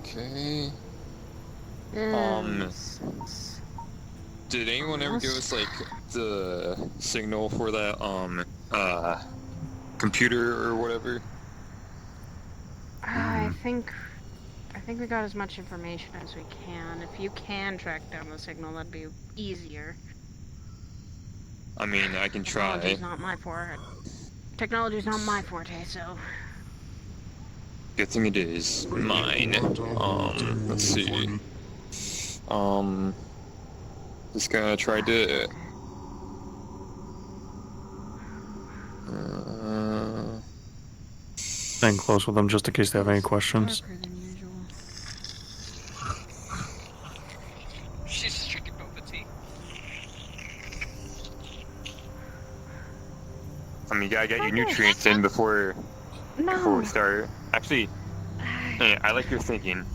Okay. Yes. Did anyone ever give us like the signal for that computer or whatever? I think we got as much information as we can. If you can track down the signal, that'd be easier. I mean, I can try. Technology's not my forte. Technology's not my forte, so. Good thing it is mine. Let's see. Just gonna try to. Staying close with them just in case they have any questions. Darker than usual. She's just drinking boba tea. I mean, you gotta get your nutrients in before we start. Actually, hey, I like your thinking.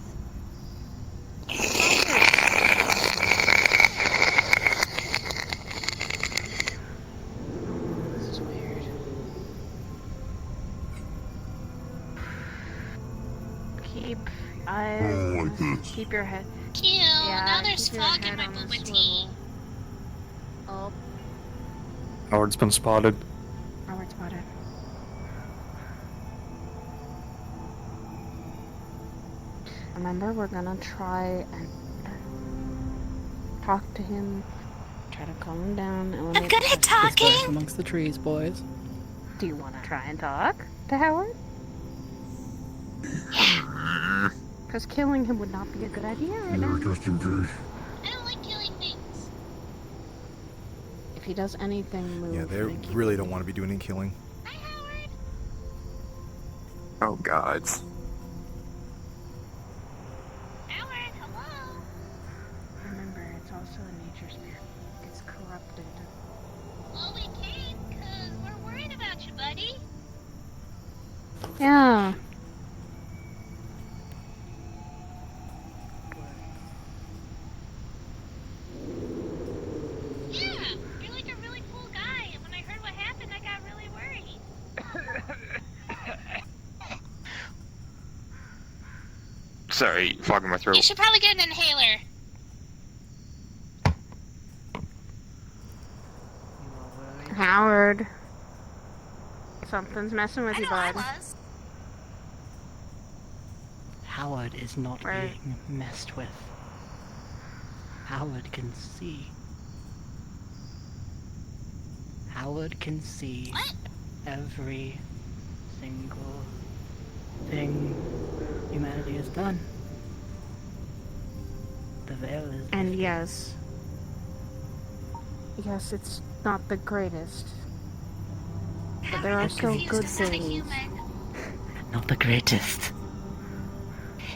This is weird. Keep your head. Ew, Yeah, now there's keep your fog in head my on a boba tea. swivel. Oh, Howard's been spotted. Howard spotted. Remember, we're gonna try and talk to him, try to calm him down. And I'm good at talking! Amongst the trees, boys. Do you want to try and talk to Howard? Because killing him would not be a good idea right now. I don't like killing things. If he does anything, move. Yeah, they really don't want to be doing any killing. Hi, Howard. Oh God. Howard, hello. Remember, it's also a nature spirit. It's corrupted. Well, we came because we're worried about you, buddy. Yeah. Yeah, you're like a really cool guy, and when I heard what happened, I got really worried. Sorry, fog in my You throat. should probably get an inhaler. Howard. Something's messing with I you, know I bud. was. Howard is not Right. being messed with. Howard can see. Howard can see What? every single thing humanity has done. The veil is And lifted. yes. Yes, it's not the greatest. But there are I'm still confused good 'cause I'm a things. human. Not the greatest.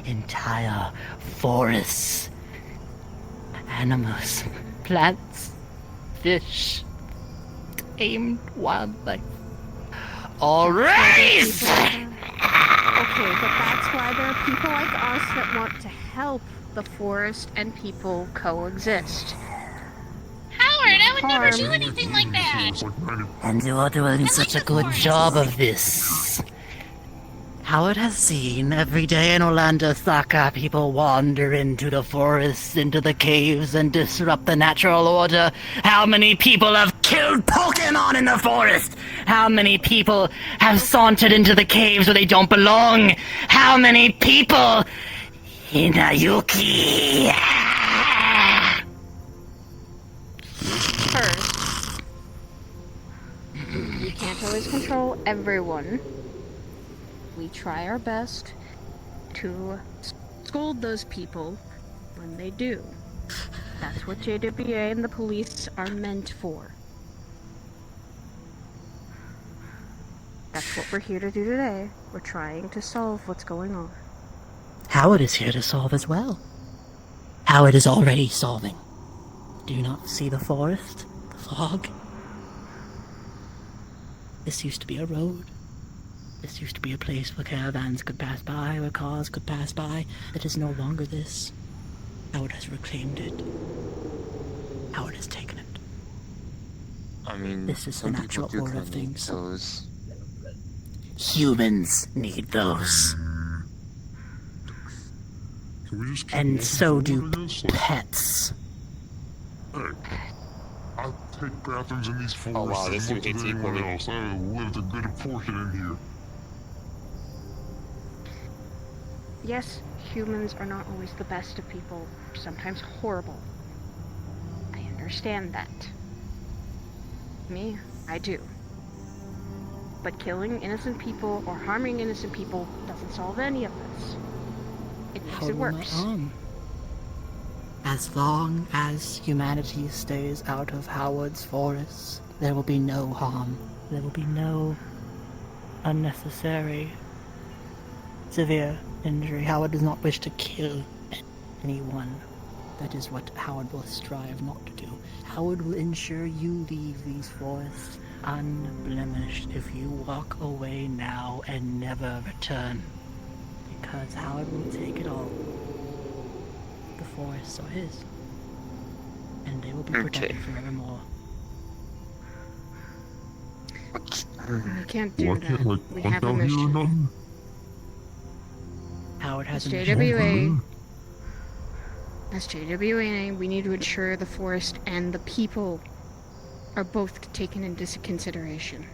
Entire forests, animals, plants, fish, tamed wildlife, all raised! Okay, but that's why there are people like us that want to help the forest and people coexist. Howard, I would never do Harm. anything like that. And you are doing such a the good forest. job of this. Howard has seen every day in Orlando Saka people wander into the forests, into the caves, and disrupt the natural order. How many people have killed Pokemon in the forest? How many people have sauntered into the caves where they don't belong? How many people? Hinayuki! First, you can't always control everyone. We try our best to scold those people when they do. That's what JWA and the police are meant for. That's what we're here to do today. We're trying to solve what's going on. Howard is here to solve as well. Howard is already solving. Do you not see the forest? The fog? This used to be a road. This used to be a place where caravans could pass by, where cars could pass by. It is no longer this. Howard has reclaimed it. Howard has taken it. I mean, This is the some people natural do order of kinda need things. those. Humans need those. Can we just keep And walking so do forward, I guess? Like, pets. hey, I take bathrooms in these forests Oh, wow, as this dude much as hates anyone equally. else. I lived a good portion in here. Yes, humans are not always the best of people, sometimes horrible. I understand that. Me, I do. But killing innocent people or harming innocent people doesn't solve any of this. It makes it worse. As long as humanity stays out of Howard's forests, there will be no harm. There will be no unnecessary severe injury. Howard does not wish to kill anyone. That is what Howard will strive not to do. Howard will ensure you leave these forests unblemished if you walk away now and never return. Because Howard will take it all. The forests are his. And they will be protected forevermore. We can't do Well, I that. can't, like, We hunt have a out here or mission. nothing? Howard has As a mission. JWA, as JWA, we need to ensure the forest and the people are both taken into consideration.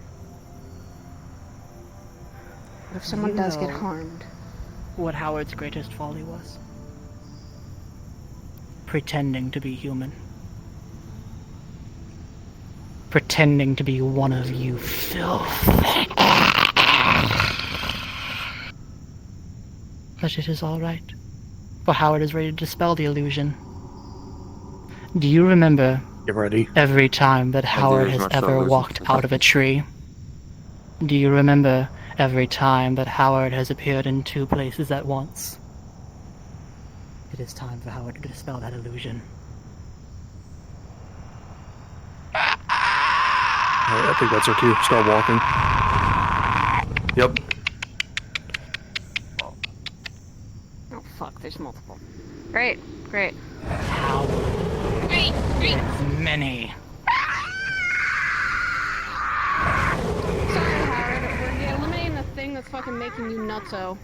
What if someone does get harmed? What Howard's greatest folly was? Pretending to be human. Pretending to be one of you filth. But it is alright. For Howard is ready to dispel the illusion. Do you remember Get ready. every time that Howard there's has much ever illusion. walked out of a tree? Do you remember every time that Howard has appeared in two places at once? It is time for Howard to dispel that illusion. Alright, I think that's our cue. Start walking. Yep. Oh fuck, there's multiple. Great, great. Great, great. Many. Sorry, Howard, we're eliminating the thing that's fucking making you nutso.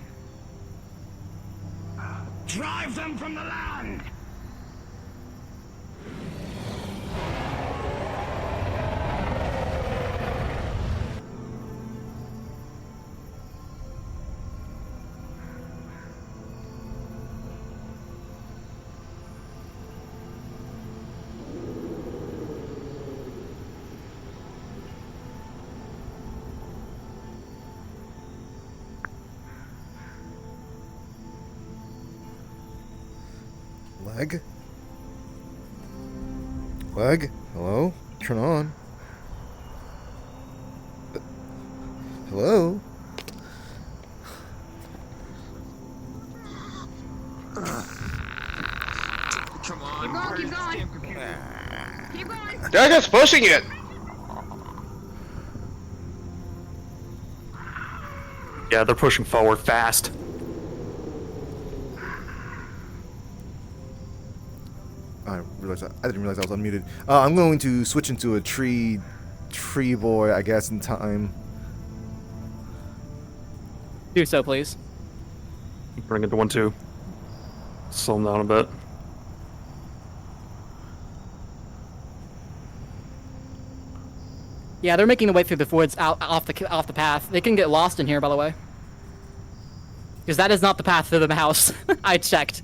Drive them from the land! Leg? Leg? Hello? Turn on. Hello? Come on, Keep going, keep going. damn computer. Keep going. That guy's pushing it! Yeah, they're pushing forward fast. I didn't realize I was unmuted. I'm going to switch into a tree boy, I guess, in time. Do so, please. Bring it to 1-2. Slow them down a bit. Yeah, they're making the way through the woods out off the path. They can get lost in here, by the way, because that is not the path to the house. I checked.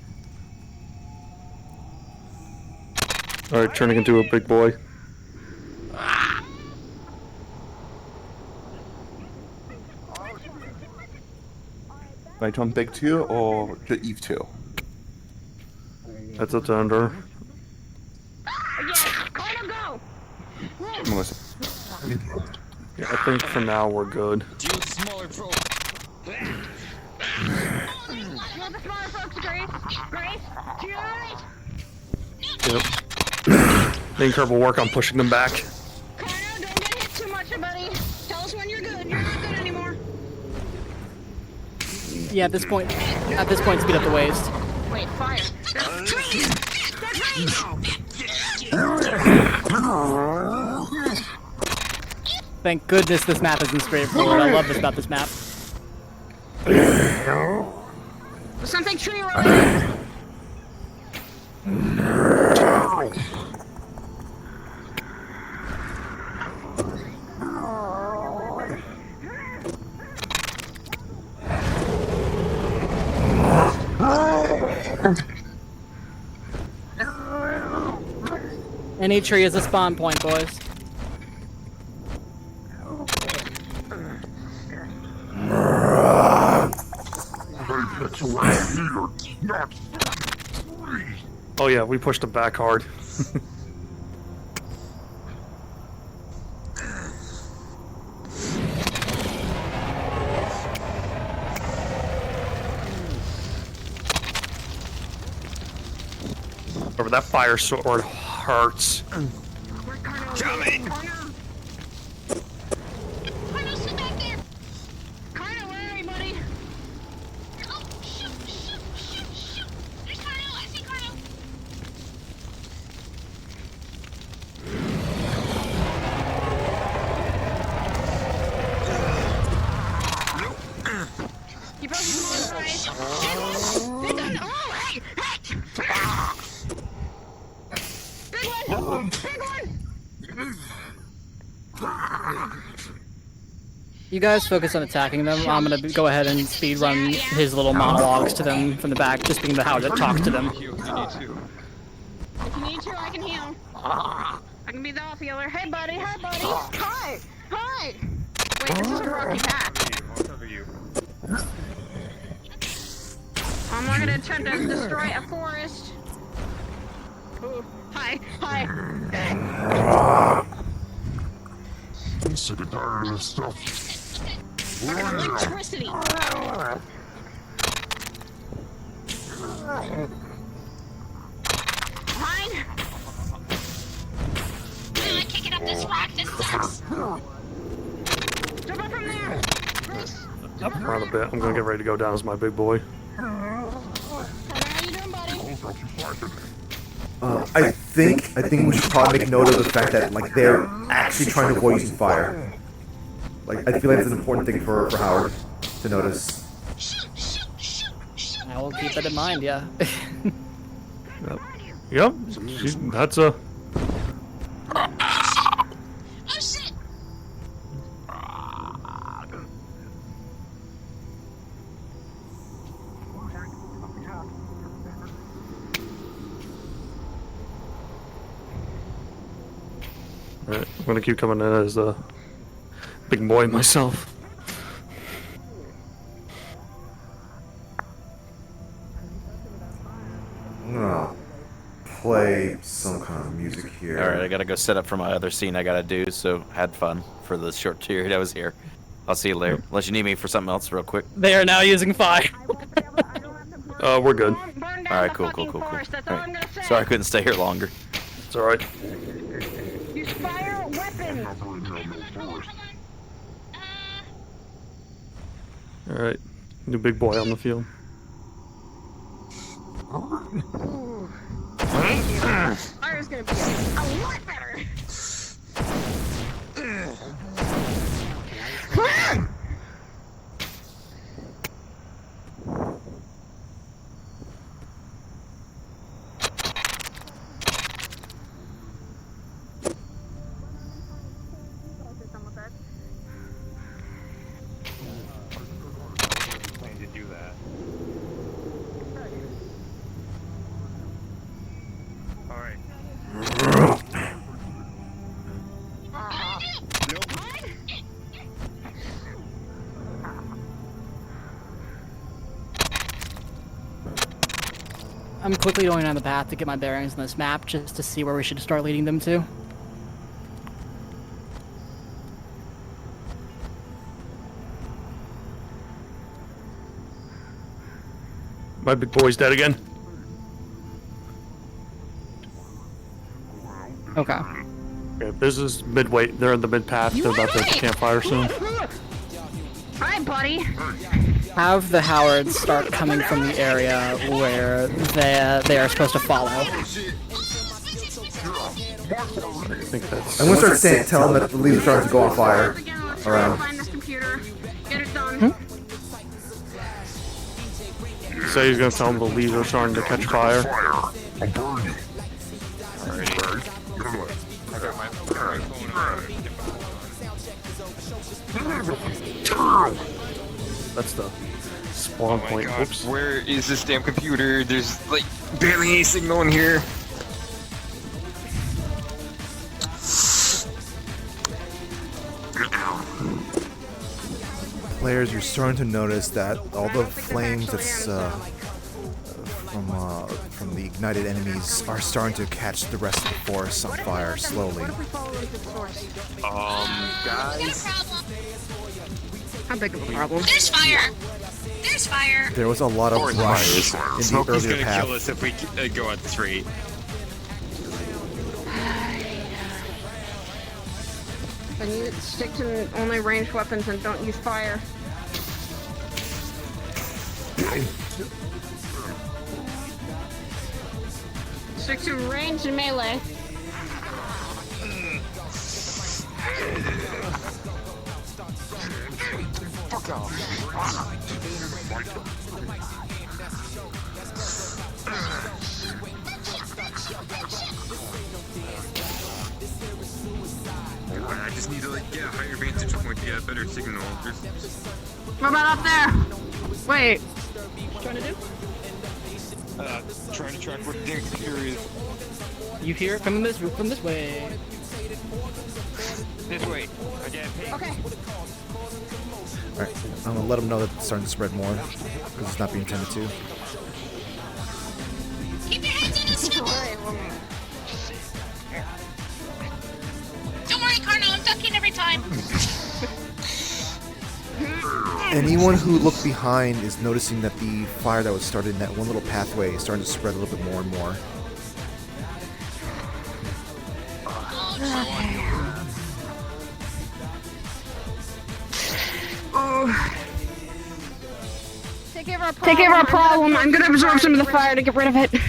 Alright, turning into a big boy. Right on Big 2 or the Eve 2? That's a thunder. Yeah, let him go. Melissa. Yeah, I think for now we're good. Deal with the smaller folk. You want the smaller folks, Grace? Grace? To your right. Yep. Me and Kurt will work on pushing them back. Kyle, don't get hit too much, buddy. Tell us when you're good. You're not good anymore. Yeah, at this point, speed up the waist. Wait, fire. There's trees. Thank goodness this map isn't straightforward. I love this about this map. There's something tree related. Any tree is a spawn point, boys. Oh yeah, we pushed him back hard. Over that fire sword hurts. Coming! Carno's still back there. Carno, where are you, buddy? Oh, shoot, shoot, shoot, shoot. There's Carno. I see Carno. You broke your phone, right? Big one! Oh, hey! Hey! Big one! Big one! You guys focus on attacking them. I'm gonna go ahead and speed run his little monologues to them from the back, just being the how to talk to them. If you need to, I can heal. I can be the off healer. Hey, buddy. Hi, buddy. Hi. Hi. Wait, this is a rocky path. I'll cover you. I'm not gonna attempt to destroy a forest. Ooh. Hi. Hi. I'm sick and tired of this stuff. Electricity. Fine. I'm kicking up this rock. This sucks. Jump up from there. Up around a bit. I'm gonna get ready to go down as my big boy. How you doing, buddy? I think we should probably make note of the fact that like they're actually trying to avoid using fire. Like I feel like it's an important thing for Howard to notice. I will keep it in mind, yeah. Yep. That's a. Oh shit! Alright, I'm gonna keep coming in as a big boy myself. I'm gonna play some kind of music here. Alright, I gotta go set up for my other scene I gotta do, so had fun for the short period I was here. I'll see you later. Unless you need me for something else real quick. They are now using fire. We're good. Alright, cool. Alright. Sorry I couldn't stay here longer. It's alright. Use fire weapons. Alright. New big boy on the field. Fire's gonna be a lot better. Plan to do that. Alright. I'm quickly going down the path to get my bearings on this map, just to see where we should start leading them to. My big boy's dead again. Okay. Okay, this is midway. They're in the mid path. They're about to hit the campfire soon. Hi, buddy. Have the Howards start coming from the area where they are supposed to follow. I think that's. I'm gonna start telling them that the leaves are starting to go on fire around. Find this computer. Get it done. Say he's gonna tell them the leaves are starting to catch fire. I'll burn you. Alrighty. Right? Go away. I got my phone That's the Oh spawn my point. god, Whoops. where is this damn computer? There's like barely any signal in here. Players, you're starting to notice that all the flames that's from the ignited enemies are starting to catch the rest of the forest on fire slowly. What if we follow into the source? Guys. How big of a problem? There's fire. There's fire. There was a lot of rush in the Smokey's earlier gonna path. kill us if we go at this rate. And you stick to only ranged weapons and don't use fire. Stick to ranged and melee. Fuck off. I just need to like get a higher vantage point to get a better signal. What about up there? Wait. What you trying to do? Trying to track where the damn computer is. You hear it from this way. This way. I get paid. Okay. Alright, I'm gonna let them know that it's starting to spread more, because it's not being tended to. Keep your heads in the snow. Don't worry, Carno. I'm ducking every time. Anyone who looked behind is noticing that the fire that was started in that one little pathway is starting to spread a little bit more and more. Take care of our problem. I'm gonna absorb some of the fire to get rid of it. You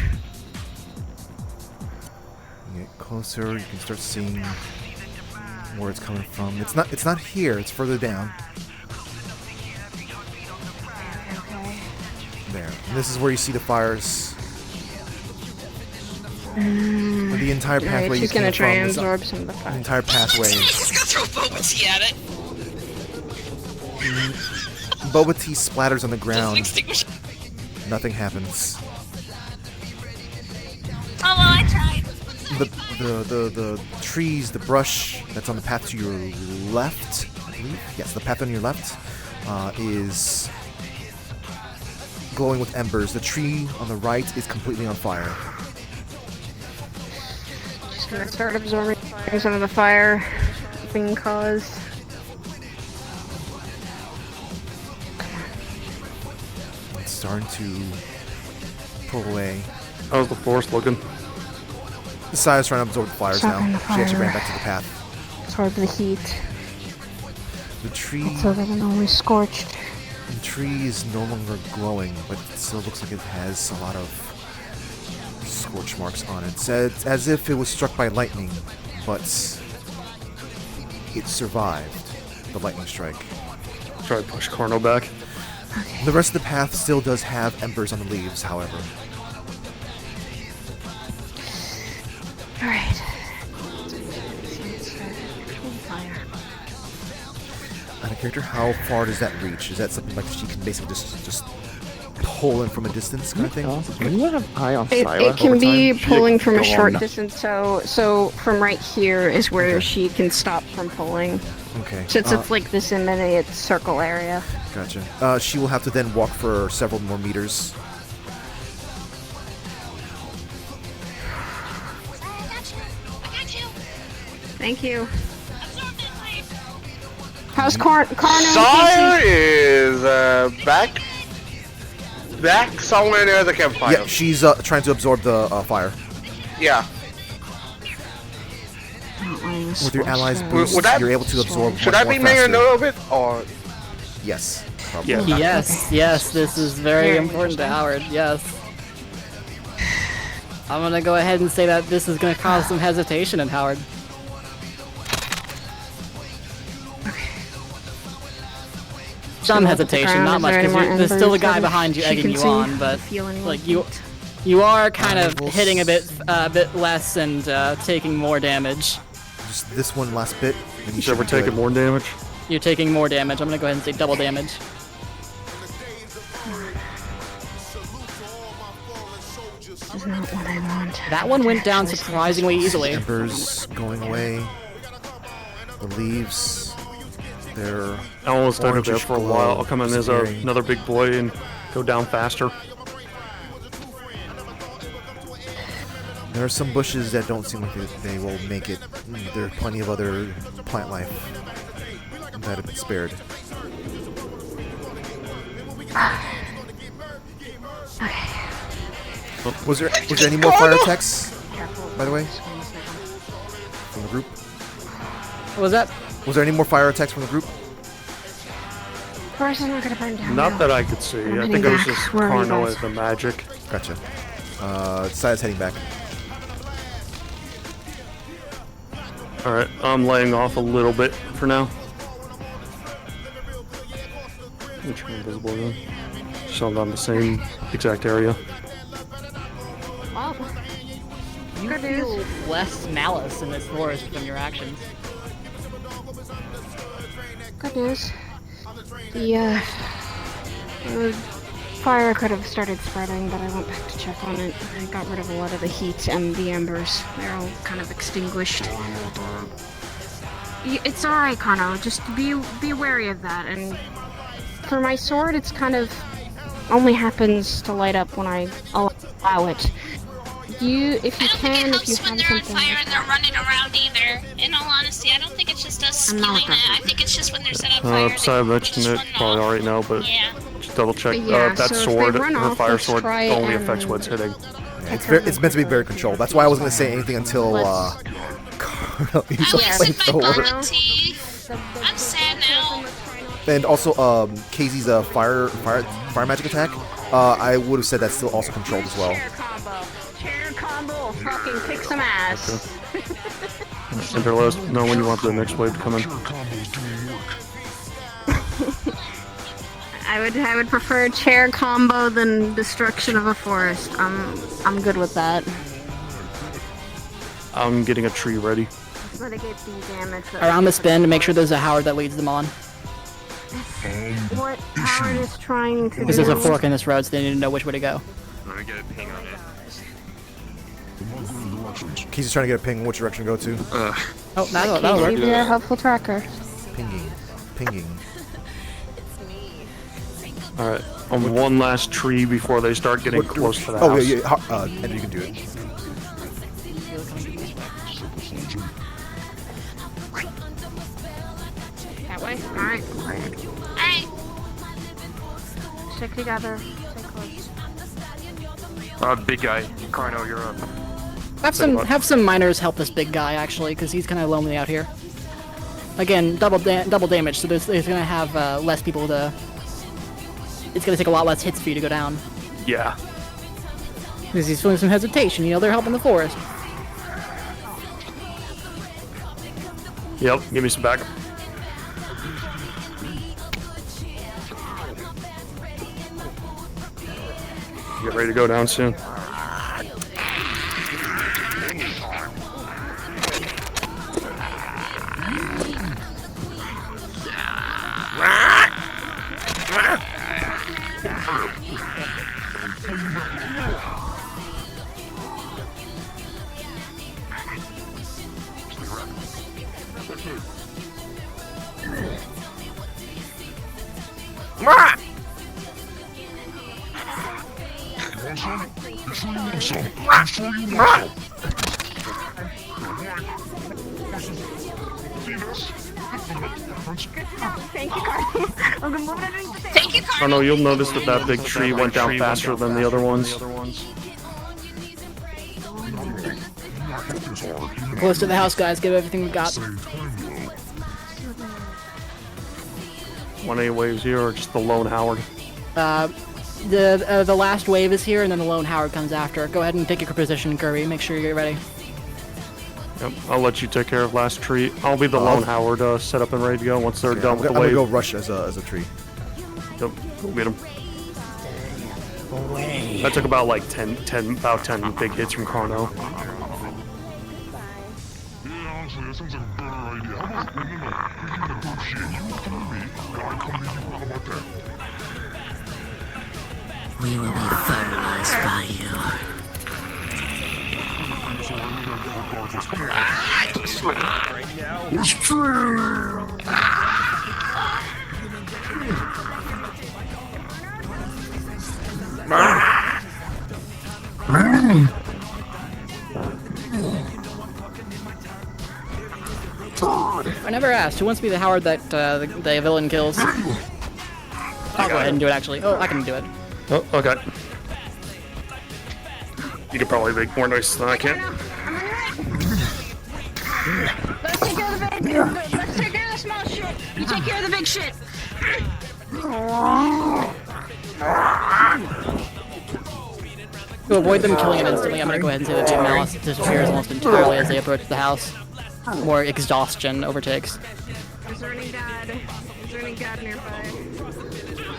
get closer, you can start seeing where it's coming from. It's not here, it's further down. There. And this is where you see the fires. The entire pathway Alright, you she's gonna came try from and is absorb some of the the fire. entire pathway. He's gonna throw boba tea at it. Boba tea splatters on the ground. Extinguish. Nothing happens. Oh well, I tried. The trees, the brush that's on the path to your left, I believe. Yes, the path on your left is glowing with embers. The tree on the right is completely on fire. Just gonna start absorbing some of the fire being caused. It's starting to pull away. How's the forest looking? The Saya's trying to absorb the fires Stopping now. the She actually fire. ran back to the path. Absorb the heat. The tree, So they can only scorched. the tree is no longer glowing, but it still looks like it has a lot of scorch marks on it. It's as if it was struck by lightning, but it survived the lightning strike. Try to push Carno back. The rest of the path still does have embers on the leaves, however. Alright. On a character, how far does that reach? Is that something like she can basically just pull in from a distance kind of thing? Can you have eye on It Syla can over be time? She pulling from a go short on. distance, so from right here is where she can stop from pulling. Okay. Since it's like this immediate circle area. Gotcha. She will have to then walk for several more meters. I got you. Thank you. Absorb it, like. How's Carno? Sire is back somewhere near the campfire. Yeah, she's trying to absorb the fire. Yeah. With your allies' boost, Would that- you're able to absorb Should much I more be making a faster. note of it, or Yes. Probably. Yeah. Yes, this is very important to Howard, yes. I'm gonna go ahead and say that this is gonna cause some hesitation in Howard. Some hesitation, not much, because there's still a guy behind you egging you on, but like You are kind of hitting a bit less and taking more damage. Just this one last bit. And You ever taking more damage? You're taking more damage. I'm gonna go ahead and say double damage. Is not what I want. That one went down surprisingly easily. Embers going away. The leaves. They're I almost stayed up there orangish for a glow, while. I'll come in as disappearing. another big boy and go down faster. There are some bushes that don't seem like they will make it. There are plenty of other plant life that have been spared. Was there any more fire attacks, by the way, from the group? What was that? Was there any more fire attacks from the group? Forest is not gonna burn down. Not now. that I could see. I'm I heading think it was back. just Where are you Carno guys? and the magic. Gotcha. Side's heading back. Alright, I'm laying off a little bit for now. Which one invisible again? So I'm on the same exact area. Well, You good feel news. less malice in this forest from your actions. Good news. The fire could have started spreading, but I went back to check on it. I got rid of a lot of the heat and the embers. They're all kind of extinguished. It's alright, Kano. Just be wary of that. And for my sword, it's kind of only happens to light up when I allow it. If you I don't think can, it if helps you when find they're on something. fire and they're running around either. In all honesty, I don't think it's just us I'm not skewing that it. I think it's just when they're set on fire. So I they mentioned just it, run probably off. already know, but Yeah. just double check. Yeah, That so if they sword, run her off, fire let's sword, try only and- affects what's hitting. It's meant to be very controlled. That's why I wasn't gonna say anything until Carno used I a wasted my flamethrower. bubble tea. I'm sad now. And also, KZ's fire magic attack. I would have said that's still also controlled as well. Chair combo, fucking kick some ass. Enter, let us know when you want the next wave to come in. I would prefer chair combo than destruction of a forest. I'm good with that. I'm getting a tree ready. Litigate the damage. Around this bend, make sure there's a Howard that leads them on. What Howard is trying to Because do. there's a fork in this road, so they need to know which way to go. Let me get a ping on it. KZ's trying to get a ping which direction to go to. Oh, that'll work. Keep your helpful tracker. Pinging. Alright, on one last tree before they start getting close to the house. Oh yeah. And you can do it. That way? Alright. Alright. Stick together. Stay close. Big guy. Carno, you're up. Have some miners help this big guy actually, because he's kind of lonely out here. Again, double damage, so there's gonna have less people to. It's gonna take a lot less hits for you to go down. Yeah. Because he's feeling some hesitation. You know, they're helping the forest. Yep, give me some backup. Get ready to go down soon. Thank you, Carl. I'm gonna move it. Thank you, Oh Carl. no, you'll notice that big tree went down faster than the other ones. Close to the house, guys. Give everything we got. 1A waves here, or just the lone Howard? The last wave is here, and then the lone Howard comes after. Go ahead and take your position, Kirby. Make sure you get ready. Yep, I'll let you take care of last tree. I'll be the lone Howard set up and ready to go once they're done with the I'm wave. gonna go rush as a tree. Yep, we'll get him. away. That took about like 10 big hits from Chrono. Yeah, honestly, that sounds like a better idea. How about, no, we can negotiate. You come to me, and I come to you. How about that? We will be fertilized by you. It's true! I never asked. Who wants to be the Howard that the villain kills? I'll go ahead and do it, actually. Oh, I can do it. Oh, okay. You could probably make more noise than I can. Let's take care of the big. Let's take care of the small shit. You take care of the big shit. To avoid them killing it instantly, I'm gonna go ahead and say that the malice disappears almost entirely as they approach the house. More exhaustion overtakes. Is there any god? Is there any god nearby?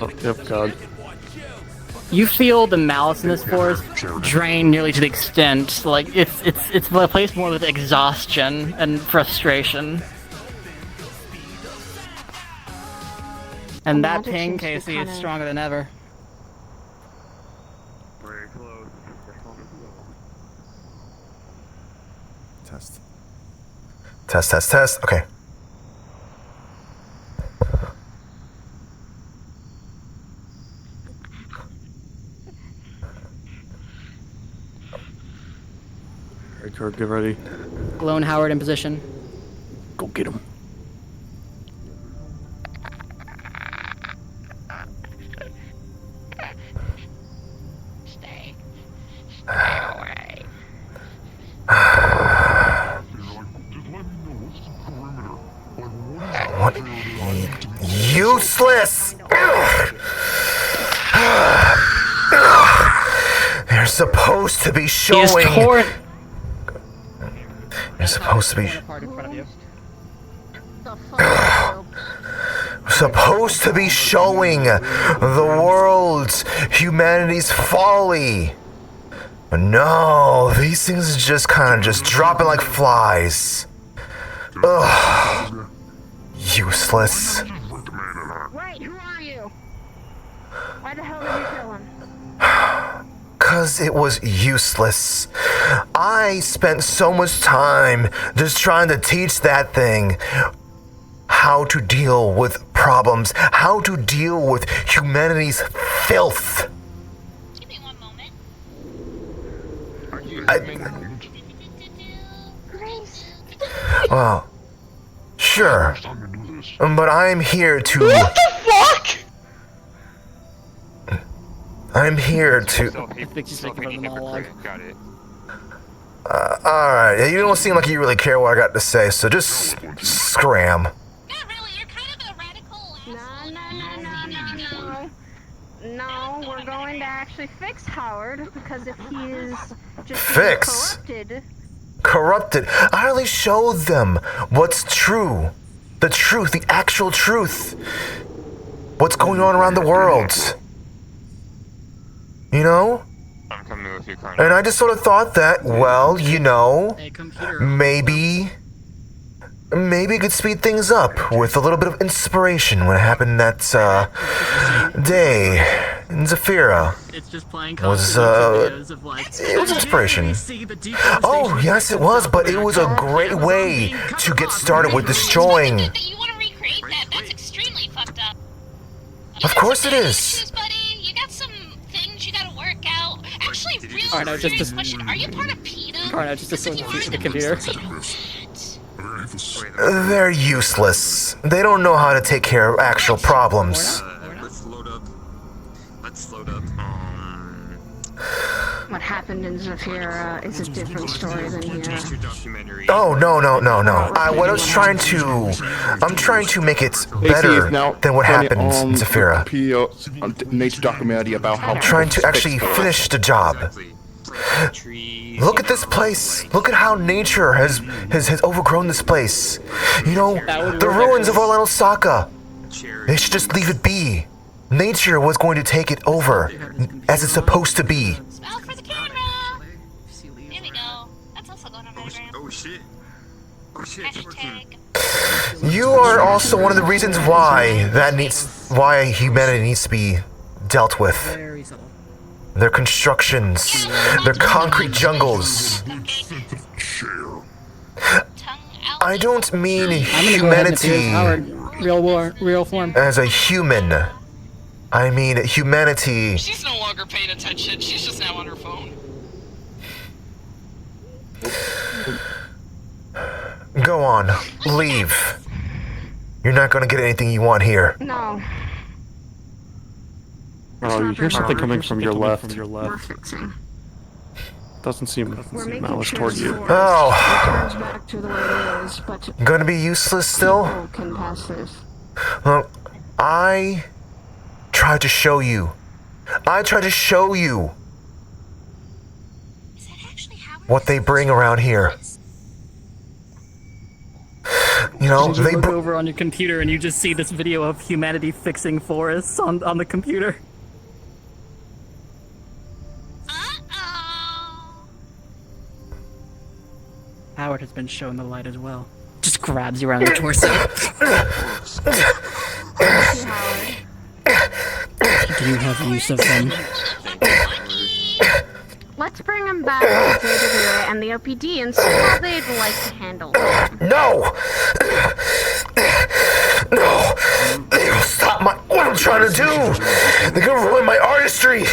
Oh, yep, God. You feel the malice in this forest drain nearly to the extent, like, it's replaced more with exhaustion and frustration. And that ping, Casey, is stronger than ever. Very close. Test. Test, test, test. Okay. Alright, Kurt, get ready. Lone Howard in position. Go get him. Stay away. What? Useless! They're supposed to be showing. They're supposed to be. Supposed to be showing the world's humanity's folly. But no, these things are just kind of just dropping like flies. Ugh. Useless. Wait, who are you? Why the hell did you kill him? 'Cause it was useless. I spent so much time just trying to teach that thing how to deal with problems, how to deal with humanity's filth. Give me one moment. Well, sure. But I'm here to. What the fuck? I'm here to. Got it. Alright, you don't seem like you really care what I got to say, so just scram. Not really, you're kind of a radical asshole. No, we're going to actually fix Howard, because if he is just Fix? corrupted, I only showed them what's true. The truth, the actual truth. What's going on around the world. You know? I'm coming with you, Connor. And I just sort of thought that, well, you know, maybe it could speed things up with a little bit of inspiration when it happened that day in Zafira. It's just playing It was inspiration. Oh, yes, it was, but it was a great way to get started with destroying. You want to recreate that? That's extremely fucked up. Of course it is. Buddy, you got some things you gotta work out. Actually, really Alright, no, serious question. Are you part of PETA? Alright, no, just a the computer. They're useless. They don't know how to take care of actual problems. Let's load up. what happened in Zafira is a different story than here. Oh, no. I'm trying to make it better than what happens in Zafira. Nature documentary about how. I'm trying to actually finish the job. Look at this place. Look at how nature has overgrown this place. You know, the ruins of Orlando Saka. They should just leave it be. nature was going to take it over, as it's supposed to be. Smile for the camera. There we go. That's also going on Metagram. Oh shit. Oh shit. Hashtag. You are also one of the reasons why humanity needs to be dealt with. Very subtle. Their constructions, their concrete jungles. I don't mean I'm gonna go ahead and appear as humanity Howard, real form. as a human. I mean humanity. She's no longer paying attention. She's just now on her phone. Go on, leave. You're not gonna get anything you want here. No. Oh, you hear something coming from your left. We're fixing. Doesn't seem We're making malice sure toward this you. forest Oh. returns back to the way it is, but Gonna be useless still? people can pass this. Well, I tried to show you. What they bring around here. You know, You they look over on your computer and you just see this video of humanity fixing forests on the computer. Howard has been shown the light as well. Just grabs you around the torso. Do you have use of them? Let's bring him back to JWA and the OPD and see how they'd like to handle him. No! No! They will stop what I'm trying to do! They're gonna ruin my artistry!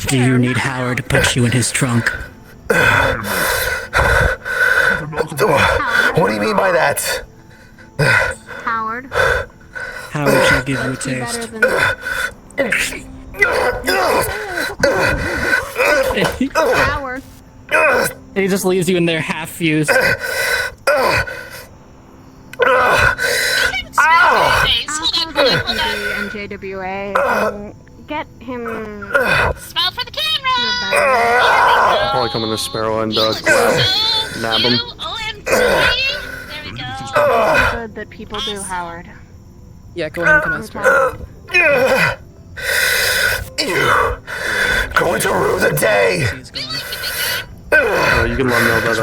Do you need Howard to put you in his trunk? What do you mean by that? Howard. Howard shall give you a Be taste. better than Howard. And he just leaves you in there half fused. And JWA. Get him. Smile for the camera. Probably come in the Sparrow and nab him. Something good that people do, Howard. Yeah, go ahead and come out, Sparrow. You going to ruin the day! You can let him know that,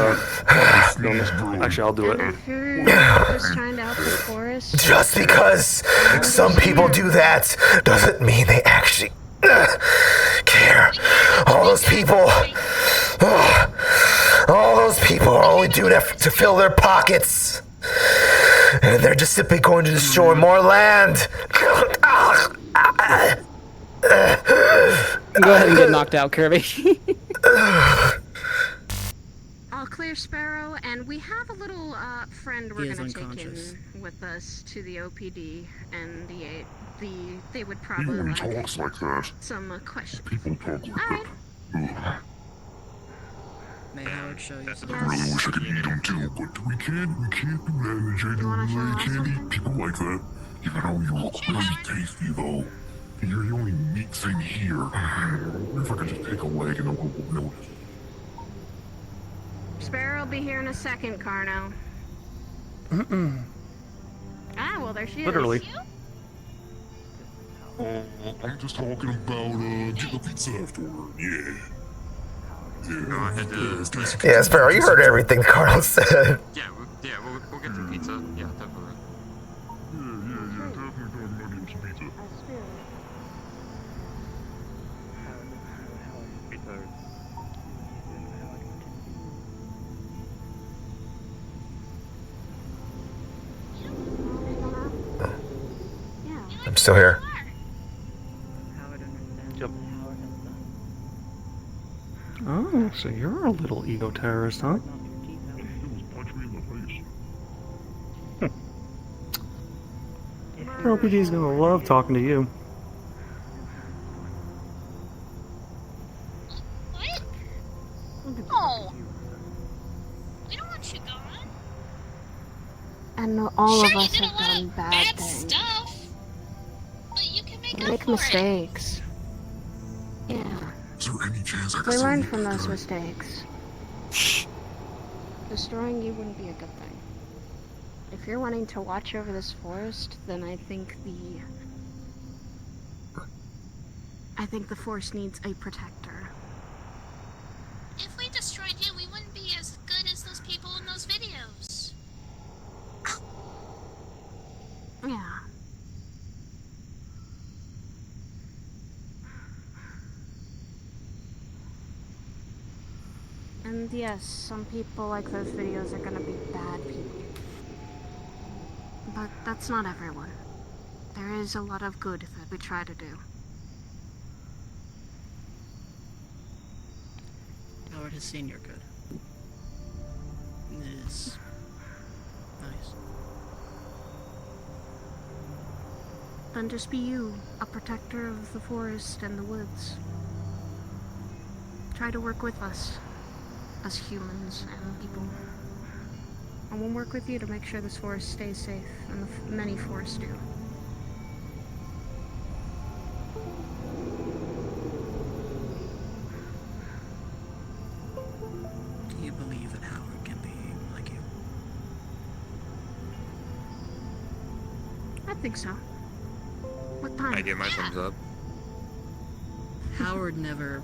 actually, I'll do it. If you're just trying to help the forest. Just because some people do that doesn't mean they actually care. All those people are only doing that to fill their pockets. And they're just simply going to destroy more land. Go ahead and get knocked out, Kirby. All clear, Sparrow, and we have a little friend we're gonna take in with us to the OPD, and they would probably He like talks like that. some questions. People talk like Alright. that. May Howard show you some. I really wish I could eat them too, but we can't do that in the JWA. Can't eat people like that. Even though you look really tasty though. You're the only meat thing here. What if I could just take a leg and no one will notice? Sparrow will be here in a second, Carno. Ah, well, there she Literally. is. I'm just talking about getting a pizza afterward. Yeah. Yeah, Yeah, Sparrow, you heard everything Carlos said. Yeah, we'll get the pizza. Yeah, definitely. Yeah, definitely talking about getting some pizza. I'm still here. Yep. Oh, so you're a little ego terrorist, huh? Punch me in the face. LPD's gonna love talking to you. What? Oh. We don't want you gone. And all of Sure, you us did a have lot done of bad things. stuff. But you can make We up make for mistakes. Yeah. Is there any chance I We can still learn eat from this those guy? mistakes. Destroying you wouldn't be a good thing. if you're wanting to watch over this forest, then I think the forest needs a protector. If we destroyed you, we wouldn't be as good as those people in those videos. Yeah. And yes, some people like those videos are gonna be bad people. But that's not everyone. There is a lot of good that we try to do. Howard has seen your good. It is nice. Then just be you, a protector of the forest and the woods. Try to work with us, as humans and people. And we'll work with you to make sure this forest stays safe, and the many forests do. Do you believe that Howard can be like you? I think so. What time? I give my thumbs up. Howard never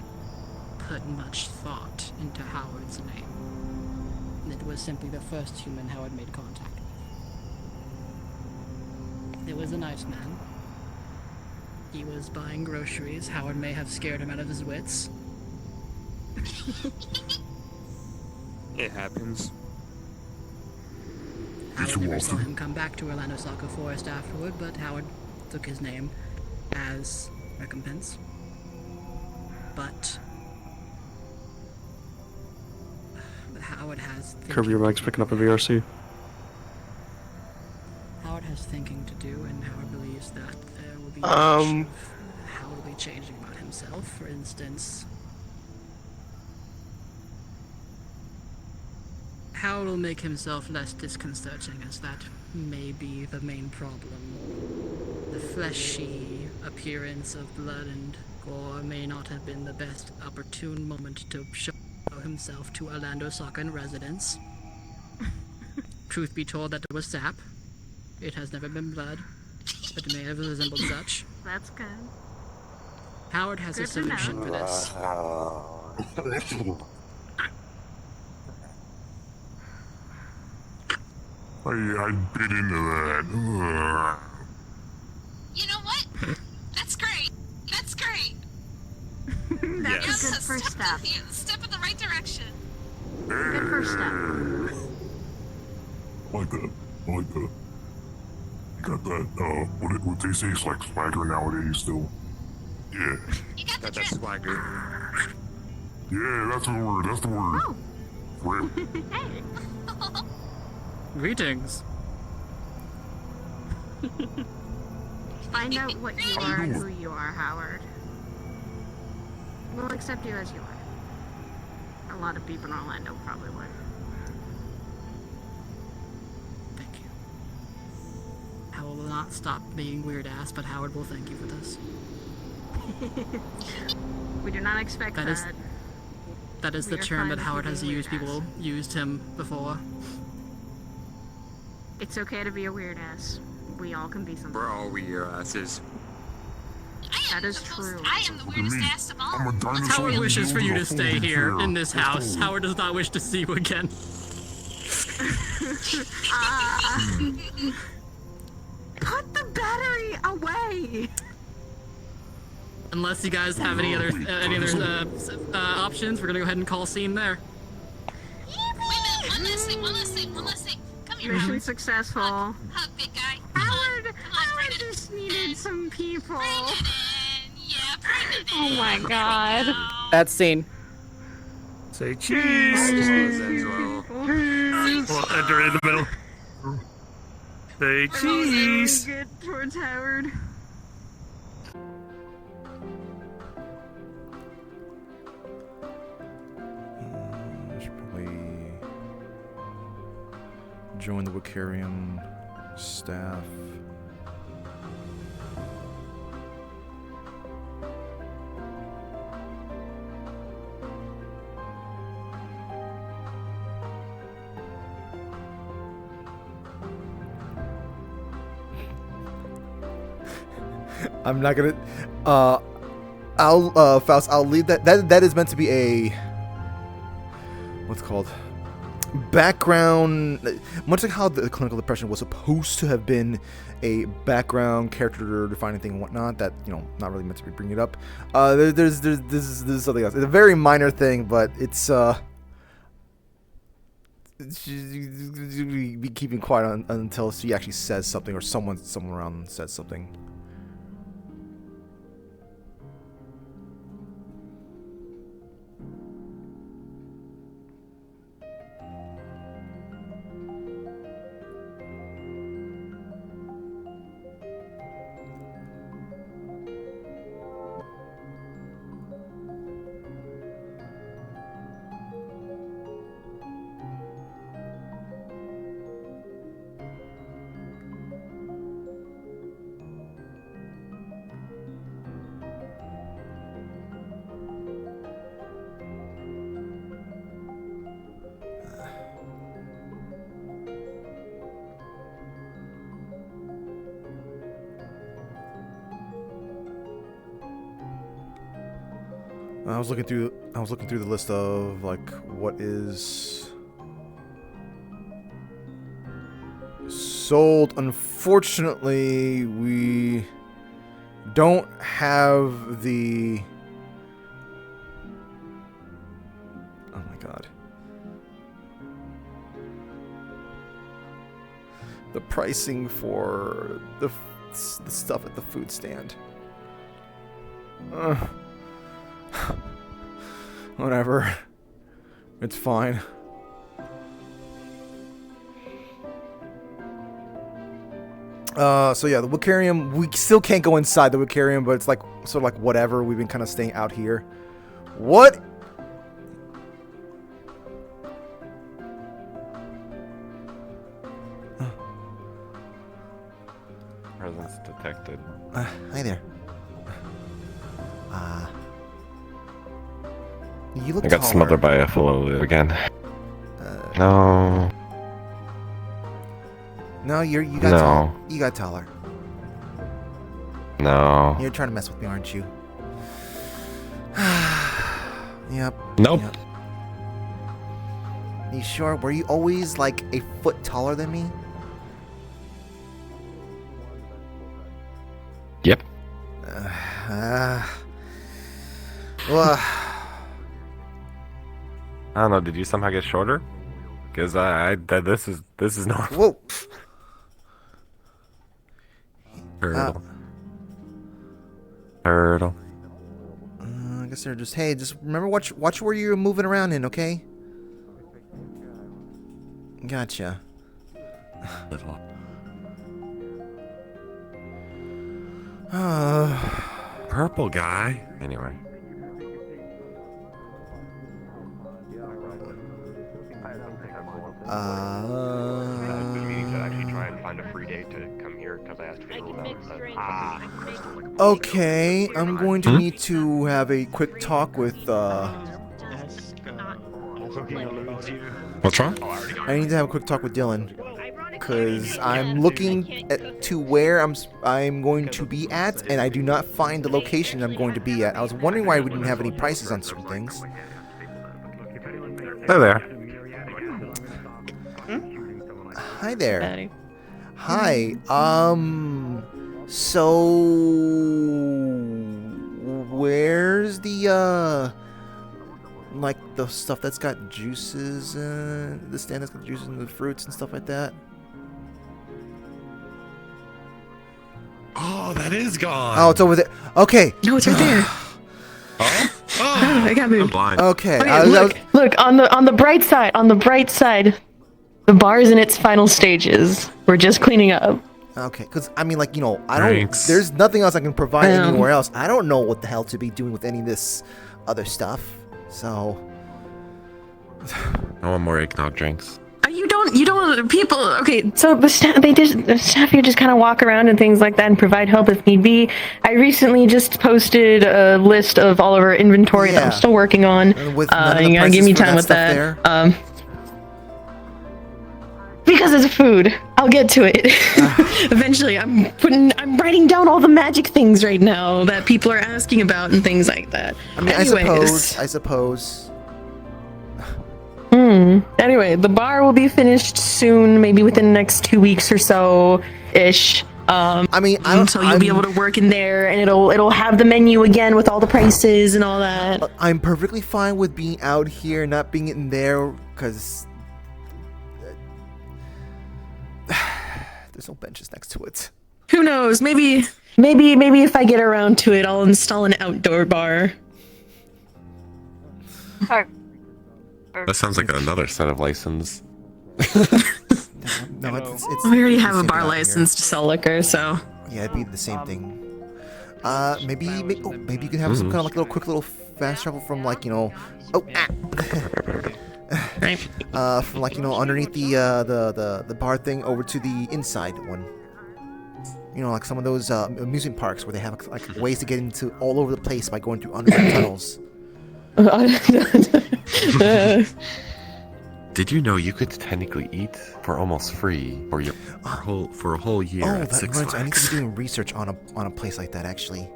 put much thought into Howard's name. It was simply the first human Howard made contact with. It was a nice man. He was buying groceries. Howard may have scared him out of his wits. It happens. Howard never saw him come back to Orlando Soccer Forest afterward, but Howard took his name as recompense. But Howard has Kirby, your mic's picking up a VRC. Howard has thinking to do, and Howard believes that there will be Howard will be changing about himself. For instance, Howard will make himself less disconcerting, as that may be the main problem. The fleshy appearance of blood and gore may not have been the best opportune moment to show himself to Orlando Soccer residents. Truth be told, that it was sap. It has never been blood, but it may have resembled such. That's good. Howard has a solution for this. I bit into that. You know what? That's great. That's great. That's Yes. a good first step. Step in the right direction. Good first step. Like that. You got that, what they say is like swagger nowadays still. Yeah. You got the Got that swagger. Yeah, that's the word, Oh. Rip. Hey. Greetings. Find out what you are and who you are, Howard. We'll accept you as you are. A lot of people in Orlando probably would. Thank you. Howard will not stop being weird ass, but Howard will thank you for this. We do not expect that. That is the We are term fine that with Howard you has being used. weird People used him before. It's okay to be a weird ass. We all can be something. We're all weird asses. That is true. I am the weirdest ass of all. I'm a dinosaur. Howard in wishes the for you to middle of a stay folding here chair. in this That's house. all. Howard does not wish to see you again. Put the battery away! Unless you guys have any other options, we're gonna go ahead and call scene there. Wait a minute, one last thing. Come here, Mission Howard. successful. Hug, big guy. Howard just needed some people. Bring it in. Yeah, bring it in. Oh my god. That scene. Say cheese! Well, enter in the middle. Say cheese! Good towards Howard. I should probably join the Wicarium staff. I'm not gonna. Faust, I'll leave that. That is meant to be a. What's it called? Background. Much like how the clinical depression was supposed to have been a background character defining thing and whatnot. That not really meant to be bringing it up. There's this is something else. It's a very minor thing, but it's be keeping quiet until she actually says something or someone around says something. I was looking through the list of like what is sold. Unfortunately, we don't have the. Oh my god. The pricing for the stuff at the food stand. Whatever. It's fine. So yeah, the Wicarium, we still can't go inside the Wicarium, but it's like sort of like whatever. We've been kind of staying out here. What? Presence detected. Hi there. You look I got taller. smothered by a flow again. No. No, you got No. taller. You got taller. No. You're trying to mess with me, aren't you? Yep. Nope. Yep. You sure? Were you always like a foot taller than me? Yep. Well, I don't know. Did you somehow get shorter? Because this is not. Whoa. Turtle. Turtle. I guess they're just. Hey, just remember watch where you're moving around in, okay? Gotcha. Little. Purple guy. Anyway. Meetings to actually try and find a free day to come here because I asked people about it. Okay, I'm going to need to have a quick talk with. What's wrong? I need to have a quick talk with Dylan, because I'm looking to where I'm going to be at, and I do not find the location I'm going to be at. I was wondering why we didn't have any prices on certain things. Hey there. Hi there. Hi. So where's the like the stuff that's got juices, the stand that's got juices and the fruits and stuff like that? Oh, that is gone. Oh, it's over there. Okay. No, it's right there. Oh, I got moved. I'm blind. Okay. Okay, look on the bright side. The bar is in its final stages. We're just cleaning up. Okay, because I mean, like, I don't. There's nothing else I can provide anywhere else. I don't know what the hell to be doing with any of this other stuff. So. I want more eggnog drinks. You don't people. Okay, so the staff here just kind of walk around and things like that and provide help if need be. I recently just posted a list of all of our inventory that I'm still working on. With you gotta give me time with that. because it's food. I'll get to it. Eventually, I'm writing down all the magic things right now that people are asking about and things like that. I mean, Anyways. I suppose. Anyway, the bar will be finished soon, maybe within the next 2 weeks or so ish. I mean, so you'll be able to work in there, and it'll have the menu again with all the prices and all that. I'm perfectly fine with being out here, not being in there, because there's no benches next to it. Who knows? Maybe if I get around to it, I'll install an outdoor bar. That sounds like another set of license. No, it's We already it's have the a same bar thing out license to sell liquor, so. Yeah, it'd be the same thing. Maybe you can have some kind of like quick little fast travel from like from like underneath the bar thing over to the inside one. Like some of those amusement parks where they have like ways to get into all over the place by going through underground tunnels. Did you know you could technically eat for almost free for a whole year at That Six reminds me, I need to Flags? be doing research on a place like that actually.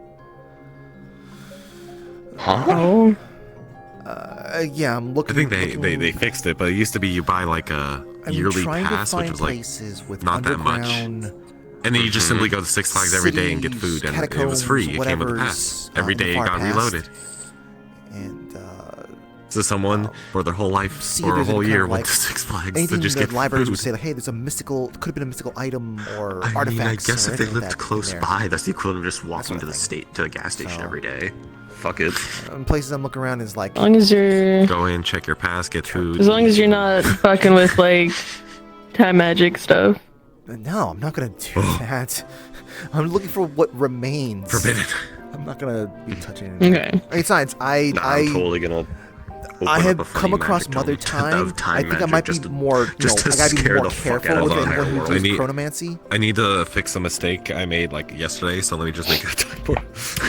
Huh? Oh. Yeah, I'm looking. I think they fixed it, but it used to be you buy like a yearly trying to pass, which find was like places with not that much. underground And then you just simply go to Six Flags every day and get food, and it was free. It came with a pass. Every day it got reloaded. And so someone for their whole life see or a if there's whole any year kind of, went like, to Six Flags anything to just that get libraries food. would say like, hey, there's a mystical, could have been a mystical item or I artifacts. mean, I guess or if they anything lived that close in there. by, that's the equivalent of just walking to the gas station So- every day. Fuck it. Places I'm looking around is like. As long as you're. Go in, check your pass, get food. As long as you're not fucking with like time magic stuff. No, I'm not gonna do that. I'm looking for what remains. Forbidden. I'm not gonna be touching it. Okay. Besides, I'm totally gonna. I open have up a come funny across magic Mother tome Time. of time I think I magic might be just to- more, just to I gotta be scare more the fuck careful out of with the anyone entire who world. does I need- chronomancy. I need to fix a mistake I made like yesterday, so let me just make a typo.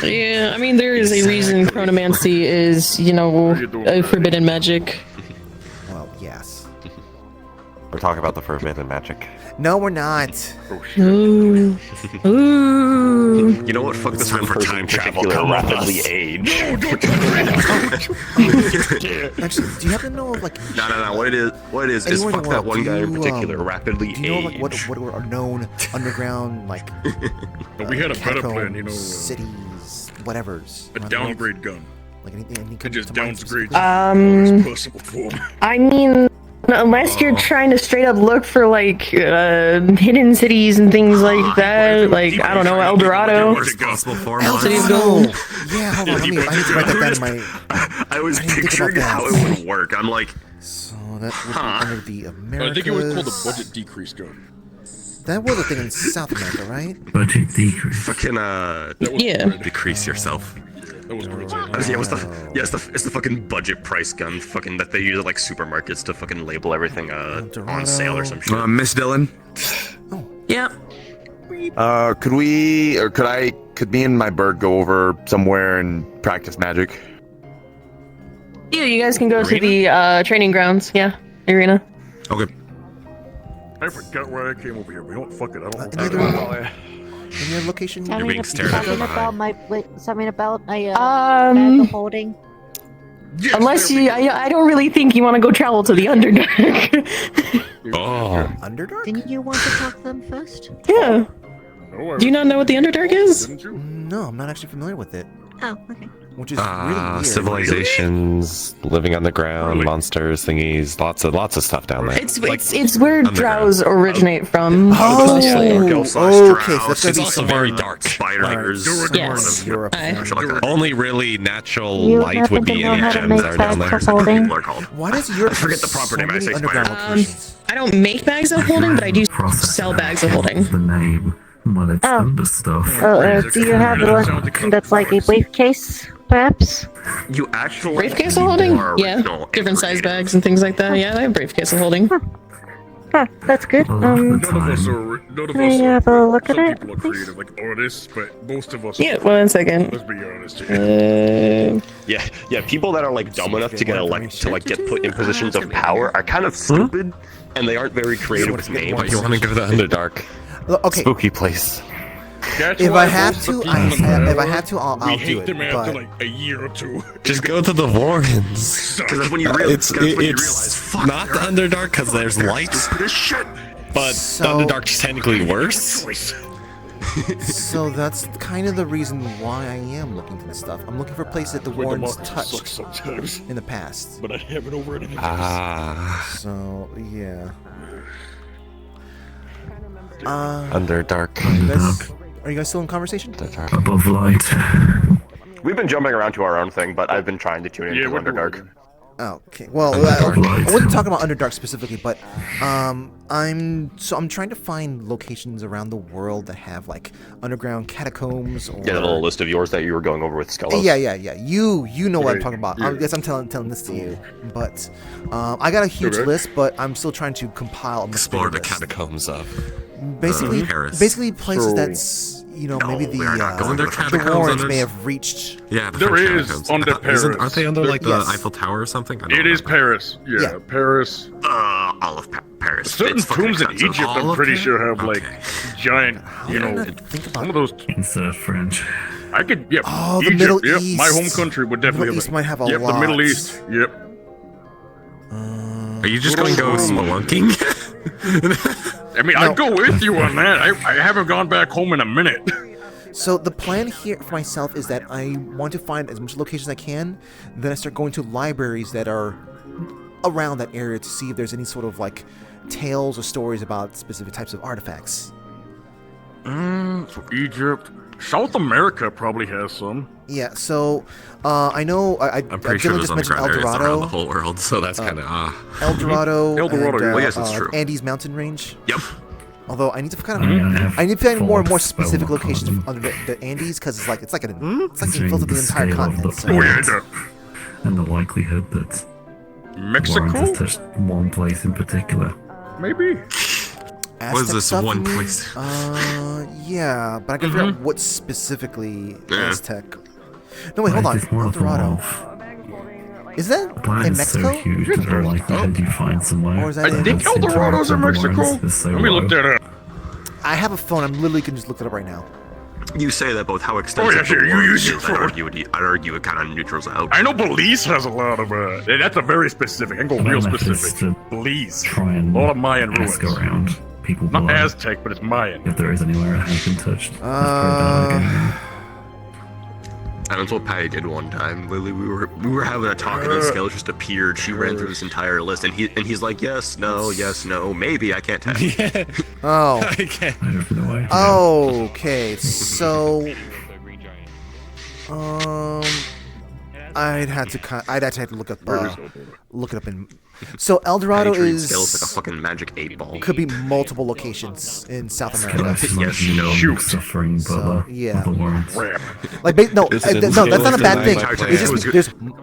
Yeah, I mean there is a reason chronomancy is, a forbidden magic. Well, yes. We're talking about the forbidden magic. No, we're not. Ooh. Ooh. You know what? Fuck the time for time travel. Come with rapidly us. age. Actually, do you happen to know of like? No. What it is anywhere in fuck the that world, one do guy in you, particular. Rapidly Do you know age. like what are known underground like? But we had a better plan, cities, whatever's. A around the world? downgrade gun. Like anything It just to mind downgrades specifically? possible form. I mean, unless you're trying to straight up look for like hidden cities and things like that, like I don't know, El Dorado. Responsible for City of Gold. Yeah, hold on. I need to write that down in my. I was I didn't think picturing about how that. it would work. I'm like, So that would be under the Americas. I think it was called a budget decrease gun. That was a thing in South America, right? Budget decrease. Fucking Yeah. decrease yourself. That was pretty it's the fucking budget price gun, fucking that they use at like supermarkets to fucking label everything on sale or some shit. Miss Dillon. Yep. Could me and my bird go over somewhere and practice magic? Yeah, you guys can go to the training grounds. Yeah, arena. Okay. I forgot why I came over here, but you know what? Fuck it. I don't Any know. other location? You're being stared at from behind. Something about my Um, bag of holding. Unless I don't really think you want to go travel to the Underdark. Oh. Underdark? Didn't you want to talk to them first? Yeah. Do you not know what the Underdark is? No, I'm not actually familiar with it. Oh, okay. Which is really weird. Civilizations, living on the ground, monsters, thingies, lots of stuff down there. It's where drows originate from. mostly. Okay, so that's It's also very dark. Spiders. Yes. Only really natural You light would be happen to know any how to gems make that are down there. bags of holding? Why does Europe I forget the proper name. I say underground spider. locations? I don't make bags of holding, but I do sell bags of holding. Oh. Do you have one that's like a briefcase, perhaps? You actually Briefcase of holding? are Yeah. original Different size bags and things like that. Yeah, I have briefcase of holding. Huh, that's good. None of us are. None of Can I us have are. a look at Some it, people are creative, like artists, but most of us. Yeah, 1 second. Let's be honest here. Yeah. People that are like dumb enough to get get put in positions of power are kind of stupid, and they aren't very creative with names. But you want to go to the Underdark? Okay. Spooky place. If I have to, I'll We do hate it. them after But like a year or two. Just go to the Warrens. Because that's when you realize. It's not the Underdark because there's lights. But the Underdark's technically worse. So that's kind of the reason why I am looking for this stuff. I'm looking for places that the Warrens touched sometimes in the past. But I have it over anything. So yeah. Underdark. Are you guys still in conversation? Above light. We've been jumping around to our own thing, but I've been trying to tune into Underdark. Okay. Well, I wasn't talking about Underdark specifically, but I'm trying to find locations around the world that have like underground catacombs. Or... Yeah, the little list of yours that you were going over with Skellos. Yeah. You know what I'm talking about. I guess I'm telling this to you, but I got a huge list, but I'm still trying to compile. Explore the catacombs of basically Paris. Basically places that's maybe the Warrens may have reached. Yeah, the there French is catacombs. under Paris. Aren't they under like the Eiffel Tower or something? It is Paris. Yeah, Paris. All of Paris. Certain tombs in Egypt, I'm pretty sure have like giant, some of those. Insert French. I could, Oh, the Egypt, Middle yep, East. my home country would definitely Middle East might have a Yep, lot. the Middle East. Yep. Are you just going to go spelunking? I mean, I'd go with you on that. I haven't gone back home in a minute. So the plan here for myself is that I want to find as much locations as I can, then I start going to libraries that are around that area to see if there's any sort of like tales or stories about specific types of artifacts. So Egypt, South America probably has some. Yeah, so I know I'm pretty sure Dylan there's just mentioned El underground areas around Dorado. the whole world, so that's kind of El Dorado, El Dorado, and, yes, that's true. Andes Mountain Range. Yep. Although I need to I need to find more and more specific locations under the Andes because it's like infills of the entire continent. So. And the likelihood that Mexico Warren just touched one place in particular. Maybe. What is this stuff, one you mean? place? Yeah, but I can figure out what specifically Aztec. No, wait, hold on. El Dorado. Is that Planet in is Mexico? so huge that the likelihood you find somewhere. Or is that I think El Dorado's in Mexico. Let me look that up. I have a phone. I'm literally can just look it up right now. You say that both how extensive yeah, sure, the you war use is, your phone. I'd argue it kind of neutrals out. I know Belize has a lot of, that's a very specific. I can go real specific. Belize. Try and a lot of Mayan ruins. ask around people Not below Aztec, but it's Mayan. if there is anywhere that has been touched. And that's what Patty did one time. Lily, we were having a talk, and then Scale just appeared. She ran through this entire list, and he's like, yes, no, maybe. I can't tell. Oh. I can't. Okay, so I'd have to look it up in. So El Dorado is Scale's like a fucking magic 8-ball. Could be multiple locations in South America. Yes, suffering, but So, yeah. Like, no, that's not a bad thing. It's just there's you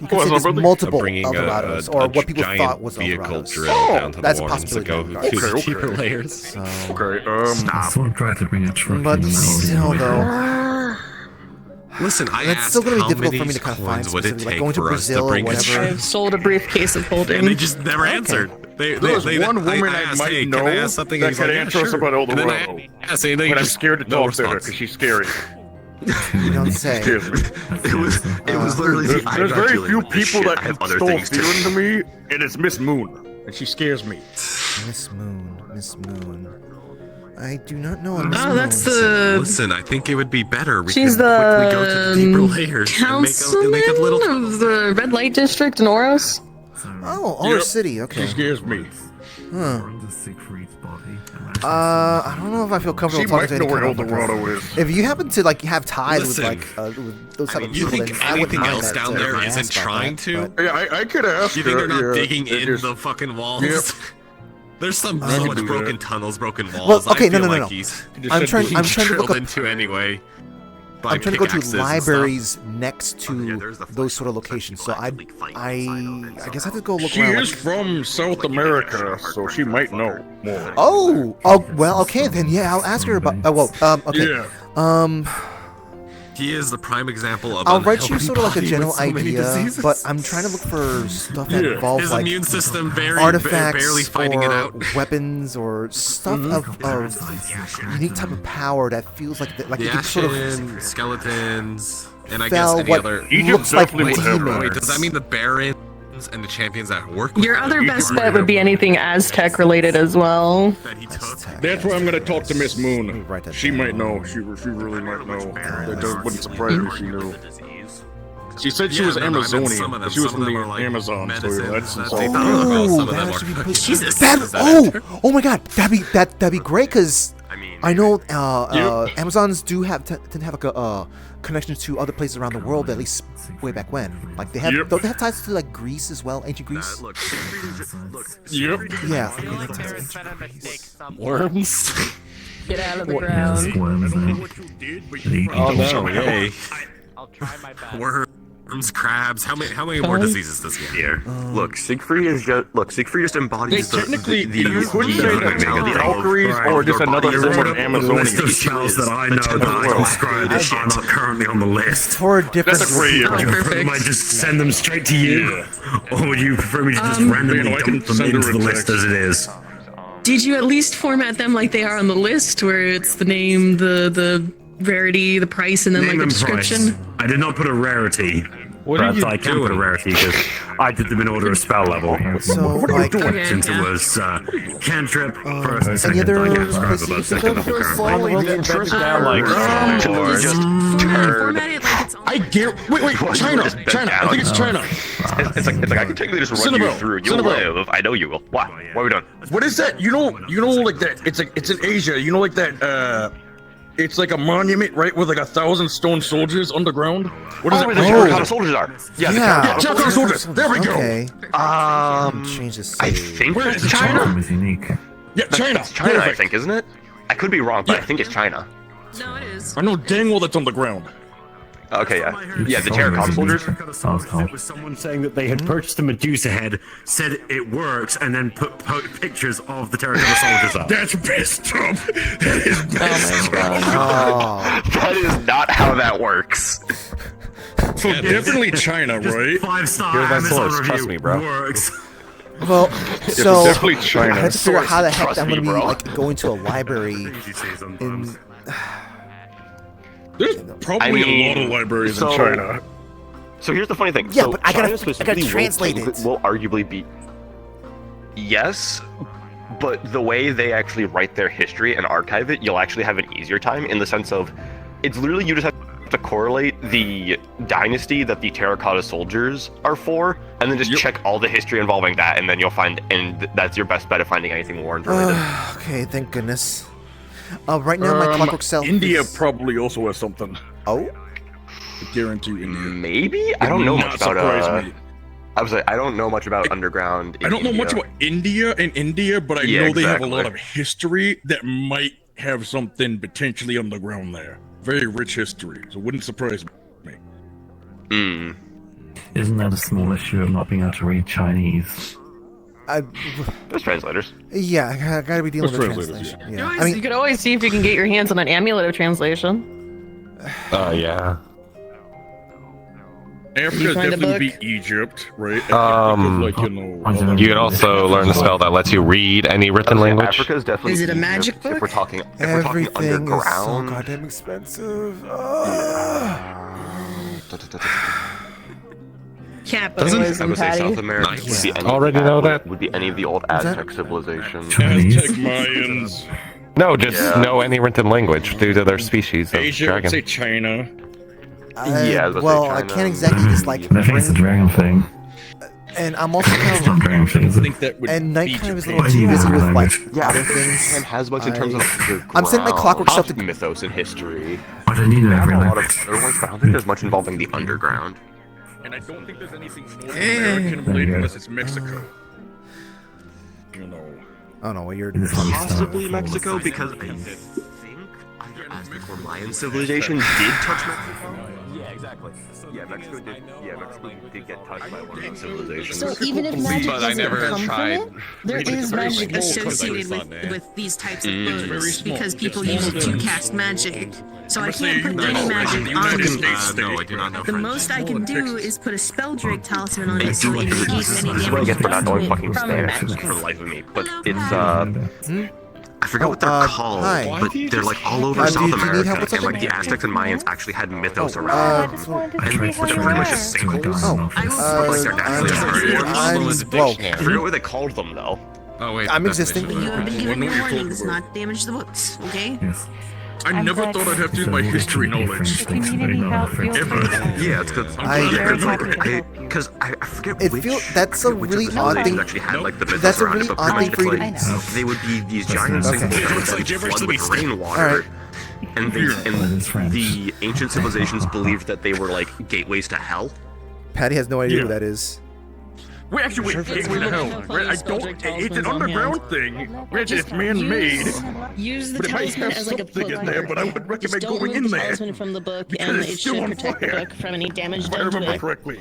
can say there's multiple El Dorados, or what people thought was El Dorados. That's a possibility. Deeper layers. So, I sort of tried to bring a truck but in the still, though. Listen, I It's asked still gonna be how difficult many for me to kind of find coins would it specifically, like take going to for us Brazil to bring or a whatever. I've sold a briefcase of holding. And they just never answered. There's one woman I asked, might hey, know can I ask something? that And he's can like, answer yeah, us sure. about El And then Dorado. but I'm scared to talk to her because she's scary. You don't say. Excuse me. It was literally. There's very few people that I have can other instill things to fear into me, and it's Miss Moon, and she scares me. Miss Moon. I do not know a Miss Moon. Oh, that's the. Listen, I think it would be better. We She's could quickly go to the deeper the layers councilman and make a little. of the red light district in Oros. Oh, Oros City. Okay. She scares me. Huh. I don't know if I feel comfortable She talking might to know any where El kind of Dorado is. If you happen to like have ties Listen, with those type of You people, think then I wouldn't anything mind else that, down to there ask isn't about trying that, to? but- Yeah, I could ask You think they're not her, digging it in just- the fucking walls? Yep. There's so can much do broken that. tunnels, broken walls. Well, okay, I feel no. like he's I'm trying to look drilled up. into anyway. I'm trying to go to pickaxes and stuff. libraries next to those sort of locations. So I guess I have to go look She around. is from South America, so she might know more. Oh, well, okay then. Yeah, I'll ask her about. Okay. Yeah. He is the prime example of. I'll write you sort of like a unhealthy general with so many idea, diseases. but I'm trying to look for stuff that involves His like immune system artifacts barely fighting or it out. weapons or stuff of unique type of power that feels like The you can sort of Ashen, skeletons, and I spell guess any what other. looks like wait, demons. does that mean the barons and the champions that work with Your them? other best bet would be anything Aztec related as well. That's why I'm gonna talk to Miss Moon. She might know. She really might know. That wouldn't surprise me if she knew. She said she was Amazonian. She was from the Amazon, so that's Oh my God, that'd be great because I know Amazons do tend to have like a connection to other places around the world, at least way back when. Like they have don't they have ties to like Greece as well, ancient Greece? Yep. Yeah. Worms. Get out of the ground. Oh no! Yay! Worms, crabs. How many more diseases does he have here? Look, Siegfried just embodies They technically, the you couldn't say that the Valkyries or just another form of Amazonian. list of spells that I know that I described are not currently on the list. For different. That's a great Would you prefer I just send them straight to you, or would you prefer me to just randomly dump them into the list as it is? Did you at least format them like they are on the list, where it's the name, the rarity, the price, and then Name like a and description? price. I did not put a rarity. What are you I can put a rarity because I did them in order of spell level. So like, Since it was cantrip first and any second, other I can describe places about you second can level go currently. Format it like it's I get. Wait, China. I think it's China. It's like I can technically just run you through. You'll live. I know you will. What? What are we doing? What is that? You know, like that. It's in Asia. You know, like that. It's like a monument, right, with like 1,000 stone soldiers underground. What is it? Where the terracotta soldiers are. Yeah, terracotta soldiers. There we go. Okay. Change this. I think Where it's is China. Yeah, China. It's China, I think, isn't it? I could be wrong, but I think it's China. No, it is. I know dang well that's on the ground. Okay, yeah, the terracotta soldiers. It was someone saying that they had purchased a Medusa head, said it works, and then put pictures of the terracotta soldiers up. That's best, Trump. That is best, Trump. That is not how that works. So definitely China, right? 5-star Here's my Amazon source. review. Trust me, bro. Works. Well, so definitely China. I have to figure out how the heck Trust I'm gonna me, be bro. like going to a library in. There's probably a lot of libraries in China. So here's the funny thing. Yeah, so but I gotta China translate it. Will arguably be. Yes, but the way they actually write their history and archive it, you'll actually have an easier time in the sense of, it's literally you just have to correlate the dynasty that the terracotta soldiers are for, and then just check all the history involving that, and then you'll find, and that's your best bet of finding anything Warren related. Okay, thank goodness. Right now, my clockwork self. India probably also has something. Oh. I guarantee you, India. Maybe? I don't know much about. Me. I was like, I don't know much about underground. I don't know much about India, but I know they have a lot exactly. of history that might have something potentially underground there. Very rich history, so it wouldn't surprise me. Isn't that a small issue of not being able to read Chinese? There's translators. Yeah, I gotta be dealing with There's translation. translators, Yeah. You could always see if you can get your hands on an amulet of translation. Yeah. Africa find a definitely book? be Egypt, right? You can also learn a spell that lets you read any written language. Africa is definitely. Is it a Egypt magic book? If we're talking Everything is so underground. goddamn expensive. Capitalism, I would say Patty. South America would be any Already know that? would be any of the old Aztec civilizations. Aztec, Mayans, No, just know any written language due to their species of Asia, dragon. I'd say China. Yeah, I was about to say Well, I China. can't exactly just like. I think it's a dragon thing. And I'm also kind It's not of. dragon thing, is I it? think that would And Night be kind of is a Japan. little too busy with like Yeah, other Japan things. has much in terms of the I'm sending my clockwork stuff to. mythos and history. I don't need every A lot of language. other ones, but I don't think there's much involving the underground. And I don't think there's anything North American related unless it's Mexico. You know. Oh no, well, you're. Possibly Mexico, because I think before Mayan civilization did touch Mexico. Yeah, exactly. Yeah, Mexico did get touched by one of those civilizations. So even if magic doesn't come from it, there is magic associated with these types of books because people use it to cast magic. So I can't put any magic on it. No, I do not know. The most I can do is put a spell drake talisman on it so it negates any This is what I get damage for not knowing fucking from Spanish magic. for the life of me. But it's I forget what they're called, hi. but they're like all over do South you need help America, with and like something? the Aztecs and Mayans actually had mythos around them. And they're pretty much just sinkholes. Like they're naturally occurring. Whoa. I forget what they called them though. Oh wait, I'm that's existing. fiction. You have been given Well, your no, you warnings, not damage the books, okay? I never thought I'd have to use my history knowledge. Ever. Yeah, it's because I forget It which. feels that's a really odd thing. Actually had like the mythos That's a around really it, but odd pretty thing for you much to. it's like they would be these giant Okay. sinkholes that would flood with rainwater. And the ancient civilizations believed that they were like gateways to hell. Patty has no idea who that is. Wait, actually, wait, gateway to hell. I don't. It's an underground thing. Which is man-made. Use the But it might talisman have as like a something in book. there, but I would Just recommend don't going remove in the there. talisman from the book, Because and it's it still should on protect the fire. book from any damage If I done to remember it. correctly.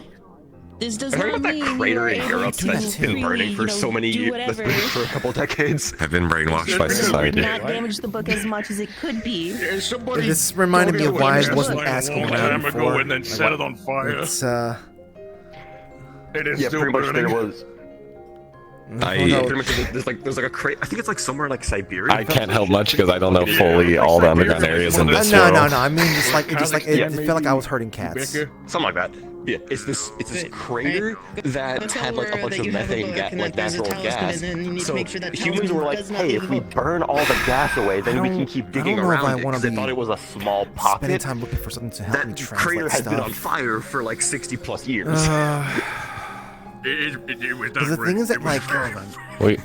This does I heard not about that mean crater you in are Europe able that's to been burning for so many do years, whatever. for a couple decades. I've been brainwashed by society. Not damage the book as much as it could be. This reminded me of why I wasn't asking long around time ago before. and then set it on fire. It's It is Yeah, still pretty much burning. there was. Pretty much there's like a crate. I think it's like somewhere like Siberia. I can't help much because I don't know fully all the underground areas in this no, world. no, no. I mean, just like it felt like I was hurting cats. Something like that. Yeah, it's this crater that had like a bunch of methane gas, like natural gas. So humans were like, hey, if we burn all the gas away, then we can keep digging I don't know if I around it wanna because they be thought it was a small Spending pocket. time looking for something to help me That translate crater has been stuff. on fire for like 60 plus years. It was not The great. thing is that It was like, Wait,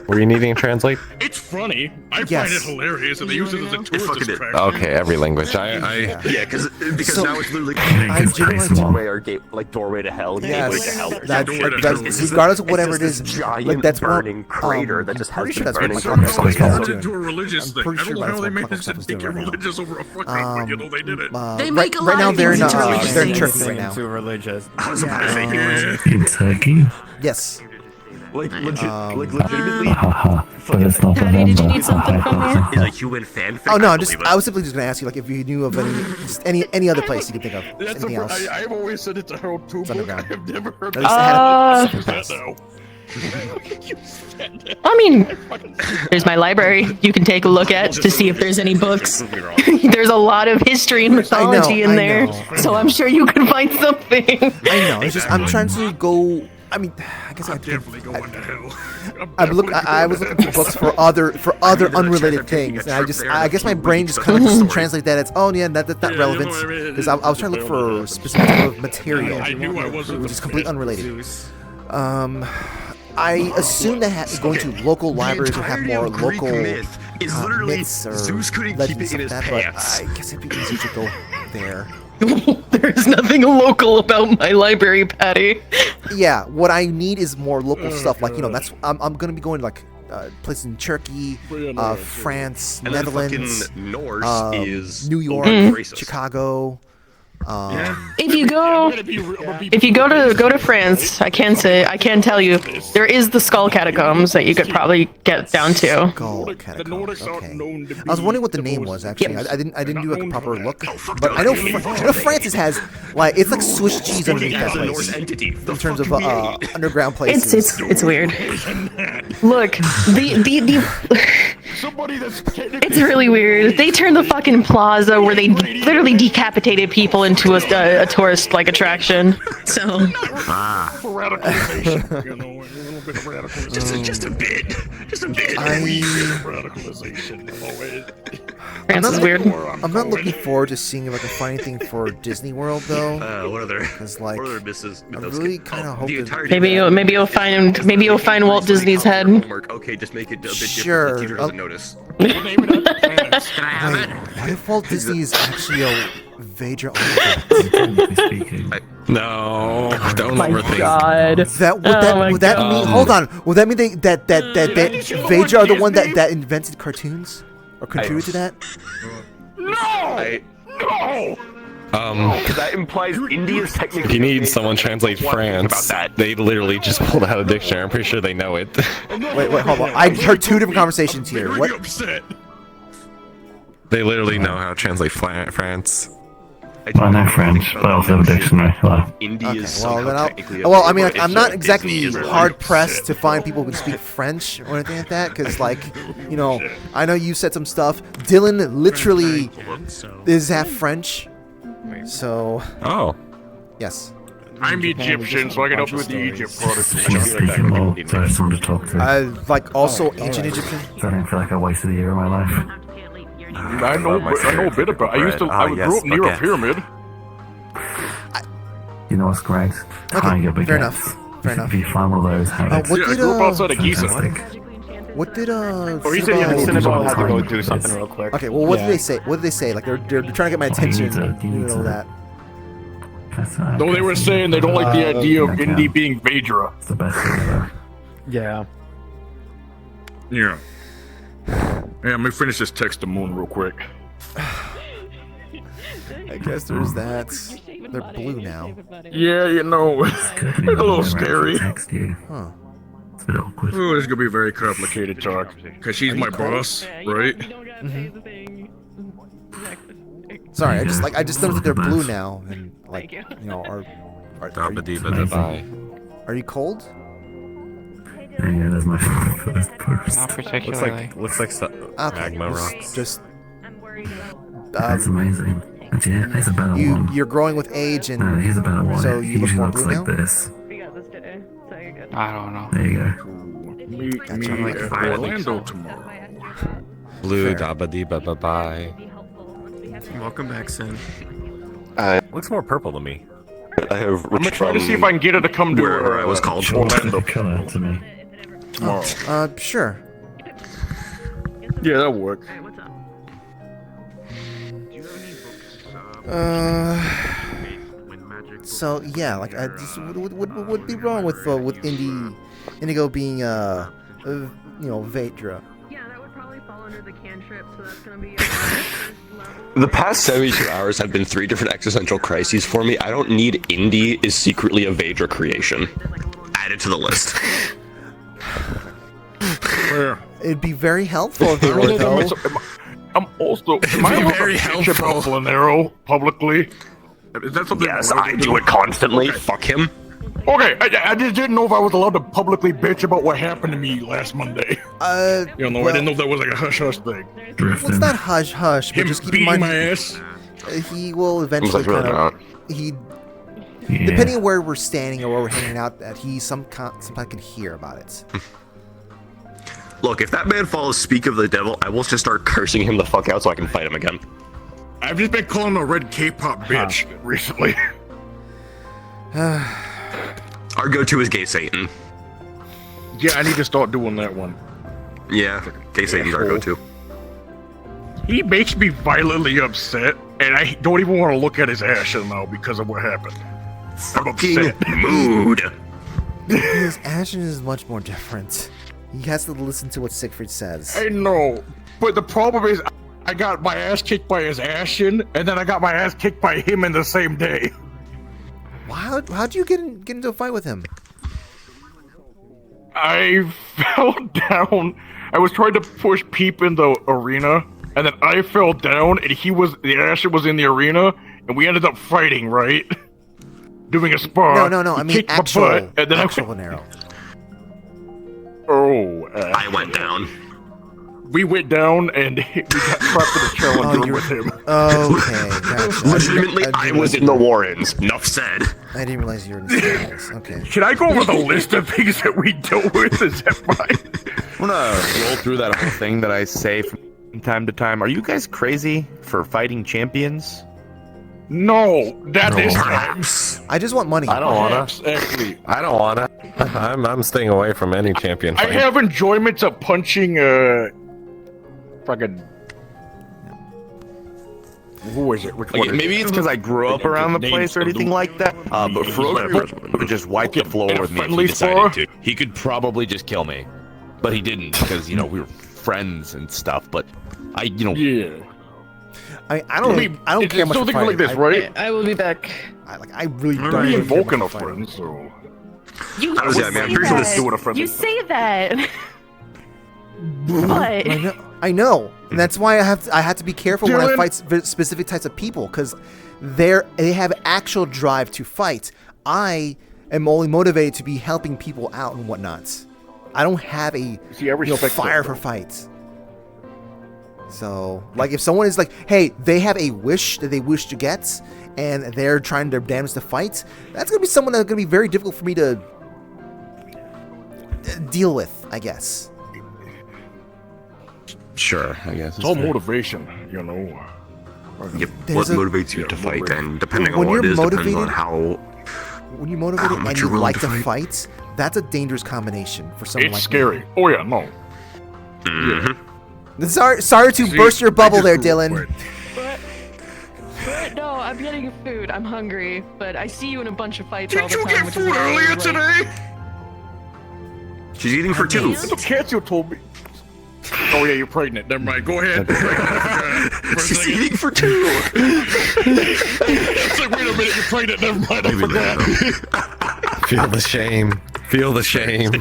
were you needing to translate? It's funny. I Yes. find it hilarious, and they use it as a tourist attraction. Okay, every language. Yeah, because So, now it's literally I genuinely doorway or gate, like doorway to hell, gateway to hell. That, regardless of whatever it is, giant like that's what burning crater that just has pretty sure been that's burning what for Microsoft so is long. Turned into a religious thing. pretty I sure don't know that's how they what managed to Microsoft is make it doing right now. religious over a fucking thing, but you know they did it. They make a right lot now of they're in things into religious they're in things. Turkey right now. Too religious. I was about to say Kentucky? Yes. Like legitimately. But it's not Patty, did you need something from me? Is a human fanfic. Oh no, I just believe I it. was simply just gonna ask you like if you knew of any other place you could think of. That's Anything else? I've always said it's a Harold too book. underground. I've never heard At least I had that now. I mean, there's my library you can take a look at to see if there's any books. There's a lot of history and mythology in there, so I'm sure you can find something. I know. It's just I'm trying to go. I mean, I guess I have to. Definitely going to hell. I was looking for books for other unrelated things, and I guess my brain just kind of just translate that as yeah, that's not relevant because I was trying to look for a specific type of material, I knew I wasn't which is completely unrelated. I assume that going to local libraries would have more local myths or Zeus couldn't keep legends it in of his that, but pants. I guess it'd be easy to go there. There's nothing local about my library, Patty. Yeah, what I need is more local stuff. Like that's I'm gonna be going to like places in Turkey, France, And then Netherlands, fucking Norse is New York, racist. Chicago. If you go to France, I can tell you there is the Skull Catacombs that you could probably get down to. Skull Catacombs. Okay. I was wondering what the name was actually. I didn't do a proper look, but I know France has like it's like Swiss cheese underneath that place in terms of underground places. It's weird. Look, it's really weird. They turned the fucking plaza where they literally decapitated people into a tourist like attraction. So For radicalization, you know, a little bit of radicalization. Just a bit. Radicalization. France is weird. I'm not looking forward to seeing if I can find anything for Disney World though. What other? Like, what other misses? I really kind of hope that maybe you'll find Walt Disney's head. Okay, just make it a bit Sure. different. The teacher doesn't notice. Can I have it? What if Walt Disney is actually a Vader No, don't overthink. God. Would that mean? Hold on. Would that mean that Vader are the one that invented cartoons or contributed to that? No! No! Because that implies India is technically. If you need someone translate France, they literally just pulled out a dictionary. I'm pretty sure they know it. Wait, hold on. I heard two different conversations here. What? They literally know how to translate France. I know French, but I also have a dictionary. Hello. India's well, I mean, like, I'm not exactly hard pressed to find people who can speak French or anything like that, because, like, you know, I know you said some stuff. Dylan literally is half French, so. Oh. Yes. I'm Egyptian, so I can help you with the Egypt part. Speaking more, so I just wanted to talk to. Like, also ancient Egyptian. So I don't feel like I wasted a year of my life. I know a bit about. I grew up near a pyramid. You know what's great? Trying your fair enough. If you find one of those habits, what did I grew up outside of Giza. What did Oh, he said Cinnabon had to go do something real quick. Okay, well, what did they say? What did they say? Like, they're trying to get my attention. You know that. No, they were saying they don't like the idea of Indy being Vedra. It's the best thing ever. Yeah. Yeah. Hey, let me finish this text to Moon real quick. I guess there's that. They're blue now. Yeah, you know, it's a little scary. Huh. It's a bit awkward. Oh, this is gonna be very complicated talk. Cause she's my boss, right? Sorry, I just noticed that they're blue now, and like, you know, are you cold? Yeah, that's my first post. Not particularly. Looks like magma rocks. Just. That's amazing. But yeah, here's a better one. You're growing with age, and here's a better one. so you look more looks blue like now? this. I don't know. There you go. Meet me at Orlando tomorrow. Blue dabba dee ba ba bye. Welcome back, Sin. Looks more purple to me. I have. I'm gonna try to see if I can get her to come to where I was called Orlando color to me. tomorrow. Sure. Yeah, that'll work. So yeah, like I just would be wrong with Indigo being you know, Vedra. The past 72 hours have been 3 different existential crises for me. I don't need Indy is secretly a Vedra creation. Add it to the list. It'd be very helpful if they were, though. I'm also. Am I allowed to bitch about Lanero publicly? Is that something? Yes, I do it constantly. Okay. Fuck him. Okay, I just didn't know if I was allowed to publicly bitch about what happened to me last Monday. You know, I didn't know if that was like a hush hush thing. Well, it's not hush hush, but Him just keep in beating mind my ass. He will eventually kind of. Depending on where we're standing or where we're hanging out, that he sometimes can hear about it. Look, if that man follows Speak of the Devil, I will just start cursing him the fuck out so I can fight him again. I've just been calling him a red K-pop bitch recently. Our go-to is Gay Satan. Yeah, I need to start doing that one. Yeah, Gay Satan's our go-to. He makes me violently upset, and I don't even want to look at his ass now because of what happened. I'm upset. Mood. His action is much more different. He has to listen to what Siegfried says. I know, but the problem is I got my ass kicked by his Ashen, and then I got my ass kicked by him in the same day. How'd you get into a fight with him? I fell down. I was trying to push Peep in the arena, and then I fell down, and the Ashen was in the arena, and we ended up fighting, right? Doing a spar. No. I mean actual Lanero. I went down. We went down and we got trapped in a challenger room with him. Okay, gotcha. Legitimately, I was in the Warrens. Enough said. I didn't realize you were in the Warrens. Okay. Should I go over the list of things that we dealt with? Is that fine? I'm gonna roll through that whole thing that I say from time to time. Are you guys crazy for fighting champions? No, that is perhaps. I just want money. I don't wanna. Actually, I don't wanna. I'm staying away from any champion I fight. have enjoyments of punching fucking. Who is it? Which one? Maybe it's because I grew up around the place or anything like that. But Froger would just wipe the floor with me if he decided to. He could probably just kill me, but he didn't because we were friends and stuff. But yeah. I don't care much Don't for think like fighting. this, right? I will be back. I really don't. Me and care Vulcan are about fighting. friends, so. You I say mean, I'm pretty sure this is doing a that. friendly You say that. What? I know, and that's why I have to be careful when I Dylan. fight specific types of people, because they have actual drive to fight. I am only motivated to be helping people out and whatnot. I don't have a fire for fights. So, like, if someone is like, hey, they have a wish that they wish to get, and they're trying their damnedest to fight, that's gonna be someone that's gonna be very difficult for me to deal with, I guess. Sure, I guess. It's all motivation, you know. Yep. There's What a- motivates you to fight, and depending When on what it you're is, depends on motivated- how. When you're motivated much and you're you willing like to to fight, that's a dangerous combination for someone It's like scary. me. Oh yeah, no. Sorry to burst your bubble there, Dylan. But no, I'm getting food. I'm hungry, but I see you in a bunch of fights all Did the you time. get which is food why I was earlier like- today? She's eating for two. The Katsu told me. Oh yeah, you're pregnant. Never mind. Go ahead. She's eating for two. It's like, wait a minute, you're pregnant. Never mind. I forgot. Feel the shame. Feel the shame.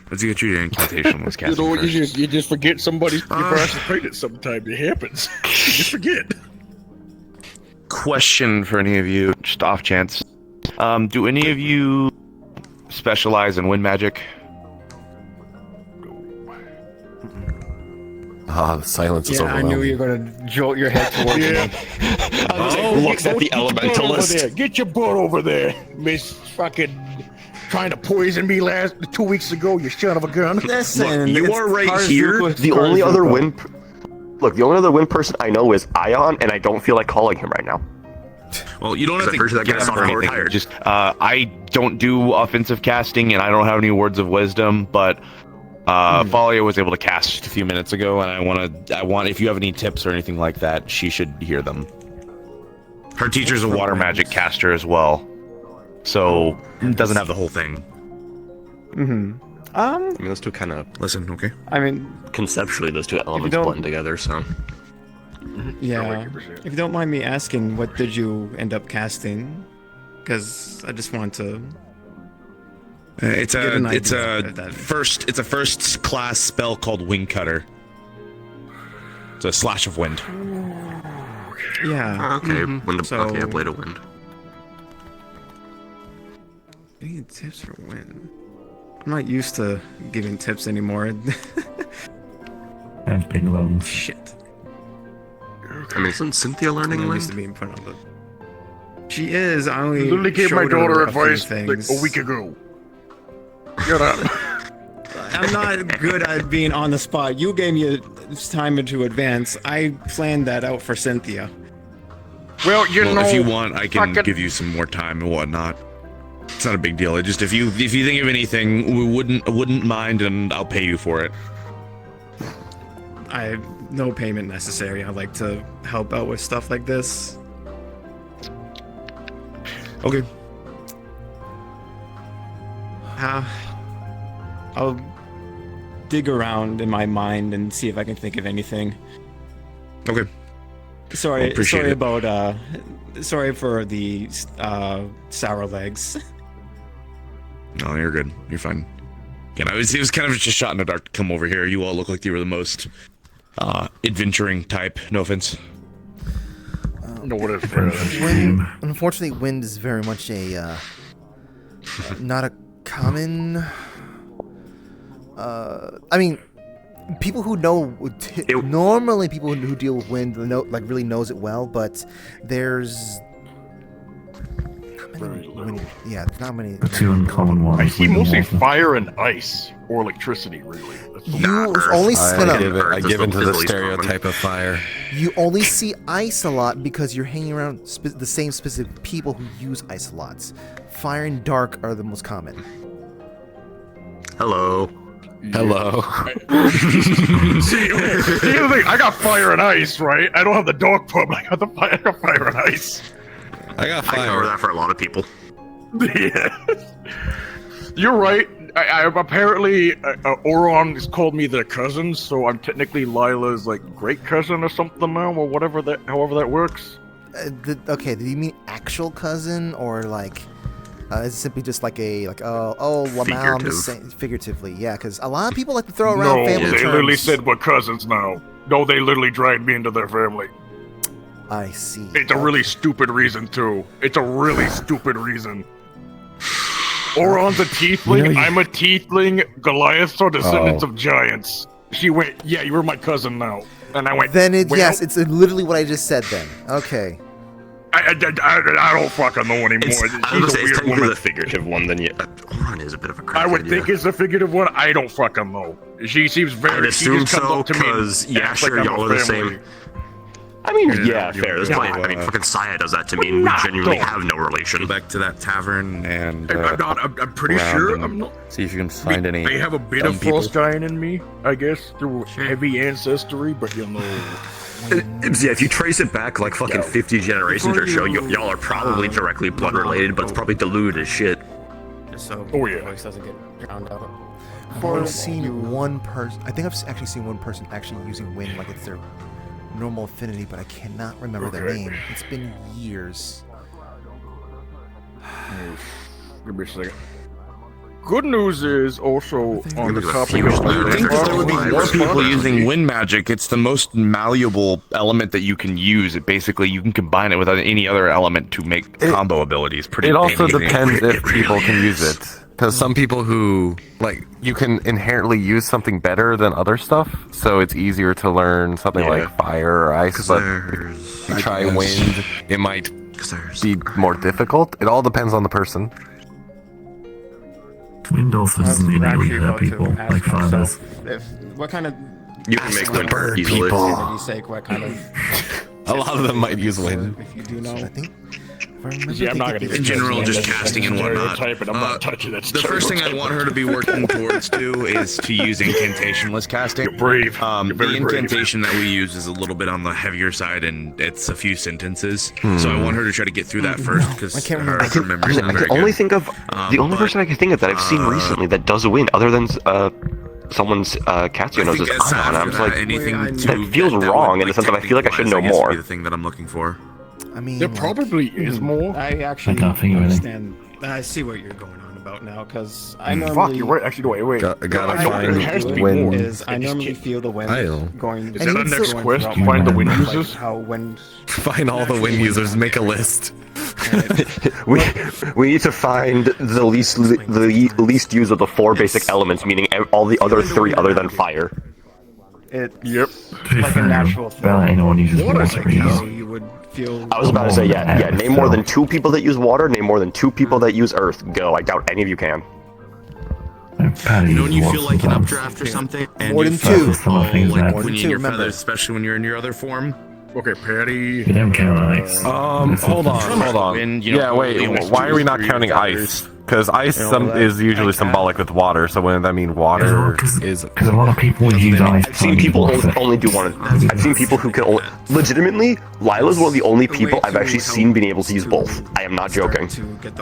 Let's get you the incantation. Let's cast You know, it first. you just forget somebody's your parents are pregnant. Sometimes it happens. You just forget. Question for any of you, just off chance. Do any of you specialize in wind magic? Ah, the silence is Yeah, I overwhelming. knew you were gonna jolt your head towards me. Looks at the Get your butt over elementalist. there. Get your butt over there, Miss fucking trying to poison me 2 weeks ago. You son of a gun. Look, you are right here. The only other win. Look, the only other win person I know is Ion, and I don't feel like calling him right now. Well, you don't have to That get guy's him not or retired. retired. Just, I don't do offensive casting, and I don't have any words of wisdom, but Falia was able to cast just a few minutes ago, and I want if you have any tips or anything like that, she should hear them. Her teacher's a water magic caster as well, so doesn't have the whole thing. Mm-hmm. I mean, those two kind of listen. Okay. I mean, conceptually, those two elements don't- blend together. So yeah. If you don't mind me asking, what did you end up casting? Because I just want to. It's get an a idea of that. first class spell called Wing Cutter. It's a slash of wind. Yeah. okay, So, okay, I played a wind. any tips for when? I'm not used to giving tips anymore. That's big loans. Shit. I mean, isn't Cynthia learning I'm used to wind? being put on the. She is. I only Literally gave my showed her daughter a few advice like things. a week ago. Shut up. I'm not good at being on the spot. You gave me time to advance. I planned that out for Cynthia. Well, you know, if you want, I can fucking- give you some more time and whatnot. It's not a big deal. It just if you think of anything, we wouldn't mind, and I'll pay you for it. I have no payment necessary. I like to help out with stuff like this. Okay. I'll dig around in my mind and see if I can think of anything. Okay. Sorry, Appreciate sorry it. about sorry for the sour legs. No, you're good. You're fine. Again, it was kind of just a shot in the dark to come over here. You all look like you were the most adventuring type. No offense. No, what if Wind, unfortunately, wind is very much a not a common. I mean, people who know normally people who deal with wind know, like really knows it well, but there's not many wind, yeah, not many. The two uncommon ones. I see wind and mostly water. fire and ice or electricity, really. You only I give into the stereotype of fire. You only see ice a lot because you're hanging around the same specific people who use ice a lot. Fire and dark are the most common. Hello. Hello. See, here's the thing. I got fire and ice, right? I don't have the dog pub. I got fire and ice. I got I cover that for a lot of people. Yeah. You're right. I apparently Oron has called me their cousin, so I'm technically Lila's like great cousin or something now, or whatever that, however that works. Okay, did you mean actual cousin or like? Is it simply just like Lamal? I'm just saying figuratively, yeah, because a lot of people like to throw around family terms. No, they literally said we're cousins now. No, they literally dragged me into their family. I see. It's a really stupid reason too. It's a really stupid reason. Oron's a tiefling. I'm a tiefling. Goliaths are descendants of giants. She went, yeah, you were my cousin now, and I went. Then yes, it's literally what I just said. Then okay. I don't fucking know anymore. She's a weird woman. The figurative one, then yeah. Oron is a bit of a crackhead. I would think it's a figurative one. I don't fucking know. She seems very. I'd assume so, because yeah, sure, y'all are the same. I mean, yeah, fair. There's I mean, fucking Saya does that to me, and we genuinely have no relation. Go back to that tavern and. I'm pretty sure. I'm not. See if you can find any. I have a bit of Frost Giant in me, I guess, through heavy ancestry, but you know. Yeah, if you trace it back like fucking 50 generations or so, y'all are probably directly blood related, but it's probably diluted as shit. So voice doesn't get drowned out. I've seen one person. I think I've actually seen one person actually using wind like it's their normal affinity, but I cannot remember their name. It's been years. Give me a second. Good news is also on the topic of I think there would be more people using wind magic. It's the most malleable element that you can use. It basically you can combine it with any other element to make combo abilities. It also depends if people can use it. Because some people who like you can inherently use something better than other stuff, so it's easier to learn something like fire or ice. But if you try wind, it might be more difficult. It all depends on the person. Wind also doesn't mean really hurt people like fire does. What kind of you can make wind bird easily. people. What kind of A lot of them might use wind. If you do know, I think. I'm not gonna in general, just casting and whatnot. The first thing I want her to be working towards too is to use incantationless casting. You're brave. The incantation that we use is a little bit on the heavier side, and it's a few sentences. So I want her to try to get through that first because her memory's not very I can only good. think of the only person I can think of that I've seen recently that does a wind, other than someone's Katsuya knows his Ion. I was like, that feels wrong in the sense that I feel like I should know more. The thing that I'm looking for. I mean, there probably is more. I actually can't think of anything. understand. I see what you're going on about now, because I Fuck, normally. you're right. Actually, wait. Gotta find wind. Is I normally feel the wind going. Is that our next quest? Find the wind users. How wind. Find all the wind users. Make a list. we need to find the least use of the 4 basic elements, meaning all the other 3 other than fire. It's To like a natural thing. barely anyone uses water So you would feel. I was about to say, yeah. Name more than 2 people that use water. Name more than 2 people that use earth. Go. I doubt any of you can. You know when you feel like an updraft or something, and more you than 2. feel like when you in your remember. feathers, especially when you're in your other form. Okay, Patty. You don't count ice. Hold on. Wind, you know, Yeah, wait. Why are we not counting ice? Because ice is usually symbolic with water. So wouldn't that mean water is? Because a lot of people use ice. I've seen people only do one. I've seen people who can only. Legitimately, Lila's one of the only people I've actually seen being able to use both. I am not joking.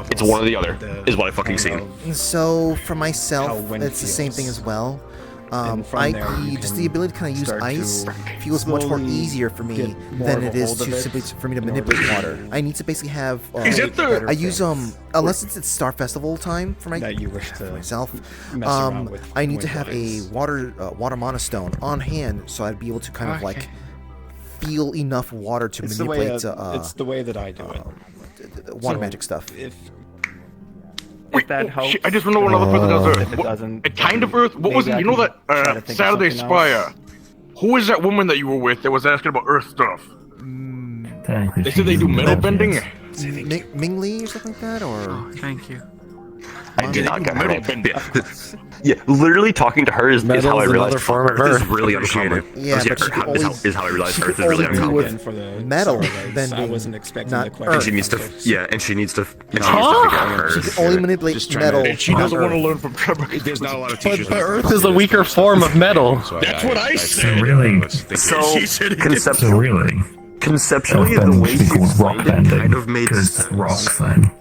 It's one or the other, is what I've fucking seen. So for myself, it's the same thing as well. Just the ability to kind of use ice feels much more easier for me than it is to simply for me to manipulate water. I need to basically have. I use unless it's Star Festival time for myself. I need to have a water monostone on hand, so I'd be able to kind of like feel enough water to manipulate. It's the way that I do it. Water magic stuff. If that helps. I just don't know another person does Earth. If it doesn't, A kind of Earth? What was it? You know that Saturday Spire? Who is that woman that you were with that was asking about Earth stuff? They said they do metal bending? Ming Li or something like that, or? Thank you. I did not get metal bending. Yeah, literally talking to her is how I realized Earth is really uncommon. Yeah, but is how I realized Earth is really uncommon. Metal bending. I wasn't expecting not the question. And she needs to, and she needs to figure She out can only manipulate metal. She doesn't want to learn from Trevor. There's not a lot of teachers. But Earth is a weaker form of metal. That's what I said. So really, Conceptually, so really, the way she called rock explained it bending kind of made because sense. rocks then.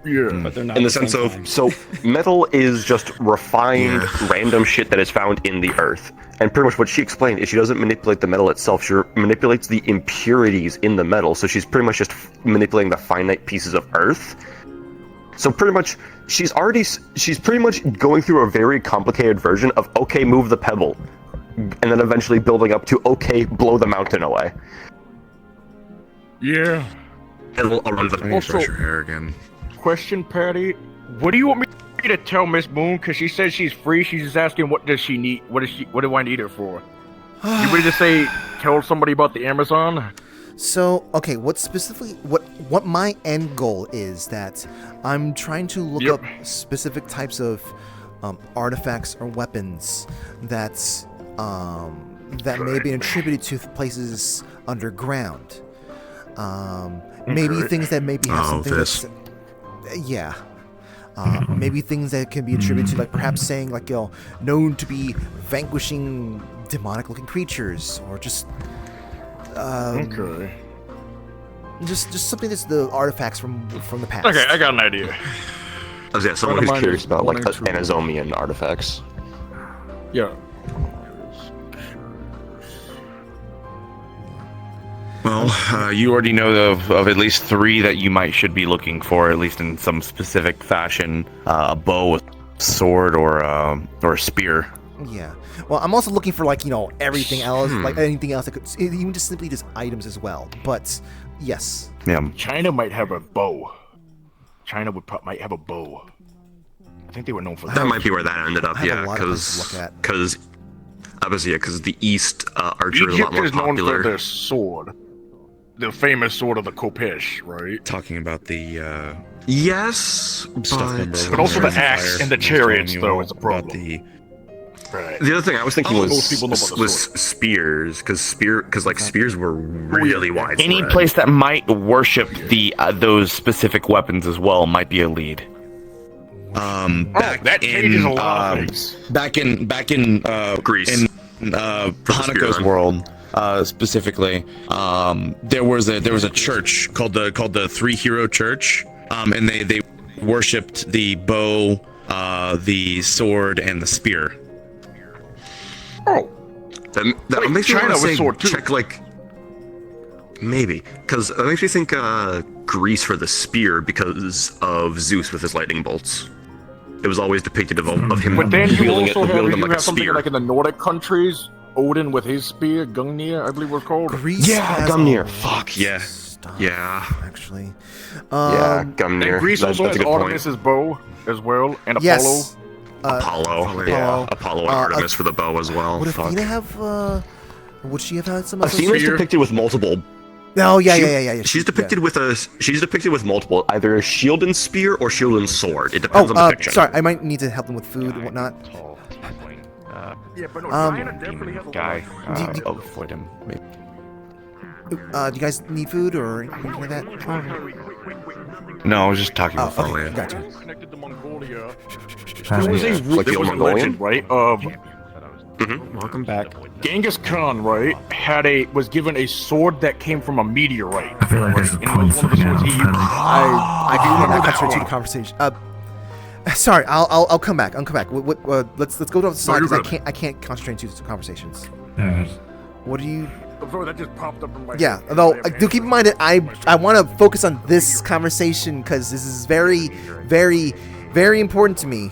Yeah, but they're not. In the at sense same of, time. so metal is just refined, random shit that is found in the earth. And pretty much what she explained is she doesn't manipulate the metal itself, she manipulates the impurities in the metal, so she's pretty much just manipulating the finite pieces of earth. So pretty much, she's pretty much going through a very complicated version of, okay, move the pebble, and then eventually building up to, okay, blow the mountain away. Yeah. I'll run the Also, Brush your hair again. question, Patty. What do you want me to tell Miss Moon? Because she says she's free. She's just asking, what does she need? What do I need her for? You ready to say, tell somebody about the Amazon? So, okay, what my end goal is that I'm trying to look up specific types of artifacts or weapons that may be attributed to places underground. Maybe things that maybe have something that's maybe things that can be attributed to, like perhaps saying like, you know, known to be vanquishing demonic looking creatures, or just just something that's the artifacts from the past. Okay, I got an idea. Oh, yeah, someone who's curious about like Anazomian artifacts. Yeah. Well, you already know of at least 3 that you should be looking for, at least in some specific fashion. A bow, a sword, or a spear. Yeah. Well, I'm also looking for, like, you know, everything else, like anything else that could, even just simply just items as well. But yes. Yeah. China might have a bow. China might have a bow. I think they were known for that. That might be where that ended up, yeah, because the East archer is a lot Egypt more is known popular. for their sword. The famous sword of the Kopesh, right? Talking about the yes, but also the axe and the chariots, though, is a problem. The other thing I was thinking was spears, because spears were really widespread. Any place that might worship those specific weapons as well might be a lead. Back in Greece, in Hanukkah's world, specifically, there was a church called the Three Hero Church, and they worshipped the bow, the sword, and the spear. Oh, that makes me want to say sword too. check, like, maybe, because that makes me think Greece for the spear because of Zeus with his lightning bolts. It was always depicted of him. But then you wielding also wielding have like a something spear. like in the Nordic countries, Odin with his spear, Gungnir, I believe we're called. Greece Yeah, Gungnir. Fuck yeah. Yeah. Actually. Yeah, Gungnir. And Greece also has Artemis's bow as well, and Apollo. Yes. Apollo, yeah. Apollo and Artemis for the bow as well. Would Fuck. Athena have? Would she have had some? Athena's depicted with multiple. Oh yeah. She's depicted with multiple, either a shield and spear or shield and sword. It depends on the fiction. Sorry, I might need to help them with food and whatnot. Yeah, but no, China definitely has a guy. Avoid him. Maybe. Do you guys need food or anything like that? No, I was just talking about okay, gotcha. Connected to Mongolia. There was a legend, right? Of Welcome back. Genghis Khan, right, was given a sword that came from a meteorite. I feel like there's a point something else. I do want to concentrate to the conversation. Sorry, I'll come back. Let's go to the side because I can't concentrate to the conversations. What do you? I'm sorry, that just popped up in my Yeah, head. though do keep in mind that I want to focus on this conversation because this is very, very, very important to me.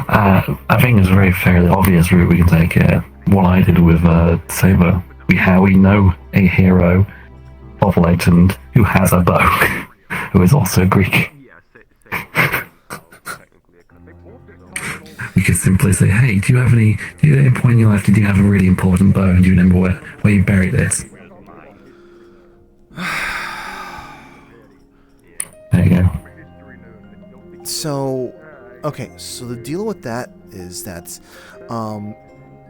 I think it's a very fairly obvious route we can take here. What I did with Saber. We know a hero of legend who has a bow, who is also Greek. We could simply say, hey, do you have any point in your life, did you have a really important bow and do you remember where you buried it? There you go. So, okay, so the deal with that is that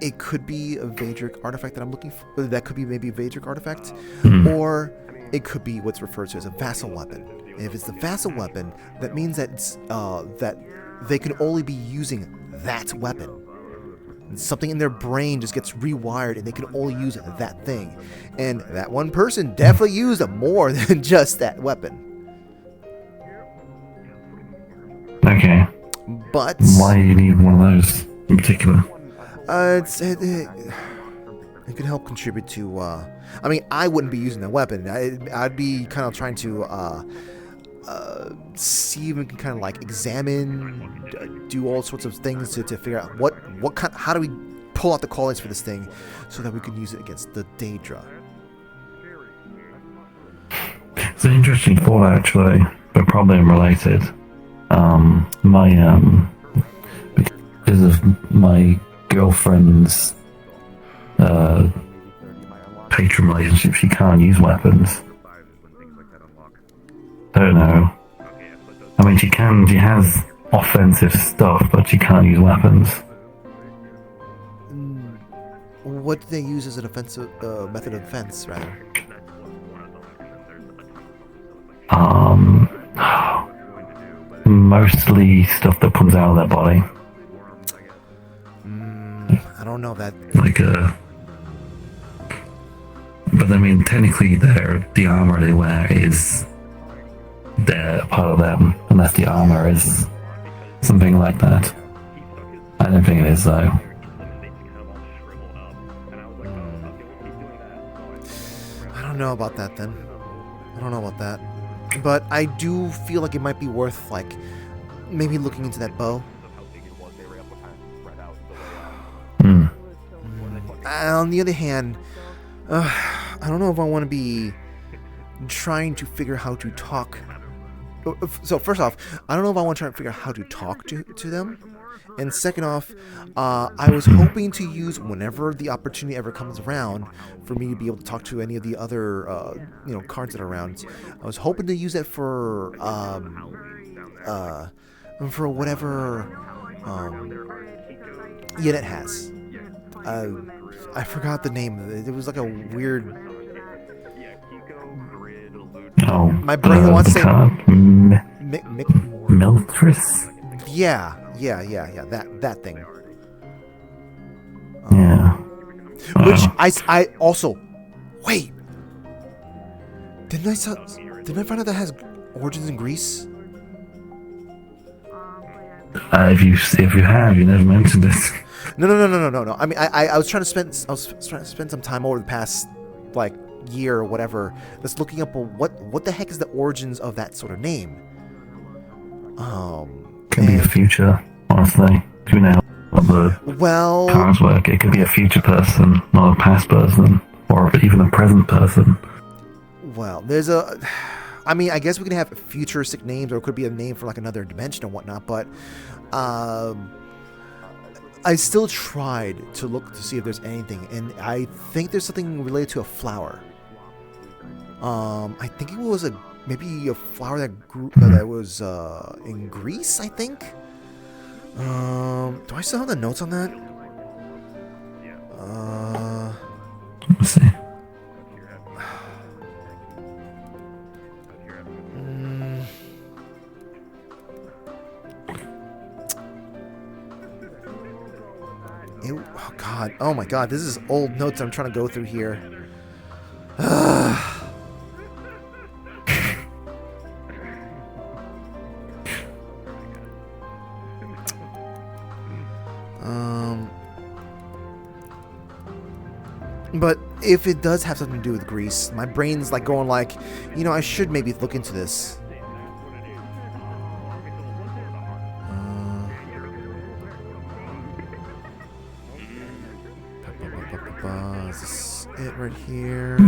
it could be a Vaedric artifact that I'm looking for. That could be maybe a Vaedric artifact, or it could be what's referred to as a vassal weapon. And if it's the vassal weapon, that means that it's, that they can only be using that weapon. Something in their brain just gets rewired and they can only use that thing. And that one person definitely used more than just that weapon. Okay. But why do you need one of those in particular? It could help contribute to. I mean, I wouldn't be using that weapon. I'd be kind of trying to see if we can kind of like examine, do all sorts of things to figure out what kind. How do we pull out the qualities for this thing so that we can use it against the Daedra? It's an interesting thought, actually, but probably unrelated. Because of my girlfriend's patron relationship, she can't use weapons. I don't know. I mean, she has offensive stuff, but she can't use weapons. What do they use as an offensive method of defense, rather? Mostly stuff that comes out of their body. I don't know that. But I mean, technically, the armor they wear is they're part of them, unless the armor is something like that. I don't think it is, though. I don't know about that then. I don't know about that. But I do feel like it might be worth, like, maybe looking into that bow. On the other hand, I don't know if I want to be trying to figure how to talk. So first off, I don't know if I want to try to figure out how to talk to them. And second off, I was hoping to use, whenever the opportunity ever comes around, for me to be able to talk to any of the other, cards that are around. I was hoping to use it for whatever Yenet has. I forgot the name of it. It was like a weird. Oh, my brain wants to say. Miltris? Yeah. That thing. Yeah. Which I also. Wait. Didn't I find out that has origins in Greece? If you have, you never mentioned it. No. I mean, I was trying to spend some time over the past like year or whatever, just looking up what the heck is the origins of that sort of name. Could be a future, honestly. Who knows what the cards work? It could be a future person, not a past person, or even a present person. Well, I mean, I guess we can have futuristic names, or it could be a name for like another dimension and whatnot, but I still tried to look to see if there's anything, and I think there's something related to a flower. I think it was maybe a flower that grew that was in Greece, I think. Do I still have the notes on that? Let's see. Oh God! Oh my God! This is old notes I'm trying to go through here. But if it does have something to do with Greece, my brain's like going like, I should maybe look into this. Is this it right here?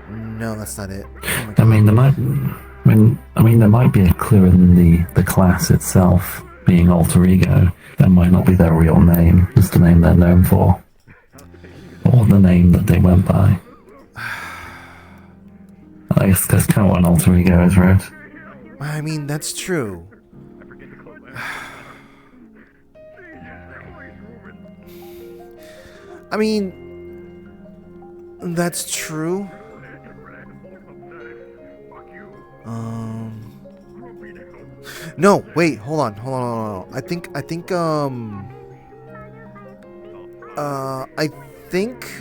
No, that's not it. Oh I mean, there might be a clue in the class itself being alter ego. That might not be their real name, just the name they're known for, or the name that they went by. I guess that's kind of what an alter ego is, right? I mean, that's true. I mean, that's true. No, wait, hold on. I think, I think.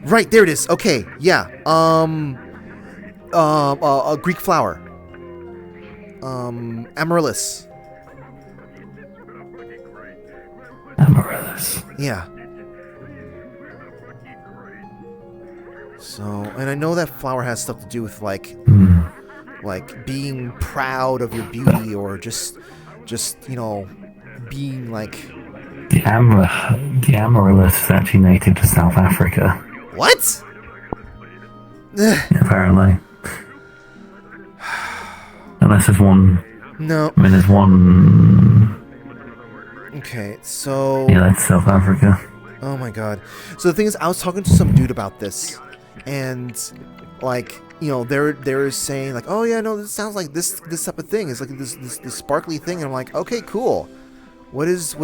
Right, there it is. Okay, yeah. A Greek flower. Amaryllis. Amaryllis. Yeah. So, and I know that flower has stuff to do with like being proud of your beauty, or just being like. The amaryllis is actually native to South Africa. What? Apparently. Unless there's one. No. I mean, there's one. Okay, so. Yeah, that's South Africa. Oh my god. So the thing is, I was talking to some dude about this, and like, they're saying like, oh yeah, no, this sounds like this type of thing. It's like this sparkly thing, and I'm like, okay, cool. What is?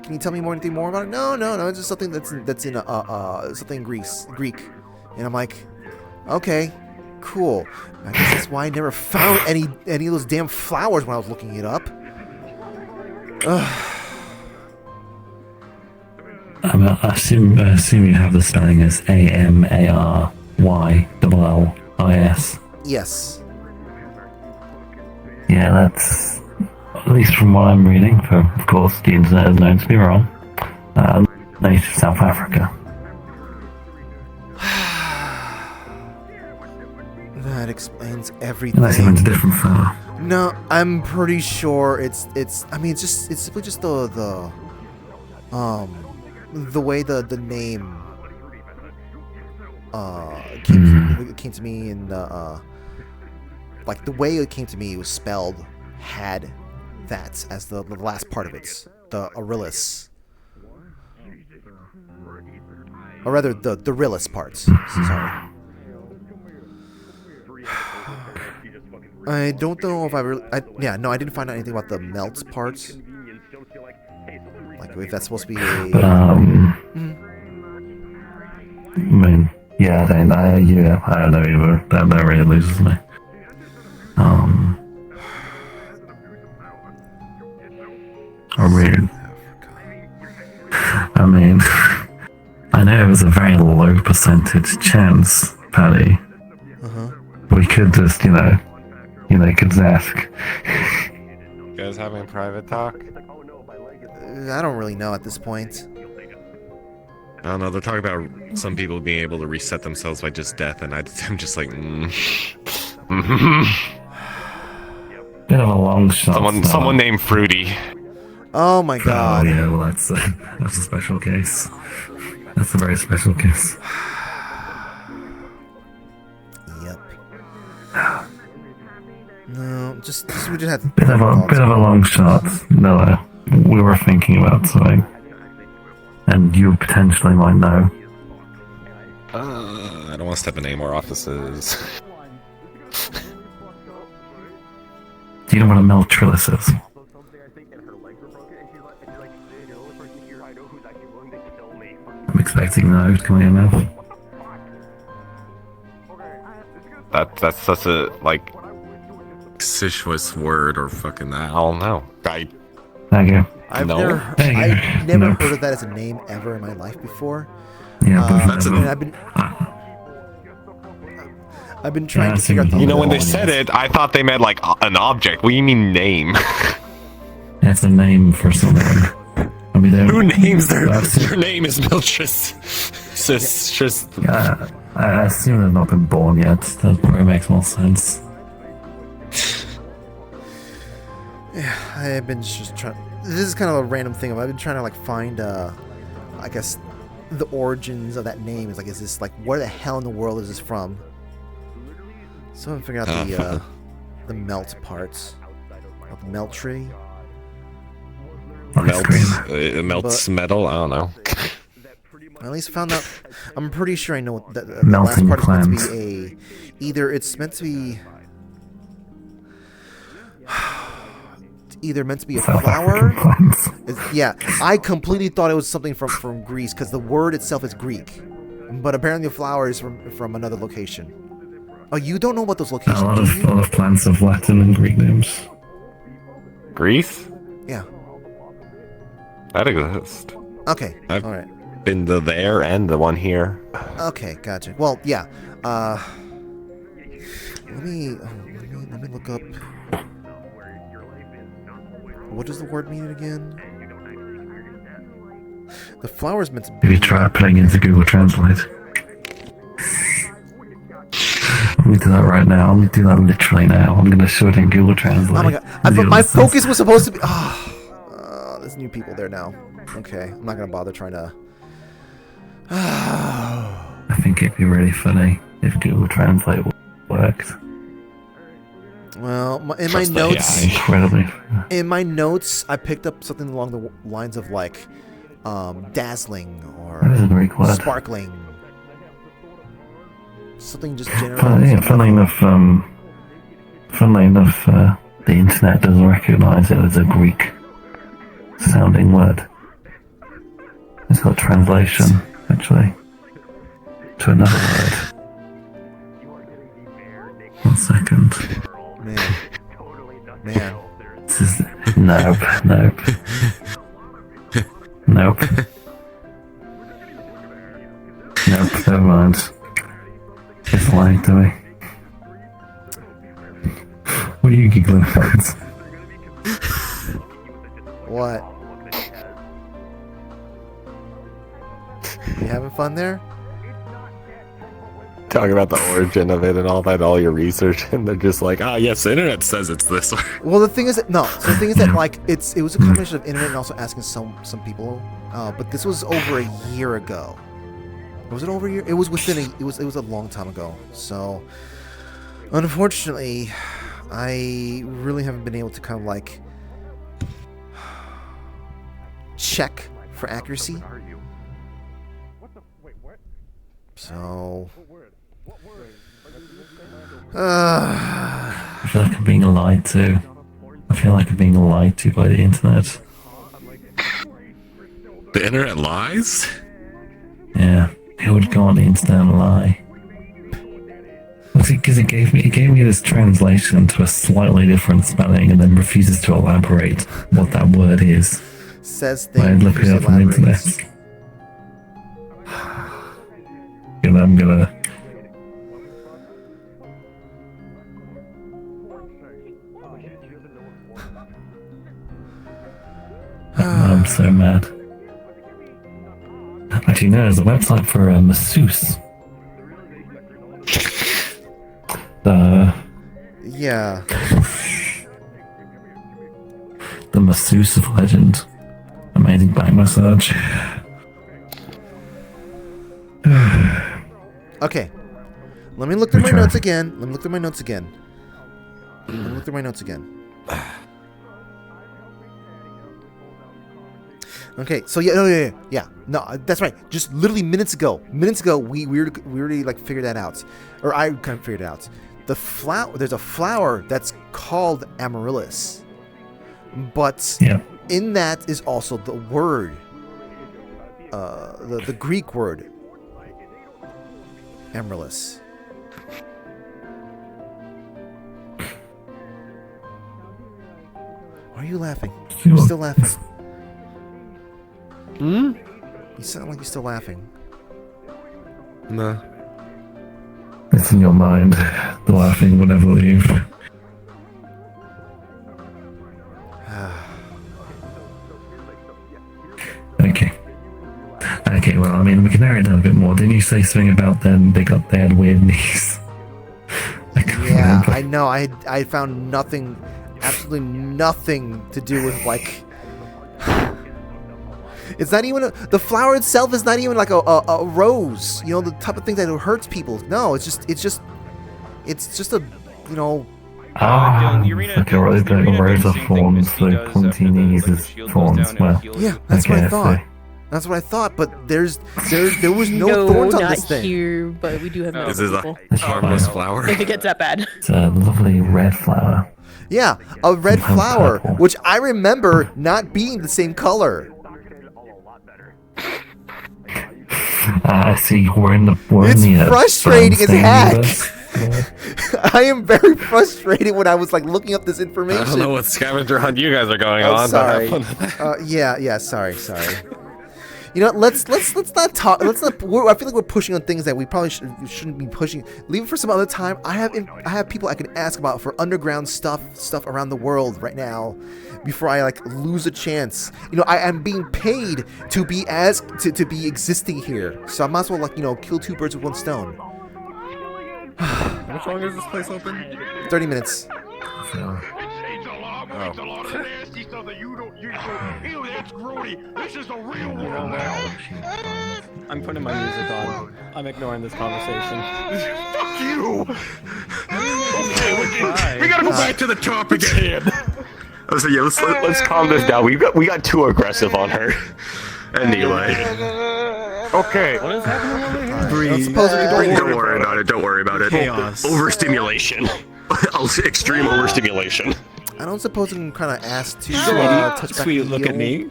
Can you tell me anything more about it? No, it's just something that's in something Greek, and I'm like, okay, cool. I guess that's why I never found any of those damn flowers when I was looking it up. I assume you have the spelling as AMARYLLIS. Yes. Yeah, that's, at least from what I'm reading, for of course the internet is known to be wrong, native South Africa. That explains everything. Unless you went to different flower. No, I'm pretty sure it's simply just the way the name came to me, and like the way it came to me was spelled had that as the last part of it, the Arillis, or rather the Rillis parts. Sorry. I don't know if I didn't find out anything about the melts parts. Like if that's supposed to be a. I mean, yeah, I don't know either. That really loses me. I mean, I know it was a very low percentage chance, Paddy. We could just, could ask. You guys having private talk? I don't really know at this point. I don't know. They're talking about some people being able to reset themselves by just death, and I'm just like, Bit of a long shot. Someone named Fruity. Oh my god. Oh yeah, well that's a special case. That's a very special case. Yep. No, just we just had to bit of a long shot. No, we were thinking about something, and you potentially might know. I don't want to step in any more offices. Do you know what a meltrillis is? I'm expecting no coming in now. That's such a sensuous word or fucking that. I don't know. Thank you. I've never heard of that as a name ever in my life before. Yeah, I've been trying to figure out the. When they said it, I thought they meant like an object. What do you mean name? It's a name for someone. I mean, who names their name is Miltris? I assume they've not been born yet. That probably makes more sense. Yeah, I've been just trying. This is kind of a random thing. I've been trying to find, I guess, the origins of that name. Is this where the hell in the world is this from? So I'm figuring out the melt parts of the melt tree. It melts metal. I don't know. I at least found out. I'm pretty sure I know what the last Melting part is meant plants. to be either it's meant to be a flower. Yeah, I completely thought it was something from Greece because the word itself is Greek, but apparently the flower is from another location. Oh, you don't know what those locations A are? lot of plants have Latin and Greek names. Greece? Yeah. That exists. Okay. I've all right. been to there and the one here. Okay, gotcha. Well, yeah. Let me look up. What does the word mean again? The flower's meant to be. If you try putting into Google Translate. Let me do that right now. Let me do that literally now. I'm going to show it in Google Translate. Oh my god. My focus was supposed to be. There's new people there now. Okay, I'm not going to bother trying to. I think it'd be really funny if Google Translate worked. Well, in my notes, incredibly. In my notes, I picked up something along the lines of like, dazzling or sparkling. Something just general. Yeah, funnily enough, the internet doesn't recognize it as a Greek-sounding word. It's got a translation, actually, to another word. 1 second. Man. This is nope. Nope, never mind. It's lying to me. What are you giggling about? What? You having fun there? Talking about the origin of it and all that, all your research, and they're just like, yes, the internet says it's this. Well, the thing is that like it was a combination of internet and also asking some people, but this was over a year ago. Was it over a year? It was it was a long time ago. So, unfortunately, I really haven't been able to kind of like check for accuracy. So, I feel like I'm being lied to. I feel like I'm being lied to by the internet. The internet lies? Yeah, it would go on the internet and lie. Because it gave me this translation to a slightly different spelling and then refuses to elaborate what that word is. Says I look it up on the internet. And I'm gonna. I'm so mad. Actually, no, there's a website for a masseuse. Yeah. The masseuse of legend. Amazing back massage. Okay. Let me look through my Okay. notes again. Okay, so yeah. No, that's right. Just literally minutes ago, we already like figured that out, or I kind of figured it out. There's a flower that's called amaryllis, but in that is also the word, the Greek word, amaryllis. Why are you laughing? You're still laughing. You sound like you're still laughing. Nah. It's in your mind. The laughing will never leave. Okay, well, I mean, we can narrow it down a bit more. Didn't you say something about them? They had weird knees. Yeah, I know. I found nothing, absolutely nothing to do with like. It's not even the flower itself is not even like a rose. You know, the type of thing that hurts people. No, it's just a, you know. Okay, right, the rose of thorns, the pointy knees is thorns. Well, yeah, that's what I thought. That's what I thought, but there was no thorns on this thing. Here, but we do have no Is this people. a harmless flower? If it gets that bad. It's a lovely red flower. Yeah, a red Sometimes flower, purple. which I remember not being the same color. I see. We're in the It's frustrating as heck. I am very frustrated when I was like looking up this information. I don't know what scavenger hunt you guys are going Oh, on. sorry. But have fun. Yeah. Sorry. You know, let's not talk. Let's not. I feel like we're pushing on things that we probably shouldn't be pushing. Leave it for some other time. I have people I can ask about for underground stuff around the world right now, before I like lose a chance. You know, I am being paid to be to be existing here, so I might as well like kill two birds with one stone. How much longer is this place open? 30 minutes. I'm putting my music on. I'm ignoring this conversation. Fuck you! Okay, we gotta go back to the topic at hand. I was like, yeah, let's calm this down. We got too aggressive on her. Anyway. Okay. What is happening over here? Don't worry about it. Don't worry about it. Chaos. Overstimulation. Extreme overstimulation. I don't suppose I'm kind of asked to touch back Sweet, the look at old me.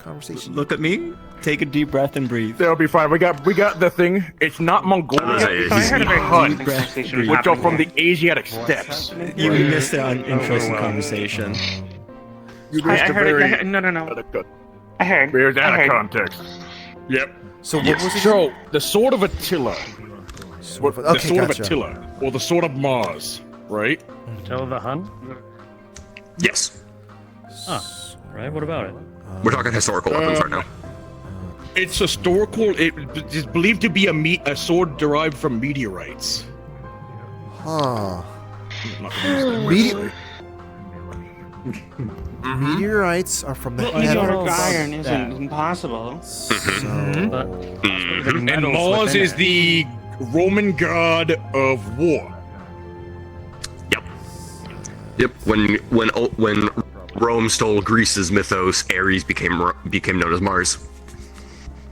Conversation. Look at me. Take a deep breath and breathe. That'll be fine. We got the thing. It's not Mongolia. It's a hunt, which are from the Asiatic steppes. You missed out on interesting conversation. You missed a very... No. I heard. We're out of context. Yep. So what was it? So, the Sword of Attila. Okay, the Sword of gotcha. Attila. Or the Sword of Mars. Right? Tell the Hun? Yes. Ah, right. What about it? We're talking historical weapons right now. It's historical. It is believed to be a sword derived from meteorites. Huh. I'm not gonna use that word, Meteorites are from the Meteoric heavens. iron isn't impossible. And Mars is the Roman god of war. Yep. When Rome stole Greece's mythos, Ares became known as Mars.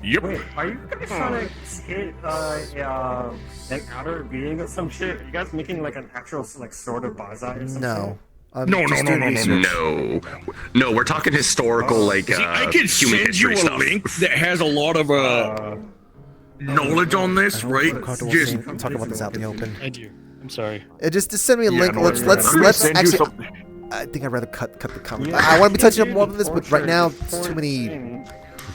Yep. Wait, are you guys trying to hit an outer being or some shit? Are you guys making like an actual like sword of Banzai or something? No. No, we're talking historical, like, See, I can human send you history a stuff. link that has a lot of knowledge on this, right? Just talk about this out in the open. I do. I'm sorry. Just send me a link. no, Let's send you actually. some- I think I'd rather cut the comment. I want to be touching up more on this, but right now it's too many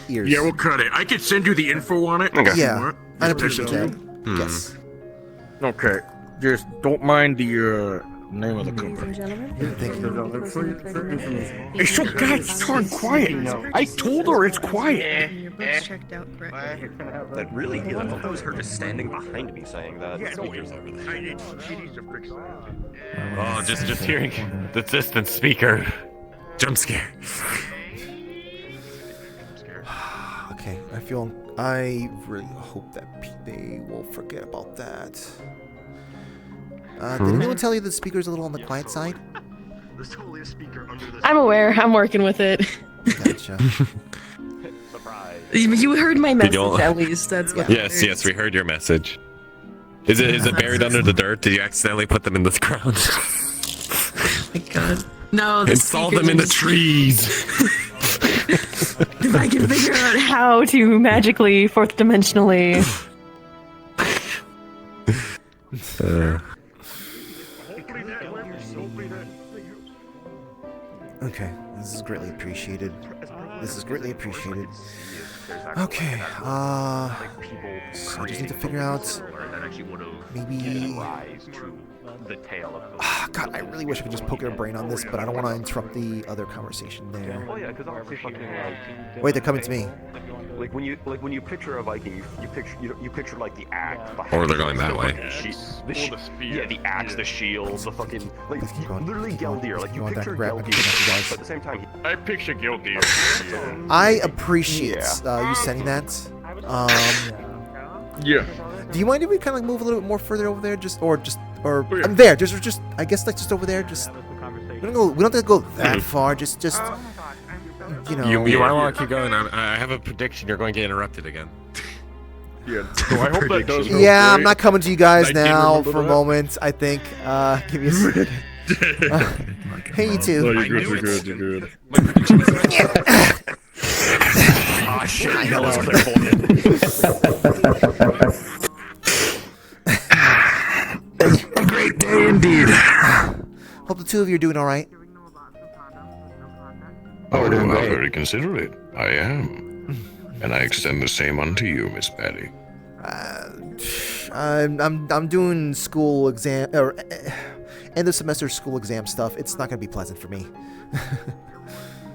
ears. Yeah, we'll cut it. I could send you the info on it. Okay. if you Yeah, want. I'd If that's appreciate that. okay. Yes. Okay. Just don't mind the name of the company. Thank you. Hey, so guys, turn quiet. I told her it's quiet. Checked out correctly. That really is. I thought that was her just standing behind me saying that. Oh, just hearing the distant speaker. Jump scare. Okay, I really hope that they will forget about that. Did anyone tell you the speaker's a little on the quiet side? I'm aware. I'm working with it. Gotcha. You heard my message you- at least. That's good. Yes, we heard your message. Is it buried under the dirt? Did you accidentally put them in the ground? Oh my god. No, the Install speaker them in the just- trees. If I can figure out how to magically fourth dimensionally. Okay, this is greatly appreciated. Okay, so I just need to figure out maybe. The tale of God, I really wish I could just poke your brain on this, but I don't want to interrupt the other conversation there. Oh yeah, because honestly, fucking like. Wait, they're coming to me. Like when you picture a Viking, you picture like the axe. Behind Or they're it, going that the way. fucking yeah, the axe, the shield, the fucking like literally Geldir. Like you want that picture grab- Geldir, I can grab you guys. but at the same time, I picture Geldir. I appreciate you sending that. Yeah. Do you mind if we kind of move a little bit more further over there, I'm there, just I guess like just over there, just we don't have to go that far, just you know. You might want to keep going. I have a prediction. You're going to get interrupted again. Yeah. So I hope that does. Yeah, I'm not coming to you guys I did now remember for a that. moment. I think. Give me a second. Hey, you two. Oh, you're good. You're good. ah shit, I know it's clairvoyant. A great day indeed. Hope the two of you are doing all right. Oh, how very considerate. I am. And I extend the same unto you, Miss Patty. I'm doing school exam or end of semester school exam stuff. It's not gonna be pleasant for me.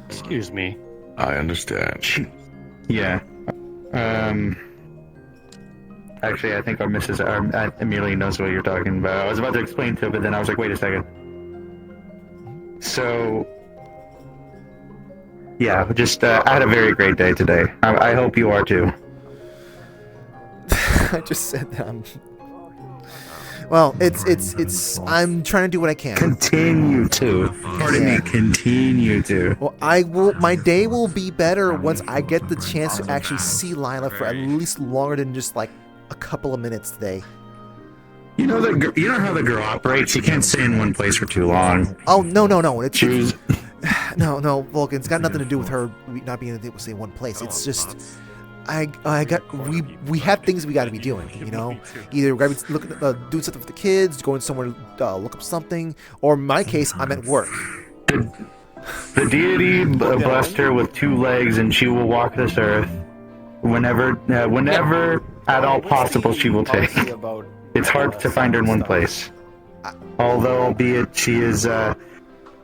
Excuse me. I understand. Yeah. Actually, I think our Amelia knows what you're talking about. I was about to explain to her, but then I was like, wait a second. So, yeah, just I had a very great day today. I hope you are too. I just said that. Well, it's. I'm trying to do what I can. Continue to. Pardon me. Continue to. Well, my day will be better once I get the chance to actually see Lila for at least longer than just like a couple of minutes today. You know how the girl operates. You can't stay in one place for too long. Oh no! It's no, Vulcan. It's got nothing to do with her not being able to stay in one place. It's just. We have things we got to be doing, you know. Either we got to be doing something for the kids, going somewhere to look up something, or in my case, I'm at work. The deity blessed her with 2 legs, and she will walk this earth whenever at all possible. She will take. It's hard to find her in one place, although albeit she is.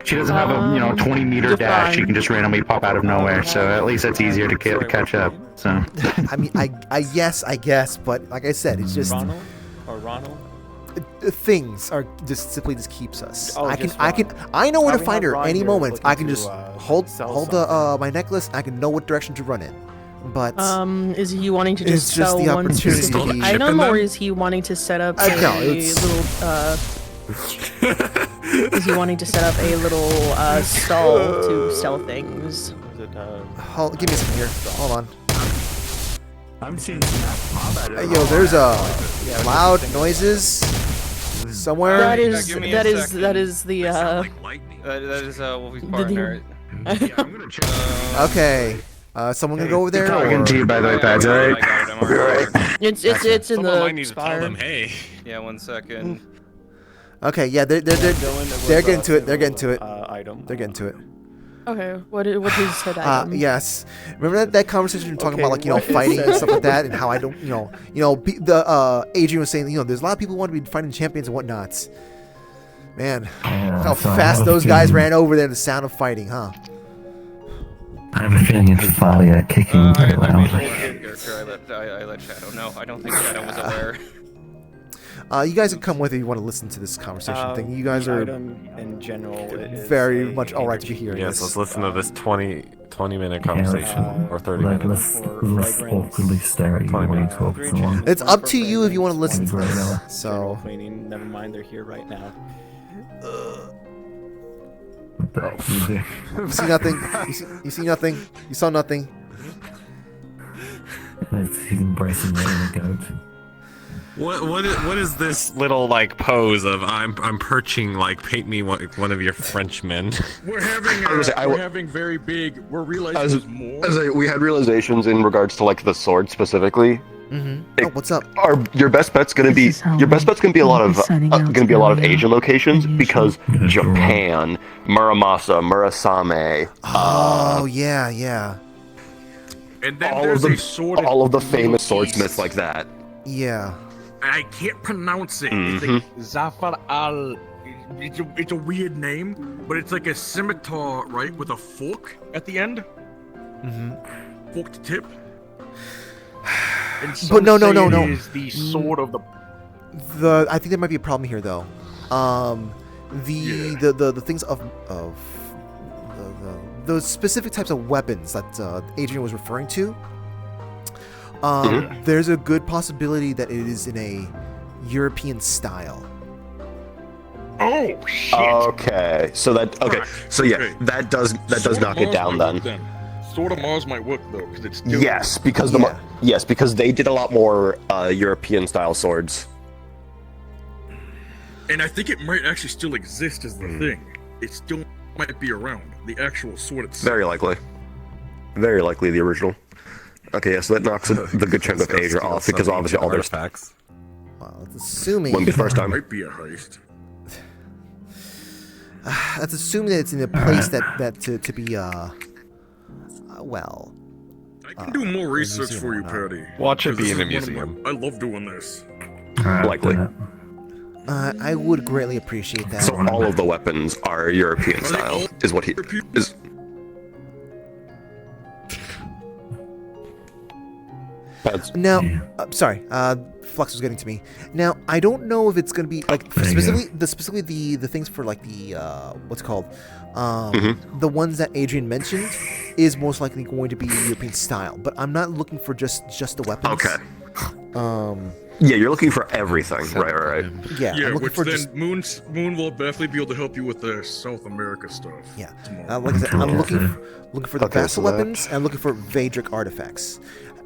She doesn't have a 20-meter dash. She can just randomly pop out of nowhere. So at least that's easier to catch up. So. I mean, I guess, but like I said, it's just Ronald. Things are just simply keeps us. I know where to find her any moment. I can just hold my necklace. I can know what direction to run in. But is he wanting to just sell one specific item, or is he wanting to set up a little is he wanting to set up a little stall to sell things? Give me a second here. Hold on. I'm seeing some yo, there's loud noises somewhere. That is the Wolfie's partner. Okay. Someone gonna go over there? Talking to you, by the way, Pads. Alright. It's in the spire. Hey. Yeah, 1 second. Okay, yeah, they're getting to it. They're getting to it. They're getting to it. Okay, what is said item? Yes. Remember that conversation we were talking about, like, fighting and stuff like that, and how I don't, Adrian was saying, there's a lot of people who want to be fighting champions and whatnots. Man, how fast those guys ran over there, the sound of fighting, huh? I have a feeling it's Thalia kicking very loudly. I let Shadow know. I don't think Shadow was aware. You guys can come with if you want to listen to this conversation thing. You guys are in general very much all right to be here. Yes, let's listen to this 20-minute conversation or 30 minutes. Let's awkwardly stare at you when you talk to someone. It's up to you if you want to listen to this. So. Cleaning. Never mind, they're here right now. You see nothing. You see nothing. You saw nothing. He's embracing the goat. What is this little pose of I'm perching paint me one of your Frenchmen? We're having very big. We're realizing more. We had realizations in regards to the sword specifically. Mm-hmm. What's up? Your best bet's gonna be a lot of Asian locations because Japan, Muramasa, Murasame. Oh yeah. And then all of the famous swordsmiths like that. Yeah. I can't pronounce it. Mm-hmm. It's Zafar al. It's a weird name, but it's like a scimitar, right, with a fork at the end. Mm-hmm. Forked tip. And But no. It is the sword of the. I think there might be a problem here though. The things of those specific types of weapons that Adrian was referring to. There's a good possibility that it is in a European style. Oh shit! Okay, so that does knock it down then. Sword of Mars might work though, because it's still... because they did a lot more European style swords. And I think it might actually still exist as the thing. It still might be around the actual sword itself. Very likely the original. Okay, yeah, so that knocks the good chunk of Asia off because obviously all their facts. Wow, assuming. Wouldn't be the first time. Might be a heist. That's assuming that it's in a place that to be well. I can do more research for you, Patty. Watch it 'Cause be this in a is one of museum. I love doing this. Likely. I would greatly appreciate that. So all of the weapons are European style, is what he is. Now, sorry, Flux was getting to me. Now, I don't know if it's going to be like specifically the things for like the what's it called the ones that Adrian mentioned is most likely going to be European style. But I'm not looking for just the weapons. Okay. Yeah, you're looking for everything, right? Yeah, I'm looking which for then just Moon will definitely be able to help you with the South America stuff. Yeah, tomorrow. like I said, I'm looking for the vassal weapons and I'm looking for Vadric artifacts.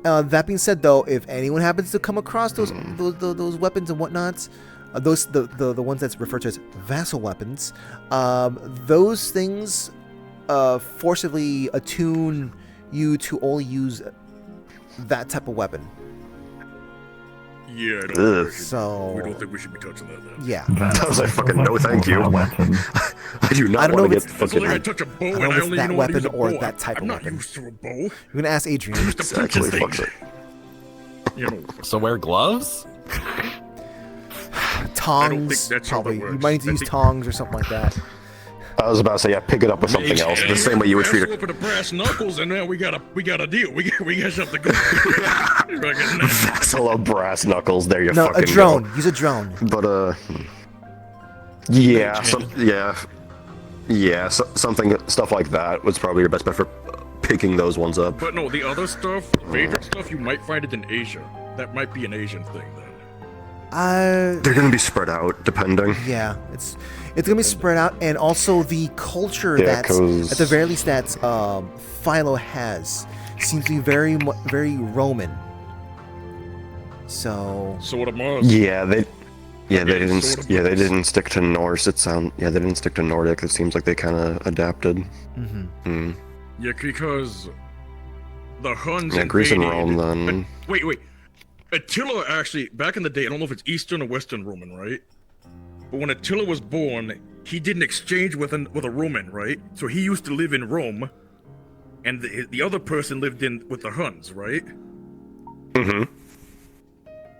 That being said, though, if anyone happens to come across those weapons and whatnots, the ones that's referred to as vassal weapons, those things forcibly attune you to only use that type of weapon. Yeah, so we don't think we should be touching that then. Yeah. I was like, fucking no, thank you. I do not want to get fucking. I touch a bow I and don't I know if only it's that know how to weapon use a or bow. that type I'm of not weapon. used to a bow. You're gonna ask Adrian. Exactly. Fuck it. You know, So wear gloves? Tongs, that's how probably. that You works. might need to use tongs or something like that. I was about to say, yeah, pick it up with something else. The same way you would treat it. it. Open the brass knuckles, and now we got a deal. We got something good. Vassal of brass knuckles. There you No, fucking a drone. go. Use a drone. But yeah, stuff like that was probably your best bet for picking those ones up. But no, the other stuff, Vadric stuff, you might find it in Asia. That might be an Asian thing then. They're gonna be spread out, depending. Yeah, it's gonna be spread out, and also the culture Yeah, that, 'cause- at the very least, that Philo has seems to be very Roman. So. Sword of Mars. Yeah, they didn't stick to Norse. They didn't stick to Nordic. It seems like they kind of adapted. Mm-hmm. Yeah, because the Huns. Yeah, Greece and invaded- Rome. Then Wait. Attila actually, back in the day, I don't know if it's Eastern or Western Roman, right? But when Attila was born, he did an exchange with a Roman, right? So he used to live in Rome, and the other person lived with the Huns, right? Mm-hmm.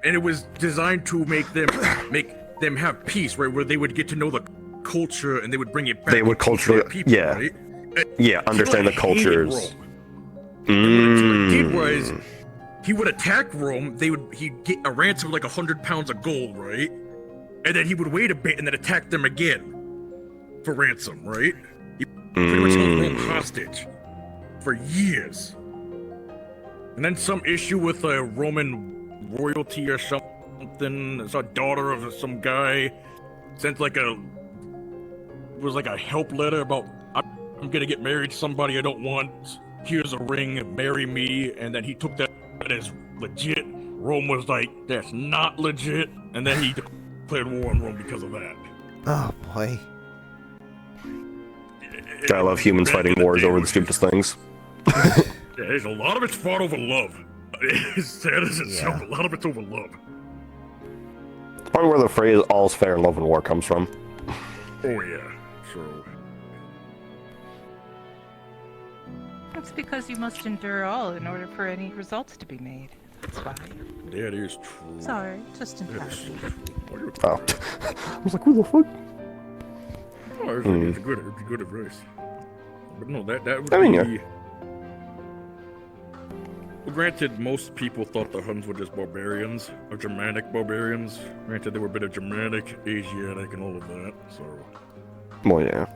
And it was designed to make them have peace, right? Where they would get to know the culture and they would bring it back. they would culturally, people, yeah, right? yeah, understand the Attila hated cultures. Rome. What Attila did was he would attack Rome. He'd get a ransom of like 100 pounds of gold, right? And then he would wait a bit and then attack them again for ransom, right? He pretty much held Rome hostage for years. And then some issue with a Roman royalty or something. It's a daughter of some guy sent like a help letter about I'm gonna get married to somebody I don't want. Here's a ring, marry me. And then he took that as legit. Rome was like, that's not legit. And then he declared war on Rome because of that. Oh boy. I love humans fighting wars over the stupidest things. Yeah, there's a lot of it's fought over love. As sad as it sounds, a lot of it's over love. It's probably where the phrase "all's fair in love and war" comes from. Oh yeah, so. That's because you must endure all in order for any results to be made. That's why. That is true. Sorry, just in passing. Oh, I was like, who the fuck? Oh, it's good advice. But no, that would I mean, be. yeah. Well, granted, most people thought the Huns were just barbarians, or Germanic barbarians. Granted, they were a bit of Germanic, Asiatic, and all of that, so... Well, yeah.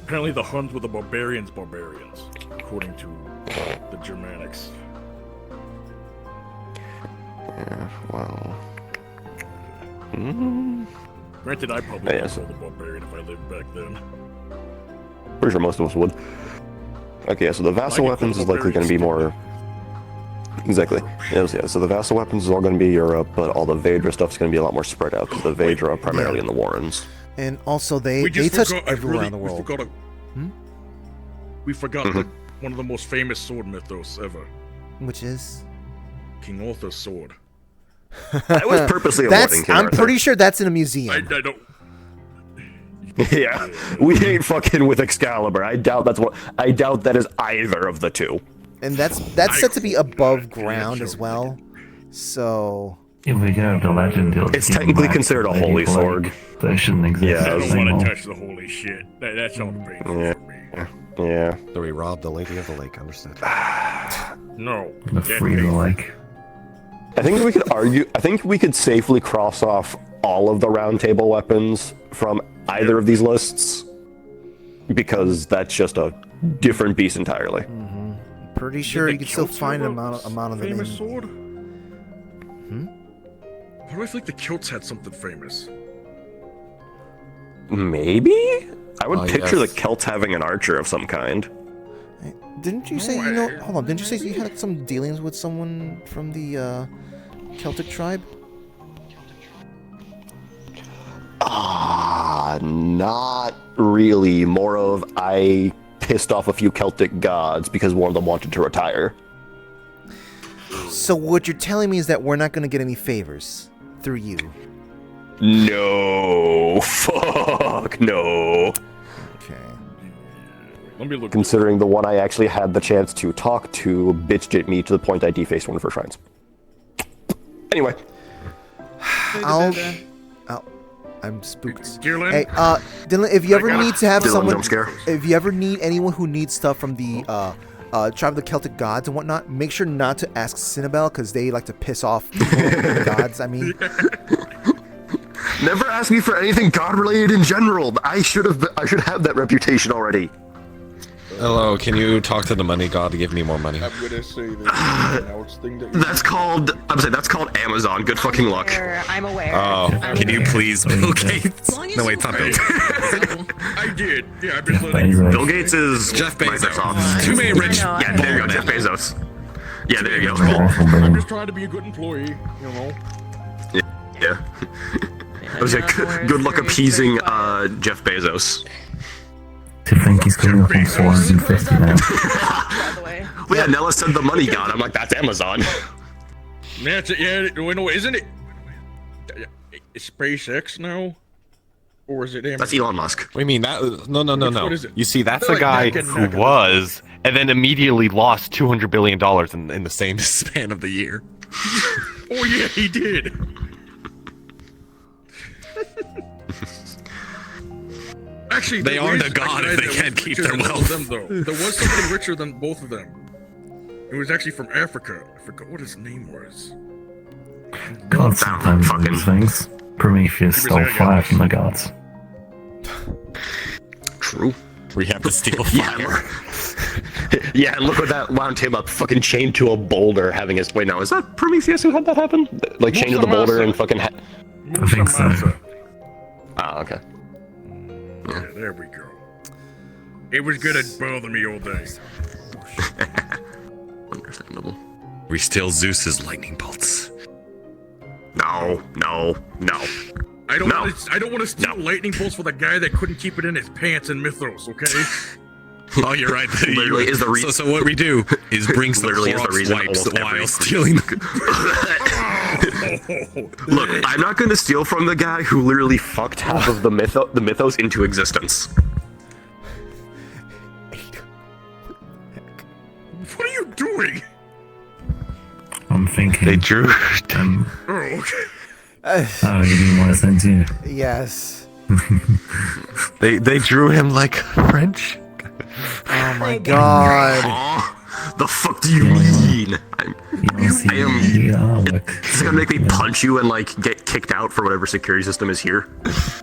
Apparently the Huns were the barbarians, according to the Germanics. Yeah, well... Granted, I probably Yeah, would call the barbarian if I lived back then. Pretty sure most of us would. Okay, yeah, so the vassal weapons is likely going to be more... Exactly. Yes, yeah, so the vassal weapons is all going to be Europe, but all the Vadra stuff is going to be a lot more spread out, because the Vadra are primarily in the Warrens. And also, they just touch forgot- everywhere in the world. We forgot one of the most famous sword mythos ever. Which is? King Arthur's sword. I was purposely avoiding I'm pretty sure that's in a museum. I don't. Yeah, we ain't fucking with Excalibur. I doubt that is either of the two. And that's said to be above ground as well. So Here we go, the legend. It's technically considered a holy sword. They shouldn't exist. Yeah, I don't anymore. want to touch the holy shit. That's all painful for me. Yeah. So we robbed the Lady of the Lake, understood. No. The free the lake. I think we could argue. I think we could safely cross off all of the round table weapons from either of these lists, because that's just a different beast entirely. pretty sure you can still find an amount of them. Famous sword? Why do I think the kilts had something famous? Maybe? I would picture yes. the Celts having an archer of some kind. Didn't you say hold on? Didn't you say you had some dealings with someone from the Celtic tribe? Not really. More of I pissed off a few Celtic gods because one of them wanted to retire. So what you're telling me is that we're not going to get any favors through you? No. Fuck no. Let me look. Considering the one I actually had the chance to talk to bitched at me to the point I defaced one of her shrines. Anyway. I'm spooked. Gearland? Hey, Dylan, if you ever need to have Dylan, someone, jump scare. if you ever need anyone who needs stuff from the tribe of the Celtic gods and whatnot, make sure not to ask Cinnabelle because they like to piss off the gods. I mean, never ask me for anything god related in general. I should have that reputation already. Hello, can you talk to the money god to give me more money? I'm gonna say this thing that That's called Amazon. Good fucking luck. I'm aware. Oh, can you please Bill Gates? No, wait, it's not Bill Gates. I did. Yeah, I've been letting. Bill Gates is Jeff Bezos. Microsoft. Too many rich. Yeah, there you go, Jeff Bezos. Yeah, there you go. I'm just trying to be a good employee, you know. Yeah. I was like, good luck appeasing Jeff Bezos. To think he's going up on 450 now. Well, yeah, Nella said the money god. I'm like, that's Amazon. That's it. Yeah, no, isn't it? It's SpaceX now, or is it Amazon? That's Elon Musk. What do you mean that? No. What is it? You see, that's They're a guy like neck and who neck. was, and then immediately lost $200 billion in the same span of the year. Oh yeah, he did. Actually, They there aren't is a god guy if they that can't was keep richer their than both wealth. of them, though. There was somebody richer than both of them. It was actually from Africa. I forgot what his name was. Gods sometimes do things. Prometheus stole fire from the gods. True. We have to steal fire. Yeah, and look what that wound him up, fucking chained to a boulder, having his. Wait, now is that Prometheus who had that happen? Like chained to the boulder and fucking. I think so. Ah, okay. Yeah, there we go. It was gonna bother me all day. Understandable. We steal Zeus's lightning bolts. No. I don't want to steal lightning bolts for the guy that couldn't keep it in his pants in Mythos. Okay. Oh, you're right. Literally is the reason. So what we do is bring some Literally is the Clorox reason wipes almost while every- stealing. Look, I'm not going to steal from the guy who literally fucked half of the mythos into existence. What are you doing? I'm thinking. They drew. Oh, okay. Oh, you mean what I sent you? Yes. They drew him like French. Oh my god. The fuck do you mean? This Is it gonna make me punch you and like get kicked out for whatever security system is here?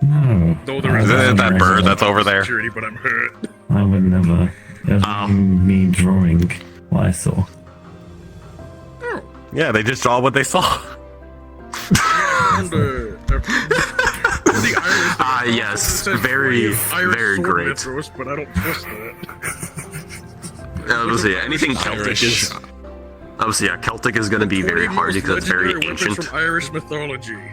No. Though there is That bird that's over there. security, but I'm hurt. I would never. It was me drawing what I saw. Yeah, they just saw what they saw. Yes, very great. Mythos, but I don't trust that. Obviously, anything Celtic is. Obviously, yeah, Celtic is going to be very hard because it's very Legendary weapons ancient. from Irish mythology.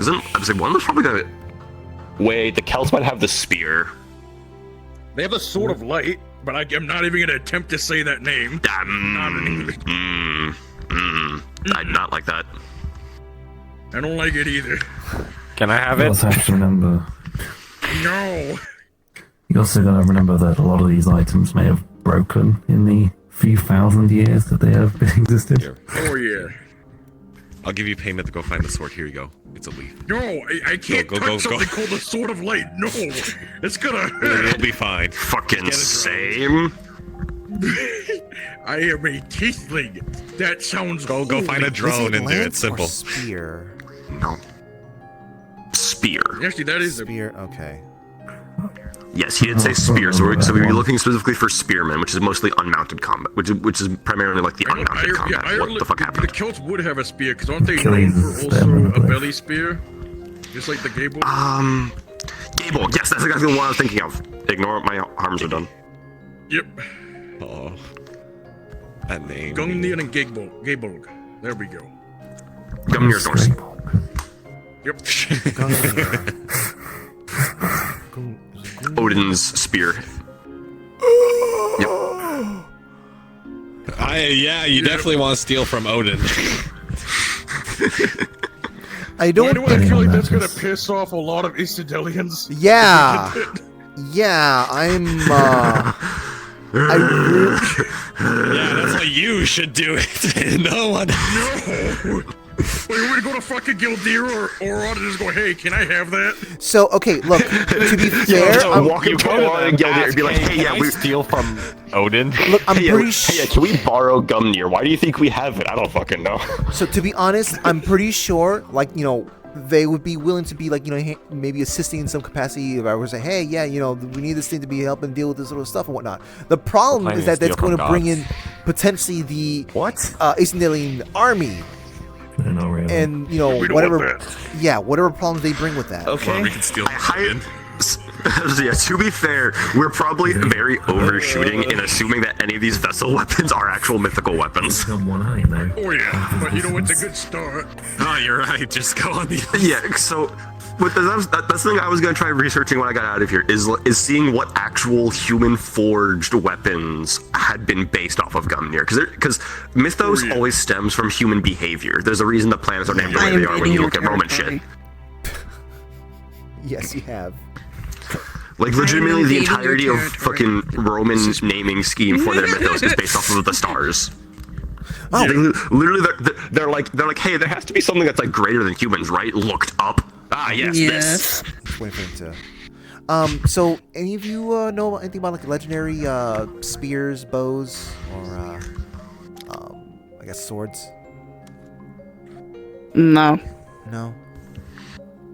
Isn't obviously one of them's probably going to. Wait, the Celts might have the spear. They have a sword of light, but I'm not even going to attempt to say that name. Not in English. I'd not like that. I don't like it either. Can I have You it? also have to remember. No. You also got to remember that a lot of these items may have broken in the few thousand years that they have existed. Oh yeah. I'll give you payment to go find the sword. Here you go. It's a leaf. No, I can't touch something called the Sword of Light. No, it's gonna hurt. It'll be fine. Fucking same. I am a tiefling. That sounds. Go find a drone and do it. Simple. Spear. No. Spear. Actually, that is spear. Okay. Yes, he did say spear, so we'd be looking specifically for spearmen, which is mostly unmounted combat, which is primarily like the unmounted combat. What the fuck happened? The Celts would have a spear, because aren't they known for also a belly spear? Just like the Gable? Gable, yes, that's exactly the one I was thinking of. Ignore my arms are done. Yep. Oh. That name. Gungnir and Gable. There we go. Gungnir Norse. Yep. Odin's spear. Yeah, you definitely want to steal from Odin. I don't. Why do I feel like that's gonna piss off a lot of Istadelians? Yeah. Yeah, I'm. Yeah, that's what you should do it. No one. No. Wait, we're gonna go to fucking Gildir or ought to just go, hey, can I have that? So okay, look. To be fair, I'm walking to Gildir and be like, hey, yeah, we steal from Odin. Look, I'm pretty hey, yeah, can we borrow Gungnir? Why do you think we have it? I don't fucking know. So to be honest, I'm pretty sure, like, you know, they would be willing to be like, you know, maybe assisting in some capacity. If I were to say, hey, yeah, you know, we need this thing to be helping deal with this sort of stuff and whatnot. The problem is that that's going to bring in potentially the Isandalian army. No, really. And you know, whatever problems they bring with that. Okay. We can steal yeah, to be fair, we're probably very overshooting in assuming that any of these vessel weapons are actual mythical weapons. Oh yeah, but you know what's a good start? Oh, you're right. Just go on the. Yeah, so that's the thing I was gonna try researching when I got out of here is seeing what actual human forged weapons had been based off of Gungnir, because mythos always stems from human behavior. There's a reason the planets are named the way they are when you look at Roman shit. Yes, you have. Like, legitimately, the entirety of fucking Roman naming scheme for their mythos is based off of the stars. Oh, literally, they're like, hey, there has to be something that's like greater than humans, right? Looked up. Ah, yes, this. Wait for him to. So, any of you know anything about like legendary spears, bows, or I guess swords? No. No.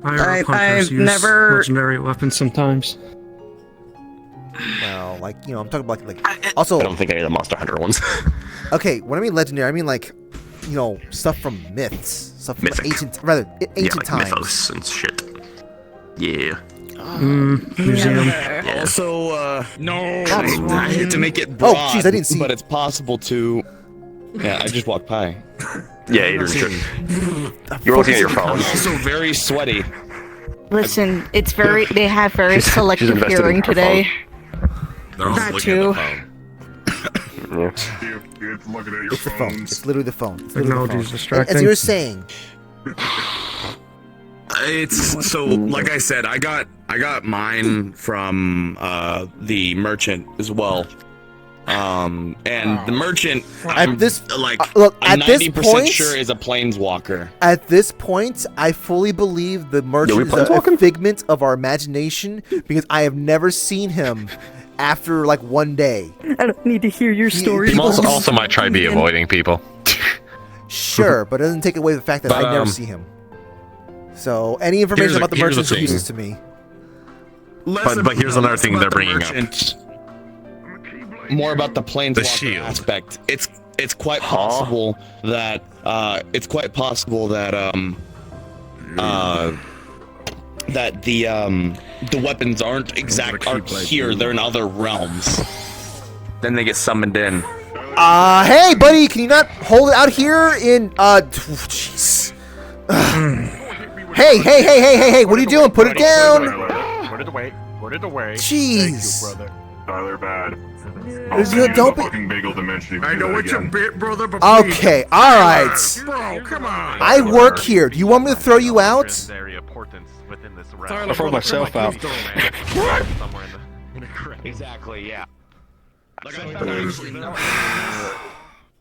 I've never legendary weapons sometimes. Well, like, you know, I'm talking about like also. I don't think any of the Monster Hunter ones. Okay, when I mean legendary, I mean like, you know, stuff from myths, stuff from ancient times. Mythos and shit. Yeah. Museum. Yeah. Also, no. I hate to make it broad, jeez, I didn't see. but it's possible to. Yeah, I just walked by. Yeah, Adrian should. You're looking at your phone. I'm also very sweaty. Listen, it's very. They have very selective hearing today. They're all That looking too. at the phone. Yeah. It's the phone. It's literally the phone. It's literally Technology is the phone. distracting. As you were saying. It's so, like I said, I got mine from the merchant as well. And the merchant, I'm look, I'm at this 90% point, sure is a planeswalker. At this point, I fully believe the merchant is a figment of our imagination because I have never seen him after like one day. I don't need to hear your story. He also might try to be avoiding people. Sure, but it doesn't take away the fact that I never see him. So any information about the merchant is useless to me. But here's another thing they're bringing up. More about the planeswalker aspect. It's quite possible that that the weapons aren't here. They're in other realms. Then they get summoned in. Hey, buddy, can you not hold it out here in jeez. Hey, what are you doing? Put it down. Put it away. Put it away. Jeez. Thank you, brother. They're bad. Don't be. Fucking bagel dimension. I know it's a bit, brother, but Okay, alright. Bro, come on. I work here. Do you want me to throw you out? I'll throw myself out. Exactly, yeah.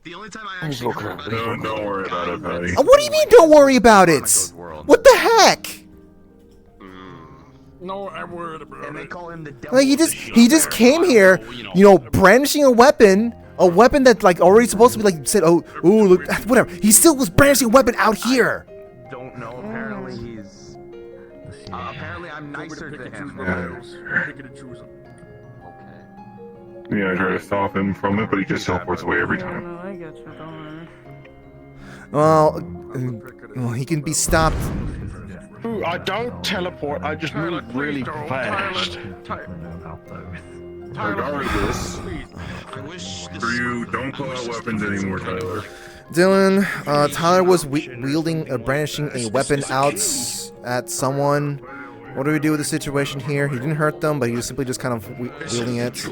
The only time I actually don't worry about it, buddy. What do you mean don't worry about it? What the heck? No, I'm worried about it. They call him the devil. Like he just came here, brandishing a weapon that like already supposed to be like said, oh look, whatever. He still was brandishing a weapon out here. Don't know. Apparently he's. Apparently I'm nicer to him. Yeah, I try to stop him from it, but he just teleports away every time. I get you, don't worry. Well, he can be stopped. Ooh, I don't teleport, I just move really fast. Regardless, you don't pull out weapons anymore, Tyler. Dylan, Tyler was brandishing a weapon out at someone. What do we do with the situation here? He didn't hurt them, but he was simply just kind of wielding it.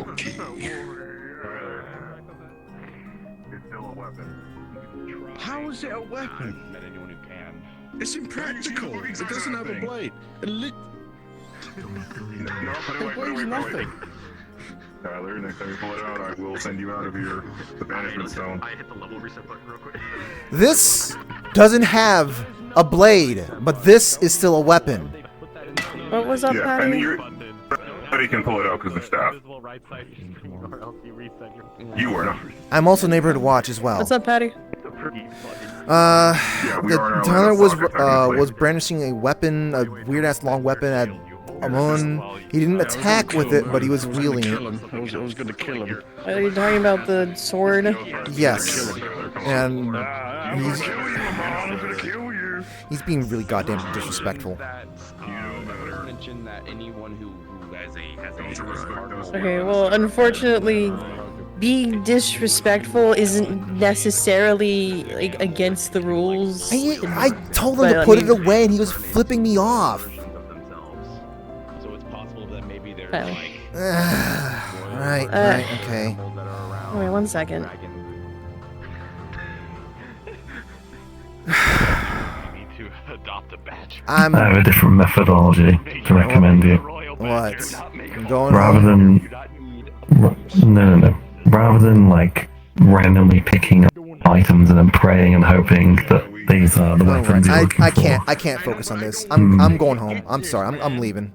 How is it a weapon? It's impractical. It doesn't have a blade. It weighs nothing. Tyler, next time you pull it out, I will send you out of here. The banishment stone. I hit the level reset button real quick. This doesn't have a blade, but this is still a weapon. What was up, Yeah, Patty? and Patty can pull it out because of staff. You were not. I'm also neighborhood watch as well. What's up, Patty? Tyler was brandishing a weapon, a weird ass long weapon at Amon. He didn't attack with it, but he was wielding it. I was gonna kill him. Are you talking about the sword? Yes, and he's being really goddamn disrespectful. Mention that anyone who has a Okay, well, unfortunately, being disrespectful isn't necessarily like against the rules. I told him to put it away, and he was flipping me off. So it's possible that maybe they're like. Right, okay. Wait 1 second. I have a different methodology to recommend you. What? I'm going Rather than no. Rather than like randomly picking up items and then praying and hoping that these are the weapons you're looking for. I can't focus on this. I'm going home. I'm sorry. I'm leaving.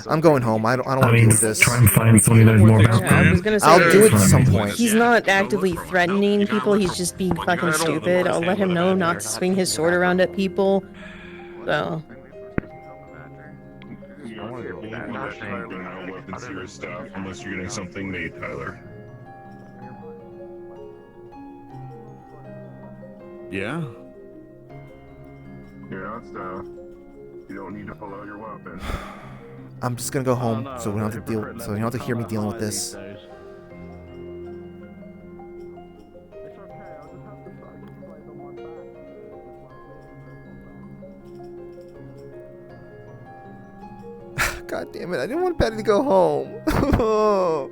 I'm going home. I don't want to deal with this. Try and find someone who knows more about them. I was gonna say, I'll do it at some point. He's not actively threatening people. He's just being fucking stupid. I'll let him know not to swing his sword around at people. So. Weapons to your stuff unless you're getting something made, Tyler. Yeah? You're not stuff. You don't need to pull out your weapon. I'm just gonna go home, so we don't have to deal. So you don't have to hear me dealing with this. God damn it! I didn't want Patty to go home. Hello.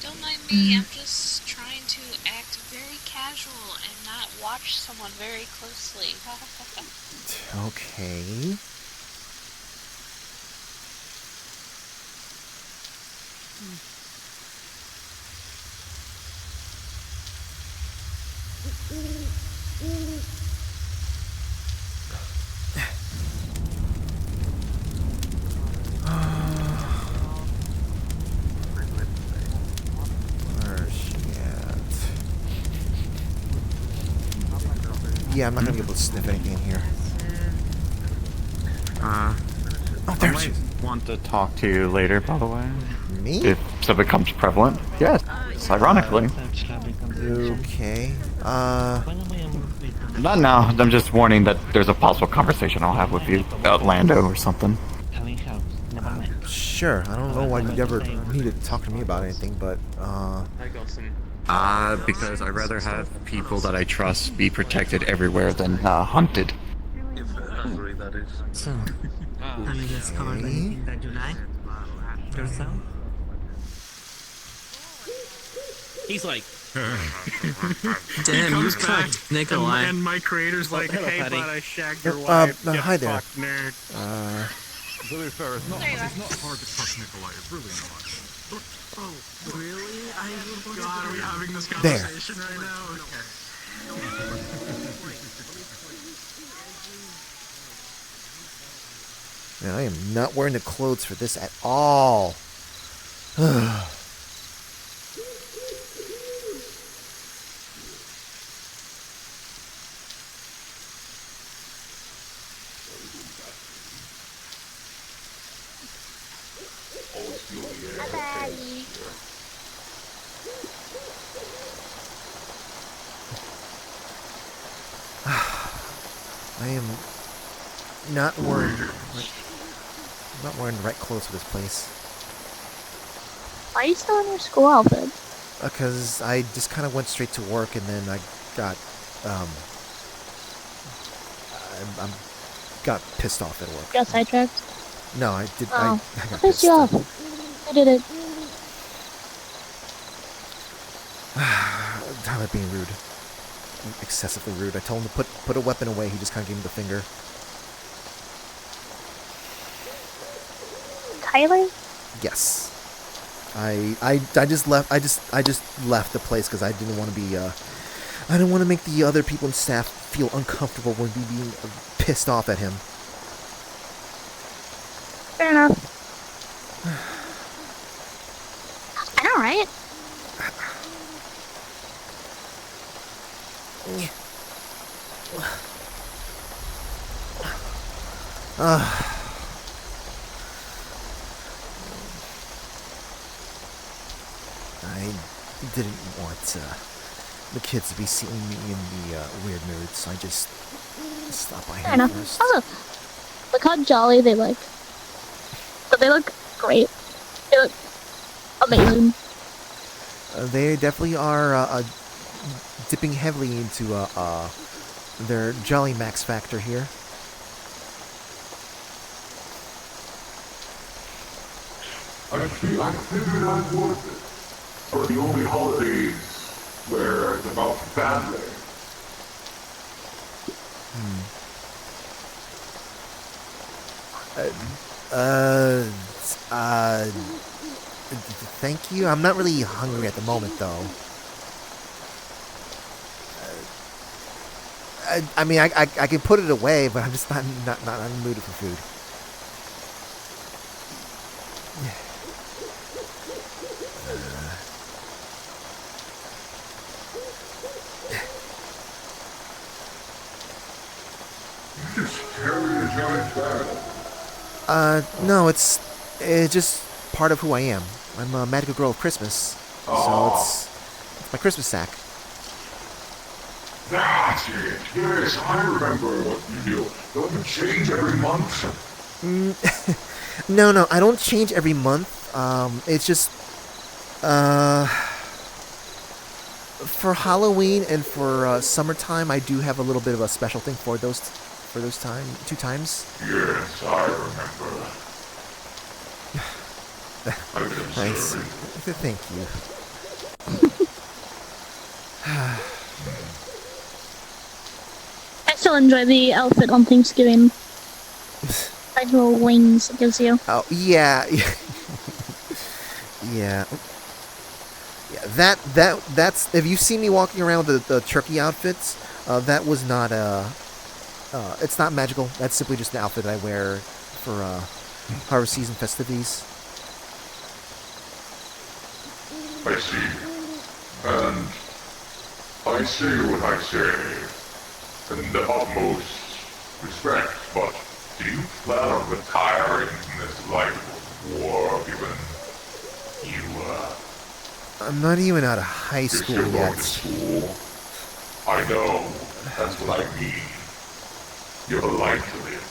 Don't mind me, I'm just trying to act very casual and not watch someone very closely. Okay. Yeah, I'm not gonna be able to sniff anything in here. Oh, there I she might is. want to talk to you later, by the way. Me? If so becomes prevalent. Yes, ironically. Okay. Not now. I'm just warning that there's a possible conversation I'll have with you about Lando or something. Sure. I don't know why you'd ever need to talk to me about anything, but Because I'd rather have people that I trust be protected everywhere than hunted. That is. So, are you guys covered by anything that you like yourself? He's like, Damn, you fucked Nikolai. And my creator's like, hello, hey, Patty. bud, I shagged your wife. You Hi there. fuck nerd. To be fair, it's not hard to touch Nikolai. It's really not. Oh, really? God, are we having this There. conversation right now? Okay. Man, I am not wearing the clothes for this at all. I am not wearing the right clothes for this place. Why are you still in your school outfit? Because I just kind of went straight to work and then I got I got pissed off at work. Got sidetracked? No, I did. Oh, I got what pissed pissed you off? I did it. How am I being rude? Excessively rude. I told him to put a weapon away. He just kind of gave me the finger. Tyler? Yes. I just left. I just left the place because I didn't want to be. I didn't want to make the other people and staff feel uncomfortable when we being pissed off at him. Fair enough. I know, right? I didn't want the kids to be seeing me in the weird mood, so I just stopped by Fair here enough. first. Also, look how jolly they look. But they look great. They look amazing. They definitely are dipping heavily into their Jolly Max factor here. I figured I'd worth it. For the only holidays where it's about family. Thank you. I'm not really hungry at the moment, though. I mean, I can put it away, but I'm just not in the mood for food. You just carry a giant bag. No, it's just part of who I am. I'm a magical girl of Christmas, so it's my Christmas sack. That's it. Yes, I remember what you do. Don't you change every month? No, I don't change every month. It's just for Halloween and for summertime, I do have a little bit of a special thing for those two times. Yes, I remember. Nice. Thank you. I still enjoy the outfit on Thanksgiving. Like little wings it gives you. Oh yeah, yeah. That's if you've seen me walking around with the turkey outfits, that was not it's not magical. That's simply just an outfit I wear for harvest season festivities. I see. And I say what I say. In the utmost respect, but do you plan on retiring from this life of war, given you, I'm not even out of high you're school still going yet. to school? I know. That's what I mean. You have a life to live.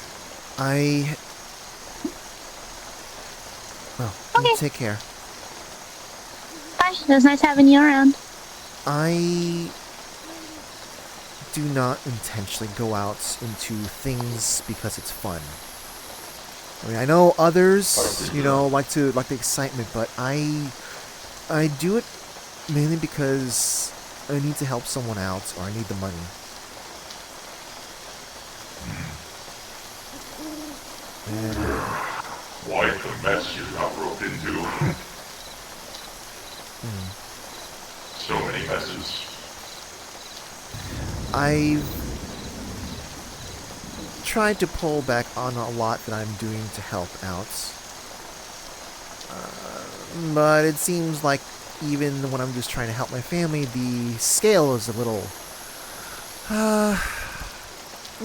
Well, you take care. Bye. It was nice having you around. I do not intentionally go out into things because it's fun. I mean, I know others, like the excitement, but I do it mainly because I need to help someone out or I need the money. Quite the mess you got roped into. So many messes. I've tried to pull back on a lot that I'm doing to help out. But it seems like even when I'm just trying to help my family, the scale is a little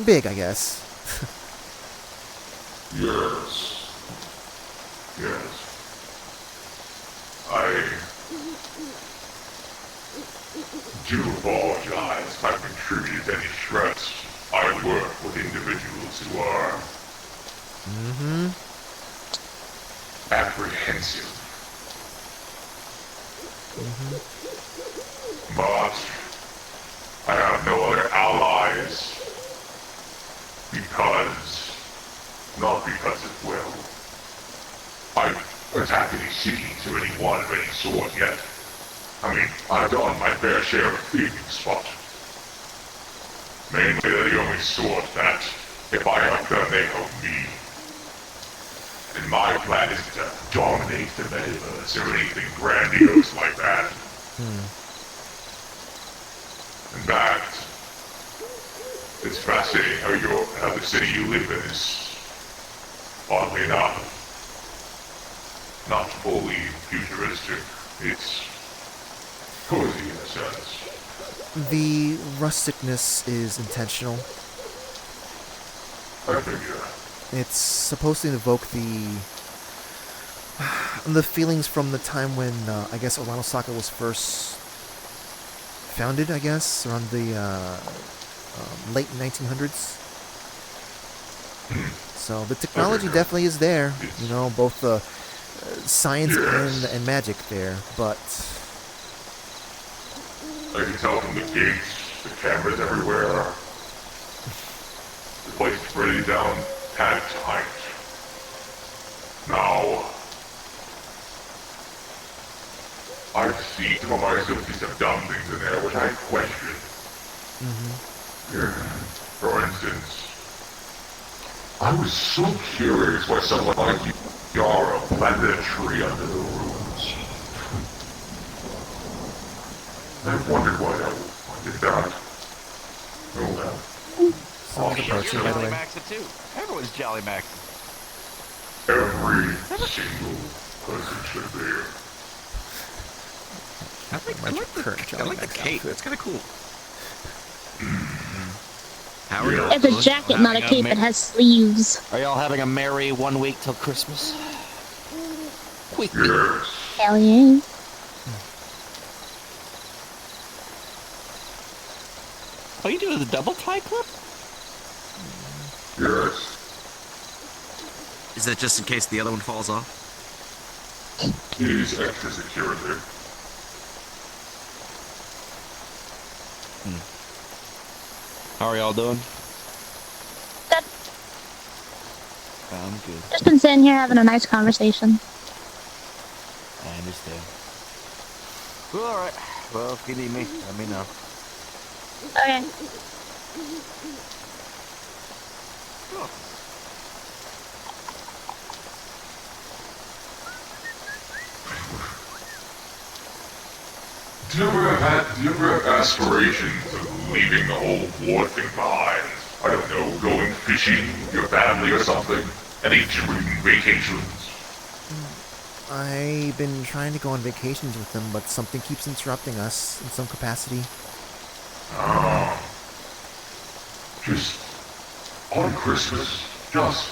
big, I guess. Yes. I do apologize if I've contributed any stress. I work with individuals who are apprehensive. But I have no other allies not because it will. I've attacked any cities or anyone of any sort yet. I mean, I've done my fair share of thieving, but mainly they're the only sort that, if I help them, they help me. And my plan isn't to dominate the Metaverse or anything grandiose like that. In fact, it's fascinating how the city you live in is, oddly enough, not fully futuristic. It's cozy in a sense. The rusticness is intentional. I figure. It's supposed to evoke the feelings from the time when I guess Orlando Soccer was first founded, I guess, around the late 1900s. So the technology definitely is there, both the science and magic there, but I can tell from the gates, the cameras everywhere. The place is pretty down at tight. Now, I've seen some of my associates have done things in there which I question. For instance, I was so curious why someone like Yara planted a tree under the ruins. I've wondered why I did that. Oh well. Approaching, by the way. Too. Everyone's Jolly Max. Every single person should be. I like the cape. It's kind of cool. How are y'all? It's a jacket, not a cape. It has sleeves. Are y'all having a merry 1 week till Christmas? Quick. Hell yeah. Oh, you doing the double tie clip? Yes. Is that just in case the other one falls off? He's extra security. How are y'all doing? Good. I'm good. Just been sitting here having a nice conversation. I understand. Well, alright. Well, if you need me, let me know. Okay. Do you ever have aspirations of leaving the whole war thing behind? I don't know, going fishing with your family or something? Any dream vacations? I've been trying to go on vacations with them, but something keeps interrupting us in some capacity. Just on Christmas. Just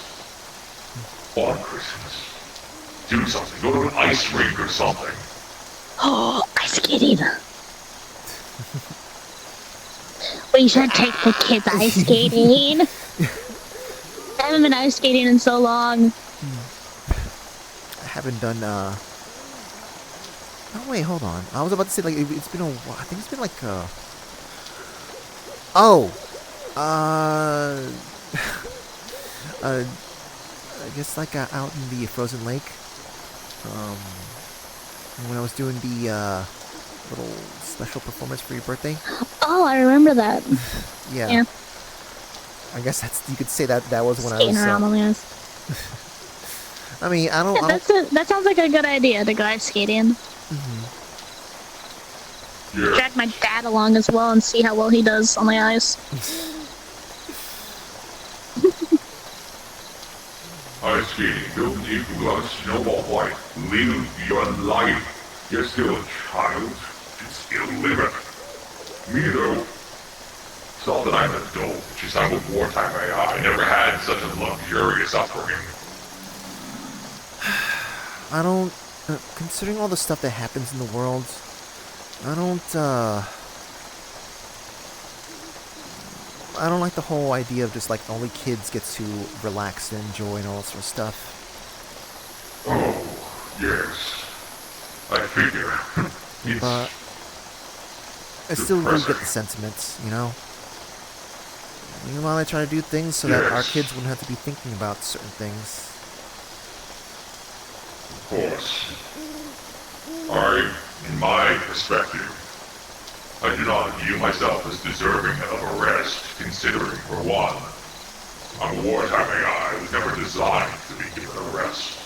on Christmas. Do something. Go to an ice rink or something. Oh, ice skating. We should take the kids ice skating. I haven't been ice skating in so long. I haven't done Oh wait, hold on. I was about to say like it's been a while. I think it's been like oh, I guess like out in the frozen lake. When I was doing the little special performance for your birthday. Oh, I remember that. Yeah. I guess you could say that was when Skating I was around on the ice. I mean, I don't. That sounds like a good idea to go ice skating. Yeah. Drag my dad along as well and see how well he does on the ice. Ice skating doesn't equal a snowball fight. Live your life. You're still a child. You still live it. Me though. It's not that I'm an adult. It's just I'm a wartime AI. I never had such a luxurious upbringing. I don't. Considering all the stuff that happens in the world, I don't like the whole idea of just like only kids get to relax and enjoy and all that sort of stuff. Oh, yes. I figure. But I still do get the sentiments, you know? Even while I try to do things so that our kids wouldn't have to be thinking about certain things. Of course. In my perspective, I do not view myself as deserving of arrest, considering, for one, I'm a wartime AI. I was never designed to be given arrest.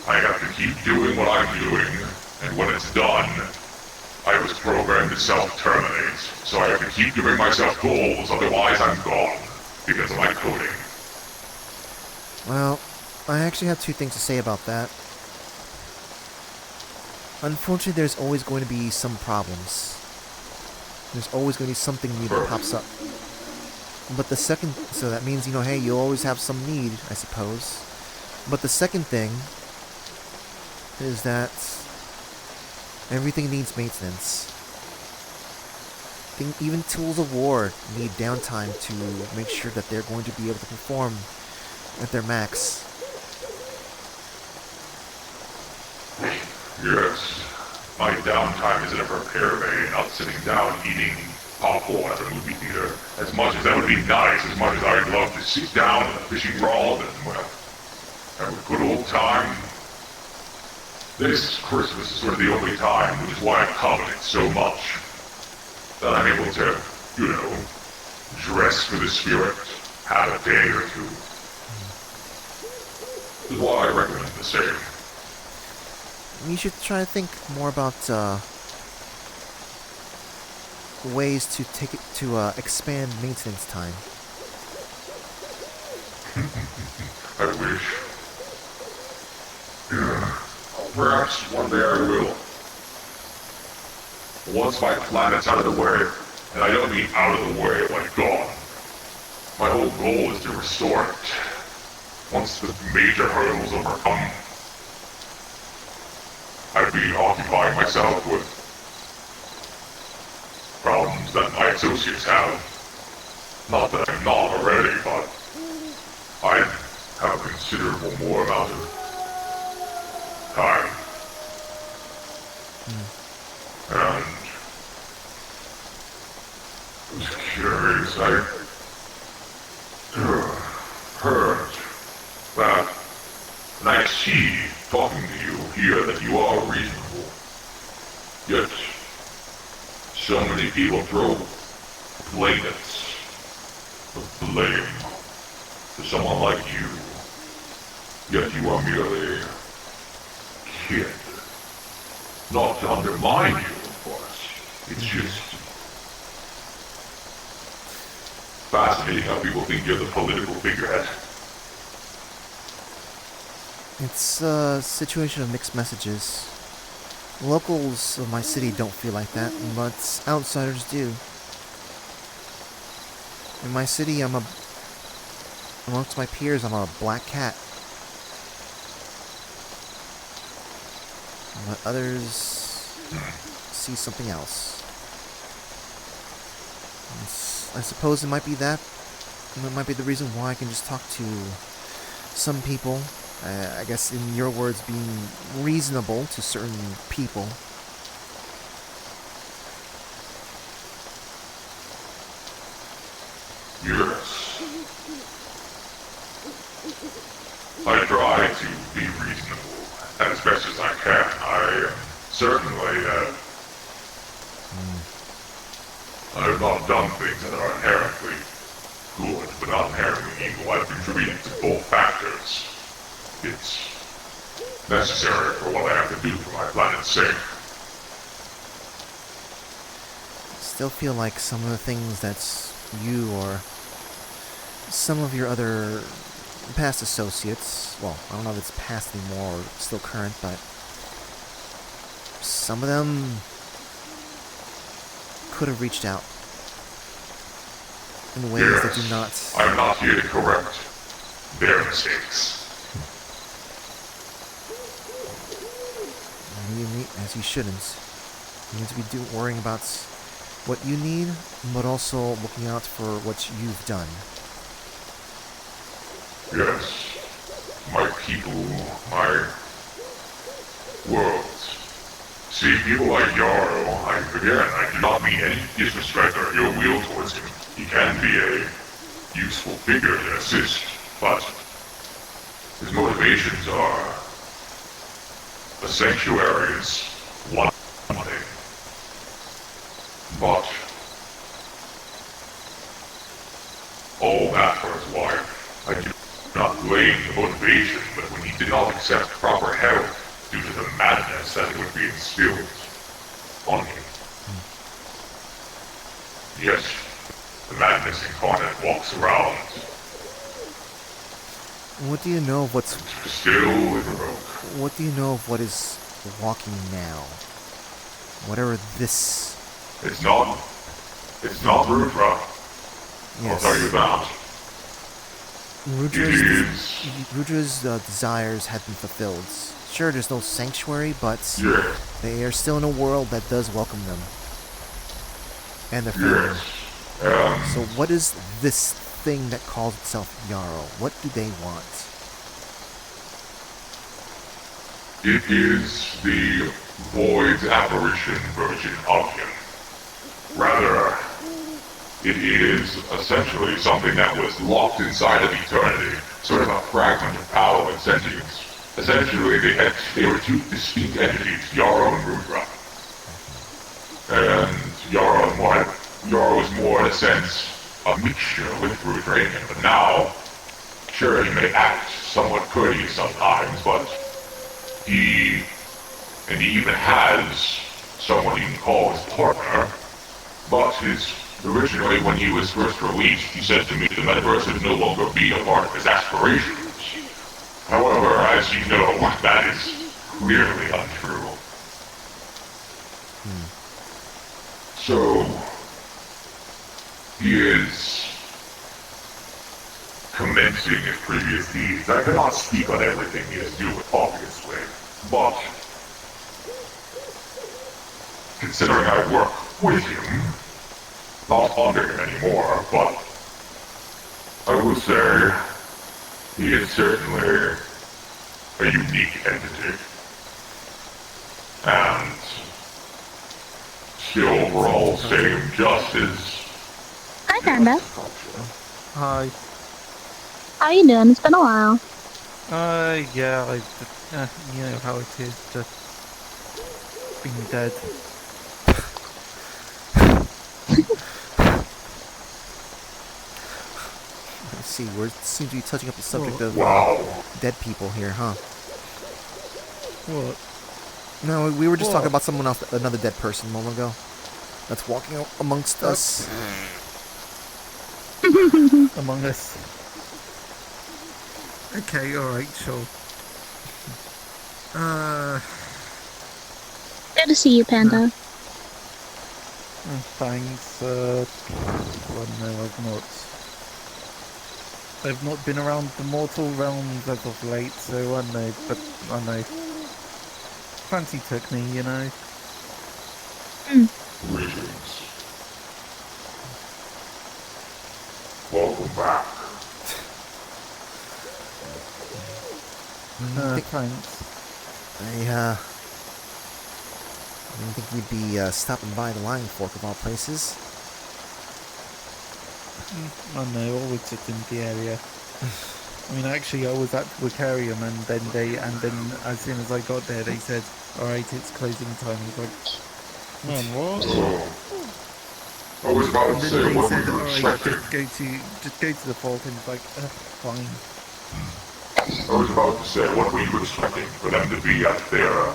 I have to keep doing what I'm doing, and when it's done, I was programmed to self-terminate, so I have to keep giving myself goals, otherwise I'm gone, because of my coding. Well, I actually have two things to say about that. Unfortunately, there's always going to be some problems. There's always going to be something new that pops up. But the second, so that means, you know, hey, you'll always have some need, I suppose. But the second thing is that everything needs maintenance. Even tools of war need downtime to make sure that they're going to be able to perform at their max. Yes. My downtime is in a prepare bay, not sitting down eating popcorn at the movie theater. As much as that would be nice, as much as I'd love to sit down in a fishing rod and, well, have a good old time. This Christmas is sort of the only time, which is why I covet it so much. That I'm able to, you know, dress for the spirit, have a day or two. This is why I recommend the same. You should try to think more about ways to expand maintenance time. I wish. Yeah. Perhaps one day I will. Once my planet's out of the way, and I don't mean out of the way like gone. My whole goal is to restore it. Once the major hurdles overcome, I'd be occupying myself with problems that my associates have. Not that I'm not already, but I have a considerable more amount of time. And I was curious, I heard that, and I see, talking to you here, that you are reasonable. Yet, so many people throw blankets of blame to someone like you. Yet you are merely a kid. Not to undermine you, of course. It's just fascinating how people think you're the political figurehead. It's a situation of mixed messages. Locals of my city don't feel like that, but outsiders do. In my city, amongst my peers, I'm a black cat. But others see something else. I suppose it might be that. It might be the reason why I can just talk to some people. I guess in your words, being reasonable to certain people. best as I can. I am certainly, I have not done things that are inherently good, but not inherently evil. I've contributed to both factors. It's necessary for what I have to do for my planet's sake. Still feel like some of the things that you or some of your other past associates, well, I don't know if it's past anymore or still current, but some of them could have reached out in ways that do not... I'm not here to correct their mistakes. As you shouldn't. You need to be worrying about what you need, but also looking out for what you've done. Yes, my people, my world. See, people like Yarrow, I do not mean any disrespect or ill will towards him. He can be a useful figure to assist, but his motivations are... The sanctuary is one thing, but all that for his wife. I do not blame the motivation, but when he did not accept proper help due to the madness that would be instilled on him. Yes, the madness incarnate walks around. What do you know of what's... Still with the rope. What do you know of what is walking now? Whatever this... It's not Rudra. Yes. I'll tell you that. Rudra's desires have been fulfilled. Sure, there's no sanctuary, but they are still in a world that does welcome them. And their family. Yes. So what is this thing that calls itself Yarrow? What do they want? It is the Void's apparition version of him. Rather, it is essentially something that was locked inside of eternity, sort of a fragment of power and sentience. Essentially, they were two distinct entities, Yarrow and Rudra. And Yarrow was more, in a sense, a mixture with Rudra in him, but now, sure, he may act somewhat courteous sometimes, but he even has someone he can call his partner, but originally when he was first released, he said to me the Metaverse would no longer be a part of his aspirations. However, as you know, that is clearly untrue. So, he is commencing his previous deeds. I cannot speak on everything he is doing, obviously, but considering I work with him, not under him anymore, but I would say he is certainly a unique entity. And still overall same just as... Hi, Panda. Hi. How you doing? It's been a while. Yeah, you know how it is, just being dead. Let's see, we seem to be touching up the subject of dead people here, huh? What? No, we were just talking about someone else, another dead person a moment ago. That's walking amongst us. Among us. Okay, alright, sure. Good to see you, Panda. Thanks, well, no, I've not been around the mortal realms as of late, so I know, but I know. Fancy took me, you know. Greetings. Welcome back. Thanks. I didn't think you'd be stopping by the Lion Fork of all places. I know, always sit in the area. I mean, actually, I was at the aquarium, and then as soon as I got there, they said, "All right, it's closing time." He's like, "Man, what?" I was about And to then say, they what said, were you "All right, expecting? just go to the vault," and it's like, "Fine." I was about to say, what were you expecting? For them to be at their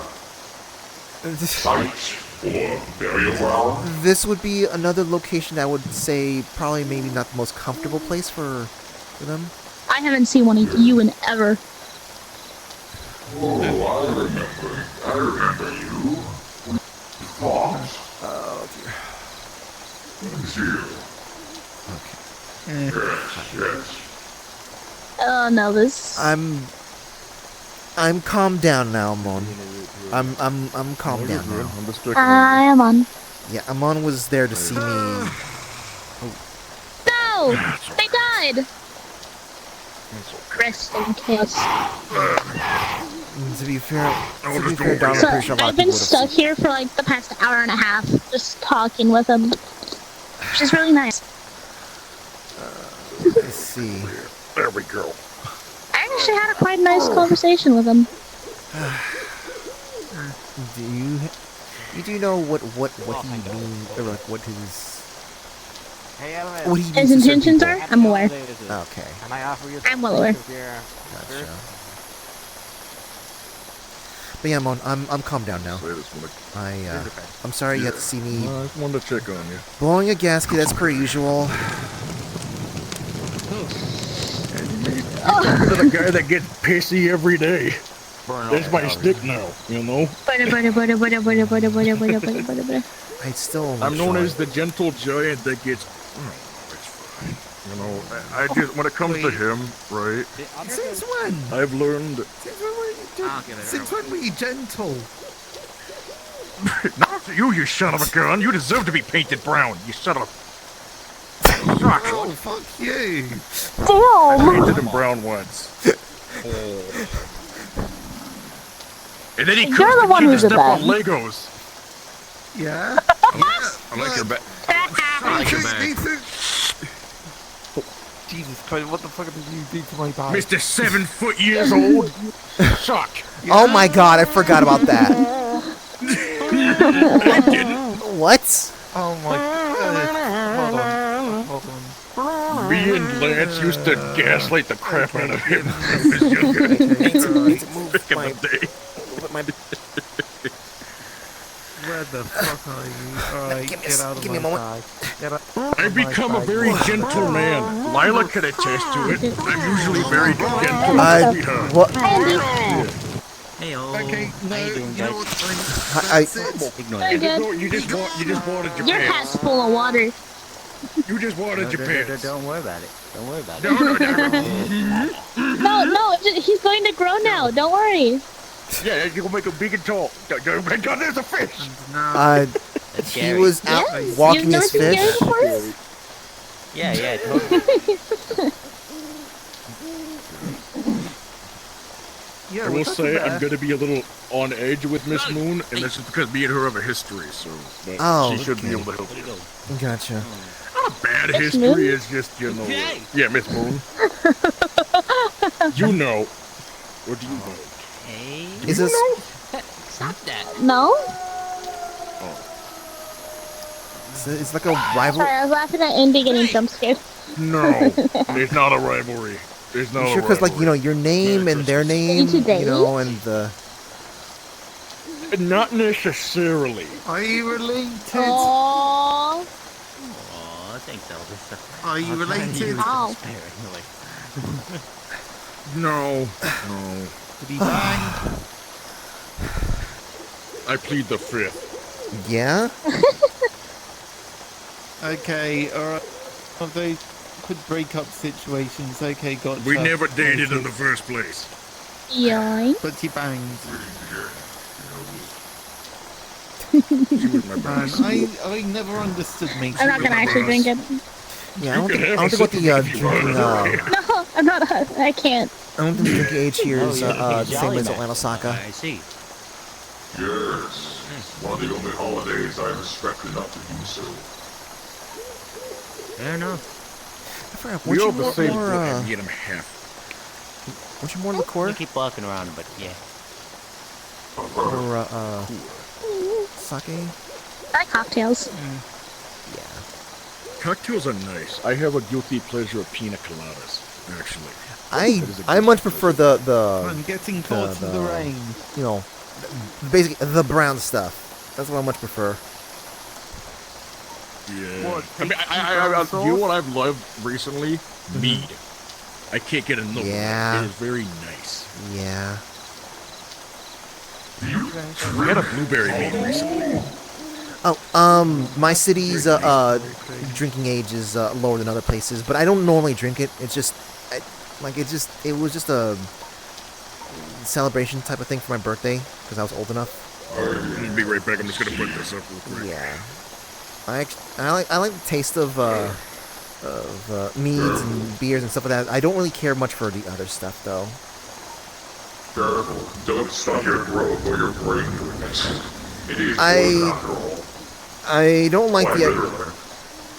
site or burial ground? This would be another location I would say probably maybe not the most comfortable place for them. I haven't seen one of you in ever. Oh, I remember you. Fought. Oh dear. Yes, yes. Oh no, this. I'm calmed down now, Amon. I'm calmed down now. I am on. Yeah, Amon was there to see me. No! They died! Rest in peace. To be fair, Darla, So, I'm pretty sure a lot I've of been people stuck here for like the past hour and a half, just talking with him. Which is really nice. Let's see. There we go. I actually had a quite nice conversation with him. Do you know what he means, or like what his His intentions are? I'm aware. Okay. I'm well aware. Gotcha. But yeah, I'm calmed down now. I'm sorry you had to see me. I just wanted to check on you. Blowing a gasket as per usual. You're the guy that gets pissy every day. That's my stick now, you know? I still. I'm known as the gentle giant that gets. It's fine. You know, I just when it comes to him, right? Since when? I've learned. Since when were you gentle? Not to you, you son of a gun. You deserve to be painted brown. You son of a. Suck. Oh, fuck you. I painted him brown once. And then he You're comes the to one keep who's the a stuff on bag. Legos. Yeah? I like your bag. I like your bag. Jesus Christ, what the fuck did you do to my bag? Mr. 7 foot years old. Suck. Oh my god, I forgot about that. I didn't. What? Oh my god. Hold on. Me and Lance used to gaslight the crap out of him when he was younger. Back in the day. Where the fuck are you? Alright, get out of give me my a moment. bag. I've become a very gentle man. Lila could attest to it. I'm usually very gentle with her. What? Okay, no, you know what? You just wanted your Your pants. hat's full of water. You just wanted your pants. Don't worry about it. Don't worry about it. No, he's going to grow now. Don't worry. Yeah, you'll make him big and tall. God, there's a fish. He was out Yes, walking you've his never seen fish. Gary before? Yeah, totally. I will say I'm going to be a little on edge with Miss Moon, and this is because me and her have a history, so but she should be able to help you. Gotcha. Not a bad Miss history, Moon? it's just, you know. Yeah, Miss Moon. You know. Or do you know? Hey. Is this? Stop that. No? It's like a rival. Sorry, I was laughing at Andy getting jump scared. No, it's not a rivalry. It's not You a sure? Because rivalry. like, you know, your name and their name, you know, and the. Not necessarily. Are you related? Aww. Aw, thanks, Elvis. Are you related? Ow. No. Did he bang? I plead the fifth. Yeah. Okay, alright. Of those quick breakup situations, okay, gotcha. We never dated in the first place. Yoink. But he banged. She was my Man, best. I never understood me. I'm not gonna actually drink it. Yeah, I don't think what the drinking. No, I'm not. I can't. I don't think the drinking age here is the same as Atlanta Saka. I see. Yes. One of the only holidays I respect enough to do so. Fair enough. I forgot. We Would all you the want same more? blood, get him half. Want you more liqueur? We keep walking around, but yeah. Or sake? I like cocktails. Cocktails are nice. I have a guilty pleasure of pina coladas, actually. I much prefer the I'm getting caught in the rain. You know, basically the brown stuff. That's what I much prefer. Yeah. I mean, you know what I've loved recently? Mead. I can't get enough. Yeah. It is very nice. Yeah. We had a blueberry mead recently. Oh, my city's drinking age is lower than other places, but I don't normally drink it. It's just, it was just a celebration type of thing for my birthday because I was old enough. I'll be right back. I'm just gonna put this up real quick. Yeah. I like the taste of meads and beers and stuff like that. I don't really care much for the other stuff though. Careful, don't stop your growth or your brain weakness. It is I don't like the.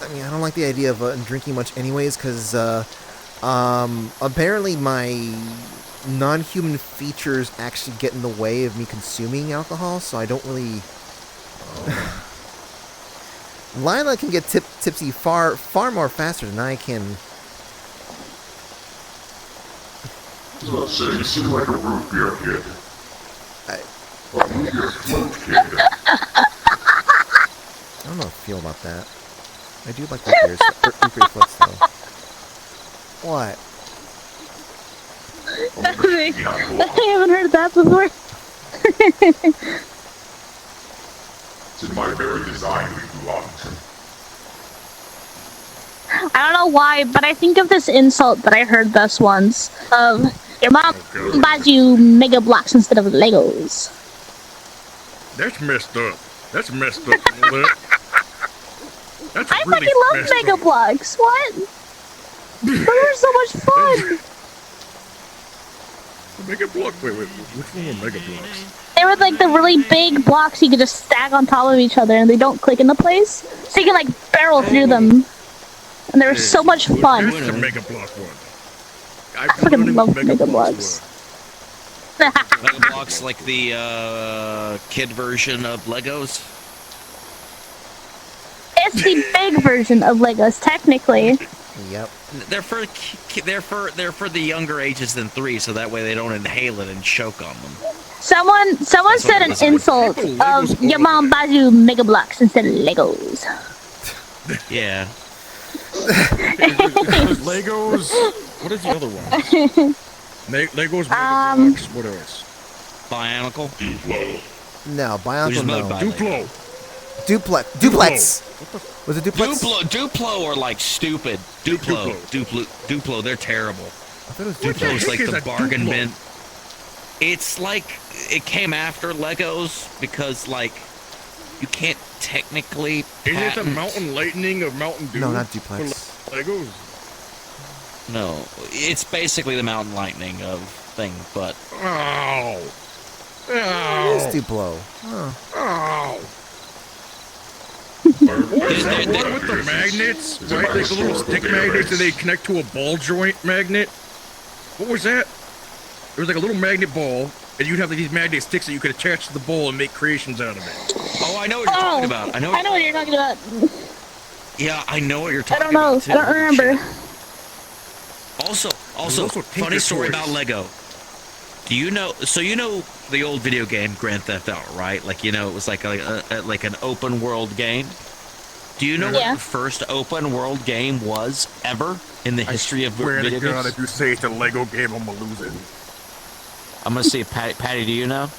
I mean, I don't like the idea of drinking much, anyways, because apparently my non-human features actually get in the way of me consuming alcohol, so I don't really. Lila can get tipsy far more faster than I can. I was about to say, you seem like a root beer kid. A root beer float kid. I don't know how I feel about that. I do like root beers. Root beer floats, though. What? I haven't heard that before. It's in my very design we belong to. I don't know why, but I think of this insult that I heard this once of your mom buys you Mega Blocks instead of Legos. That's messed up. That's messed up. That's I really fucking love messed Mega up. Blocks. What? Those are so much fun. Mega block. Wait. Which one were Mega Blocks? They were like the really big blocks you could just stack on top of each other and they don't click into place. So you can like barrel through them. And they're so much fun. Where's the Mega Block one? I fucking love Mega Blocks. Mega Blocks like the kid version of Legos. It's the big version of Legos, technically. Yep. They're for the younger ages than 3, so that way they don't inhale it and choke on them. Someone said an insult of your mom buys you Mega Blocks instead of Legos. Yeah. Legos. What is the other one? Legos, Mega Blocks. What else? Bionicle. No, Bionicle, no. Duplo. Duplex. Was it Duplex? Duplo are like stupid. Duplo, they're terrible. I thought it was Duplo's Duplex. like the bargain bin. It's like, it came after Legos because, like, you can't technically Is it the patent- Mountain Lightning of Mountain Dew? No, not Duplex. For Legos. No, it's basically the Mountain Lightning of thing, but... Oh. It is Duplo. Oh. What was that one with the magnets? Right? Like the little stick magnets and they connect to a ball joint magnet? What was that? It was like a little magnet ball, and you'd have like these magnet sticks that you could attach to the ball and make creations out of it. Oh, I know what you're talking about. I know what you're talking about. Yeah, I know what you're I talking don't know. about, too. I don't remember. Also, also funny story about Lego. Do you know? So you know the old video game Grand Theft Auto, right? Like, you know, it was like like an open world game. Do you know what the first open world game was ever in the history of Swear video to God, games? if you say it's a Lego game, I'm gonna lose it. I'm gonna see if Patty, do you know?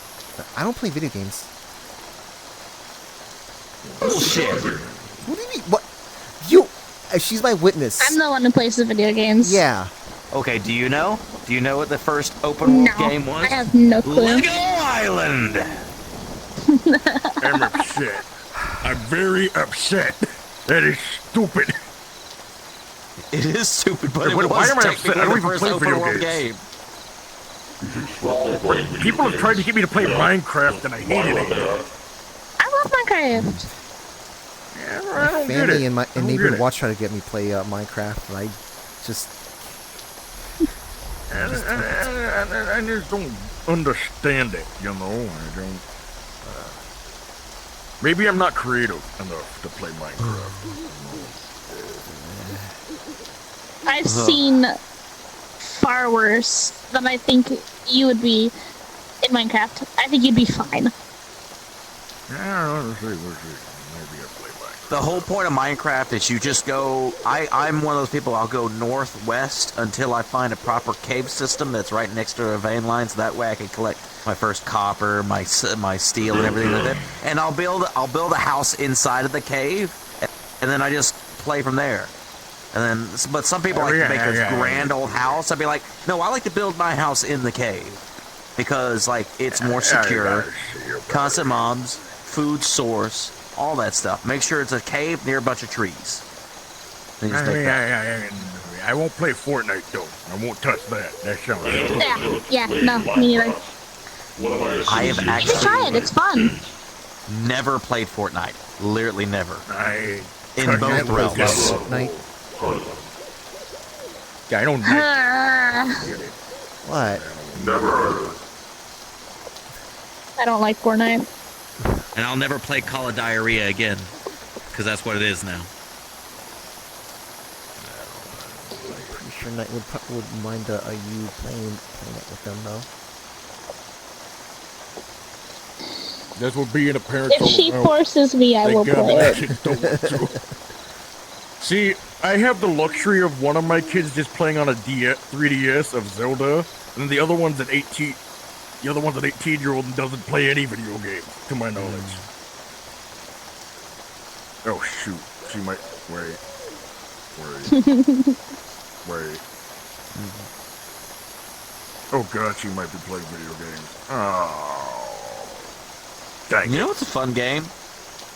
I don't play video games. Bullshit. What do you mean? What? You? She's my witness. I'm the one who plays the video games. Yeah. Okay, do you know? Do you know what the first open world game was? I have no clue. Lego Island! I'm upset. I'm very upset. That is stupid. It is stupid, but Why am I upset? I don't even play video games. Game. People have tried to get me to play Minecraft, and I hated it. I love Minecraft. I don't get Family it. and I don't neighbor get and it. watch try to get me play Minecraft, and I just I just don't understand it, you know. I don't. Maybe I'm not creative enough to play Minecraft. I've seen far worse than I think you would be in Minecraft. I think you'd be fine. Yeah, let's see. Maybe I play Minecraft. The whole point of Minecraft is you just go. I'm one of those people. I'll go northwest until I find a proper cave system that's right next to a vein line, so that way I can collect my first copper, my steel, and everything like that. And I'll build a house inside of the cave, and then I just play from there. And then, but some people like to make a grand old house. I'd be like, no, I like to build my house in the cave because like it's more secure, constant mobs, food source. All that stuff. Make sure it's a cave near a bunch of trees. I won't play Fortnite though. I won't touch that. That sounds. Yeah, no, me neither. I have actually Just try it. It's fun. never played Fortnite. Literally never. In both realms. Yeah, I don't. What? Never. I don't like Fortnite. And I'll never play Call of Diarrhea again, because that's what it is now. Pretty sure Knight would mind you playing it with them though. That's what being a parent. If she forces me, I will play it. See, I have the luxury of one of my kids just playing on a 3DS of Zelda, and the other one's an 18. The other one's an 18-year-old and doesn't play any video games, to my knowledge. Oh shoot, she might wait. Oh god, she might be playing video games. Oh, dang it. You know what's a fun game?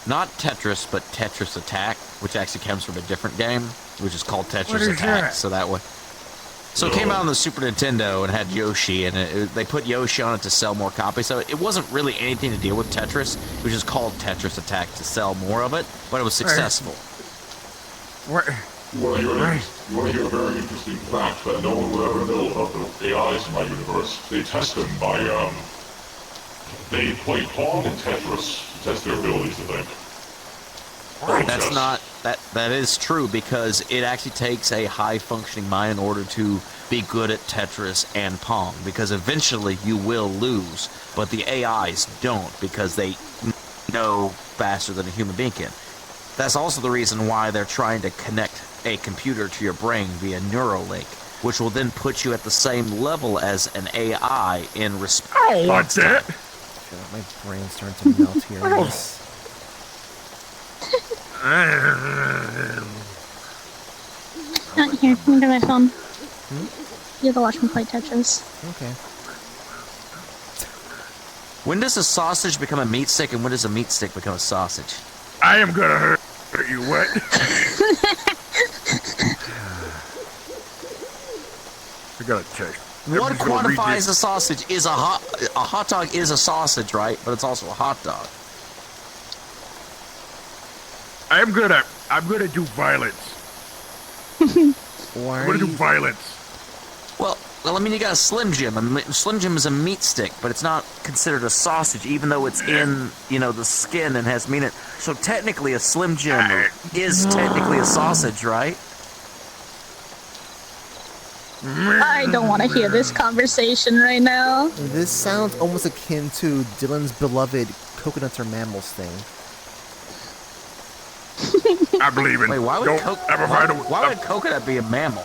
Not Tetris, but Tetris Attack, which actually comes from a different game, which is called Tetris Attack. That? So that way. So it came out on the Super Nintendo and had Yoshi, and they put Yoshi on it to sell more copies. So it wasn't really anything to deal with Tetris. It was just called Tetris Attack to sell more of it, but it was successful. Well, you want to hear a very interesting fact that no one will ever know about the AIs in my universe. They test them by, they play Pong and Tetris to test their abilities, I think. That's not that is true because it actually takes a high functioning mind in order to be good at Tetris and Pong, because eventually you will lose, but the AIs don't because they know faster than a human being can. That's also the reason why they're trying to connect a computer to your brain via Neuralink, which will then put you at the same level as an AI in response. I don't want that. My brain's starting to melt here. Not here. Let me get my phone. You have to watch me play Tetris. Okay. When does a sausage become a meat stick, and when does a meat stick become a sausage? I am gonna hurt you, what? I gotta check. What quantifies a sausage is a hot dog is a sausage, right? But it's also a hot dog. I'm gonna do violence. I'm gonna do violence. Well, I mean, you got a Slim Jim. Slim Jim is a meat stick, but it's not considered a sausage, even though it's in, the skin and has meat in it. So technically, a Slim Jim is technically a sausage, right? I don't want to hear this conversation right now. This sounds almost akin to Dylan's beloved coconuts are mammals thing. I believe in. Wait, why would coconut be a mammal?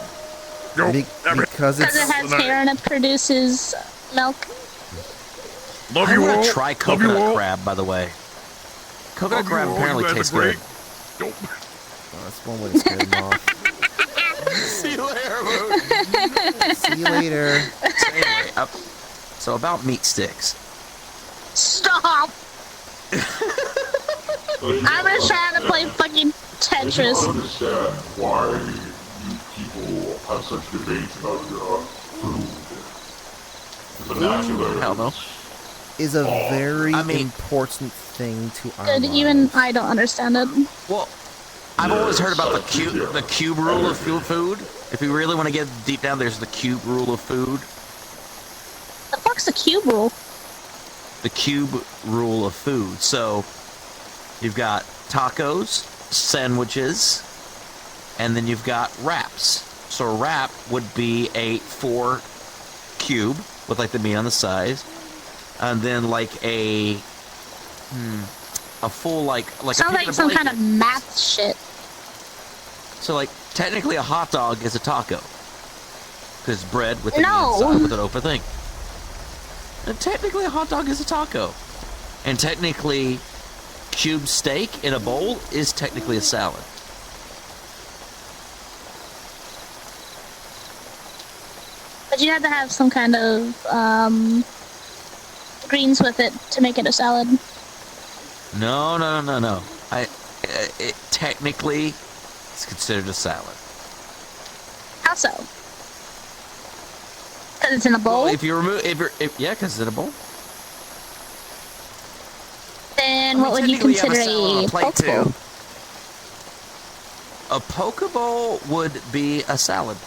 Because it has hair and it produces milk. Love I you want all. to try coconut crab, by the way. Coconut crab apparently tastes good. Oh, that's one way to scare them off. See you later, See you later. So anyway, so about meat sticks. Stop! I'm just trying to play fucking Tetris. I don't understand why you people have such debates about your food. The natural Hell no. Is a very important thing to our lives. Even I don't understand it. Well, I've always heard about the cube rule of food. If we really want to get deep down, there's the cube rule of food. The fuck's the cube rule? The cube rule of food. So you've got tacos, sandwiches, and then you've got wraps. So a wrap would be a 4 cube with like the meat on the sides, and then like a full like sounds like some kind of math shit. So like technically a hot dog is a taco because bread with the meat inside with an open thing. And technically a hot dog is a taco, and technically cube steak in a bowl is technically a salad. But you have to have some kind of greens with it to make it a salad. No. It technically is considered a salad. How so? Because it's in a bowl? Well, if you remove, yeah, because it's in a bowl. Then what would you consider a poke bowl? A poke bowl would be a salad.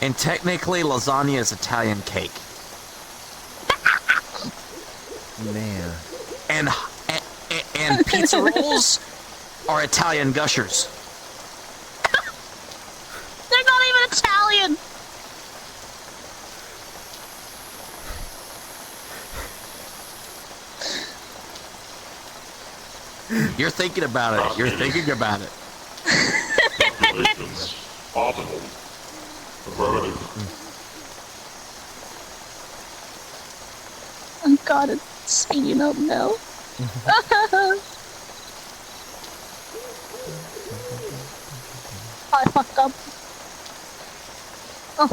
And technically, lasagna is Italian cake. Man. And pizza rolls are Italian gushers. They're not even Italian. You're thinking about it. You're thinking about it. Optimal. Affirmative. Oh god, it's speeding up now. I fucked up. Oh.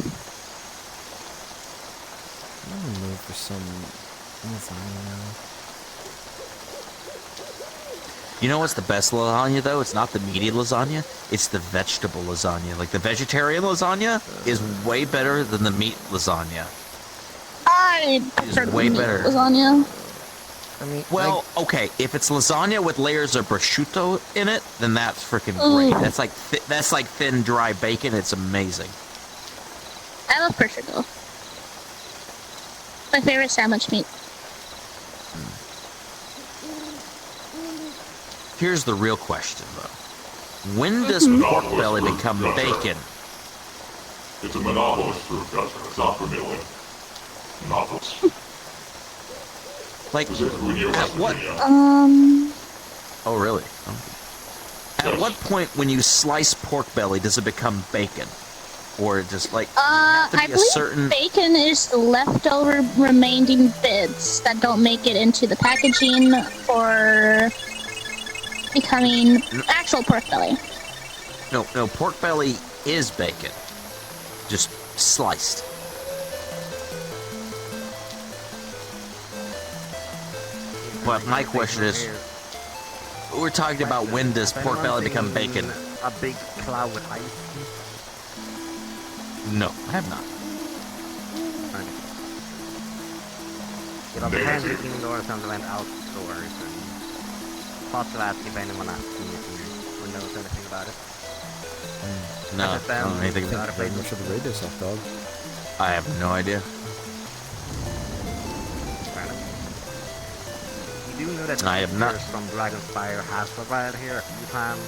I'm gonna move for some lasagna now. You know what's the best lasagna, though? It's not the meaty lasagna. It's the vegetable lasagna. Like, the vegetarian lasagna is way better than the meat lasagna. I prefer way better. lasagna. I mean, well, okay, if it's lasagna with layers of prosciutto in it, then that's freaking great. That's like thin, dry bacon. It's amazing. I love prosciutto. My favorite sandwich meat. Here's the real question, though. When does pork belly become bacon? It's a monopolist group, Guster. It's not for middling. Monopolist. Like, at what? Oh, really? At what point, when you slice pork belly, does it become bacon? Or just like I believe bacon is the leftover remaining bits that don't make it into the packaging for becoming actual pork belly. No, pork belly is bacon. Just sliced. But my question is, we're talking about when does pork belly become bacon? A big cloud with ice. No, I have not. It was handed indoors and went outdoors. And thought to ask if anyone asked me who knows anything about it. No, I don't know anything about it. Very much of the radio stuff, dog. I have no idea. You do know that I have not. from Dragonspire has survived here a few times.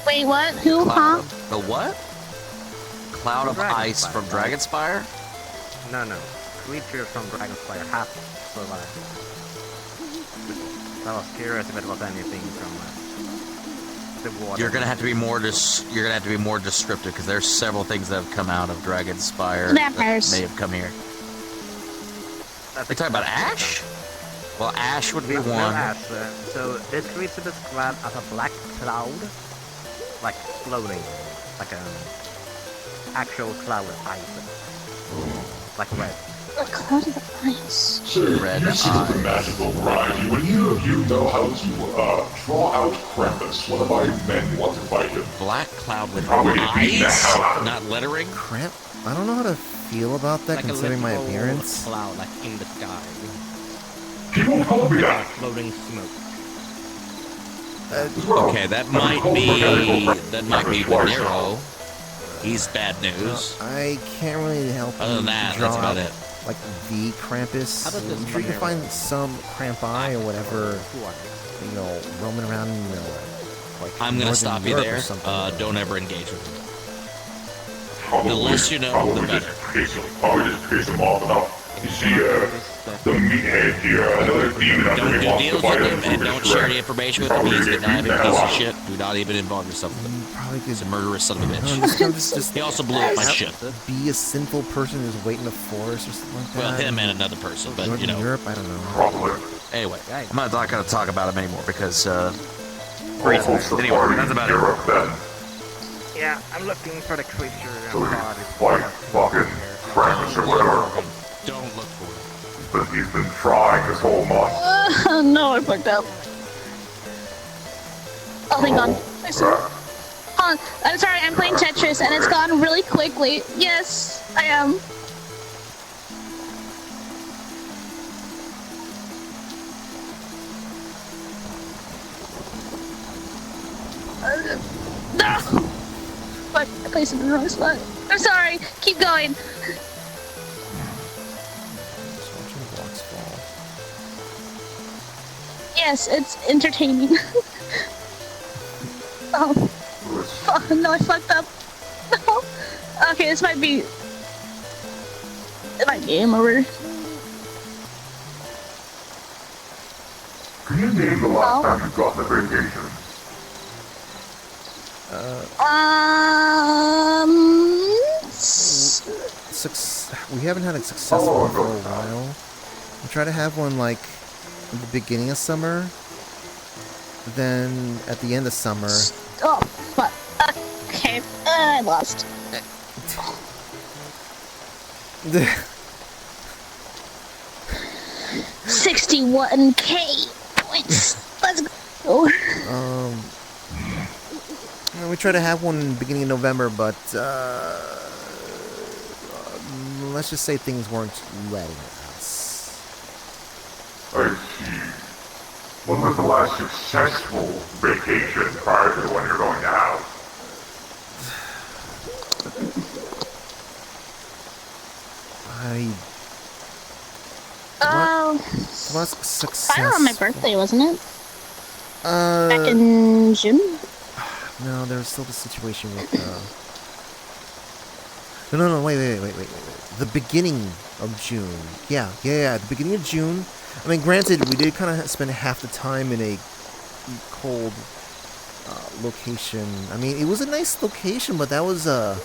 Wait, what? Who? Huh? The what? Cloud of ice from Dragonspire? No. Creatures from Dragonspire have survived. I was curious if it was anything from the water. You're gonna have to be more descriptive because there's several things that have come out of Dragonspire Vampires. that may have come here. Are you talking about Ash? Well, Ash would be one. Ash. So this creature is described as a black cloud, like floating, like an actual cloud with ice, like red. A cloud of ice. Red this is the magical variety. When either of you know how to draw out Krampus, one of my men want to fight him. Black cloud with Probably beat the ice, hell out of him. not lettering. I don't know how to feel about that, like considering my a literal appearance? cloud, like in the sky. Floating smoke. Okay, that might be Bonero. He's bad news. I can't really help Other than you that, draw that's about out, it. like the Krampus. How does this I'm sure you can find Bonero- some Krampi or whatever, you know, roaming around, you know, like I'm gonna Northern stop you Europe or there. something. Don't ever engage with him. The less you know, the better. Probably just piss him off enough. You see, the meathead here, another demon up Don't there do wants to deals fight with him him and for don't his share friend. any information with him. He's a conniving piece of shit. Do not even involve yourself with him. He's a murderous son of a bitch. He also blew up my ship. Be a sinful person who's waiting in the forest or something like that. Well, him and another person, but Northern you know. Europe, I don't know. Anyway, I'm not gonna talk about him anymore because reasons. Anyway, that's about it. Yeah, I'm looking for the creature. Like fucking Krampus or whatever. Don't look for it. But he's been trying this whole month. No, I fucked up. Oh, hang on. I see. Hold on. I'm sorry, I'm playing Tetris and it's gone really quickly. Yes, I am. No! Fuck, I placed it in the wrong spot. I'm sorry, keep going. Yes, it's entertaining. Oh. Fuck, no, I fucked up. No. Okay, this might be... It might be game over. Can you name the last time you got the vacation? We haven't had a successful one for a while. We try to have one like in the beginning of summer, then at the end of summer. Oh, fuck. Okay, I lost. 61k points. Let's go. We try to have one in the beginning of November, but let's just say things weren't letting us. I see. When was the last successful vacation prior to the one you're going to have? Last success. I don't know, my birthday, wasn't it? Back in June? No, there's still the situation with, No, wait. The beginning of June. Yeah, the beginning of June. I mean, granted, we did kind of spend half the time in a cold location. I mean, it was a nice location, but that was not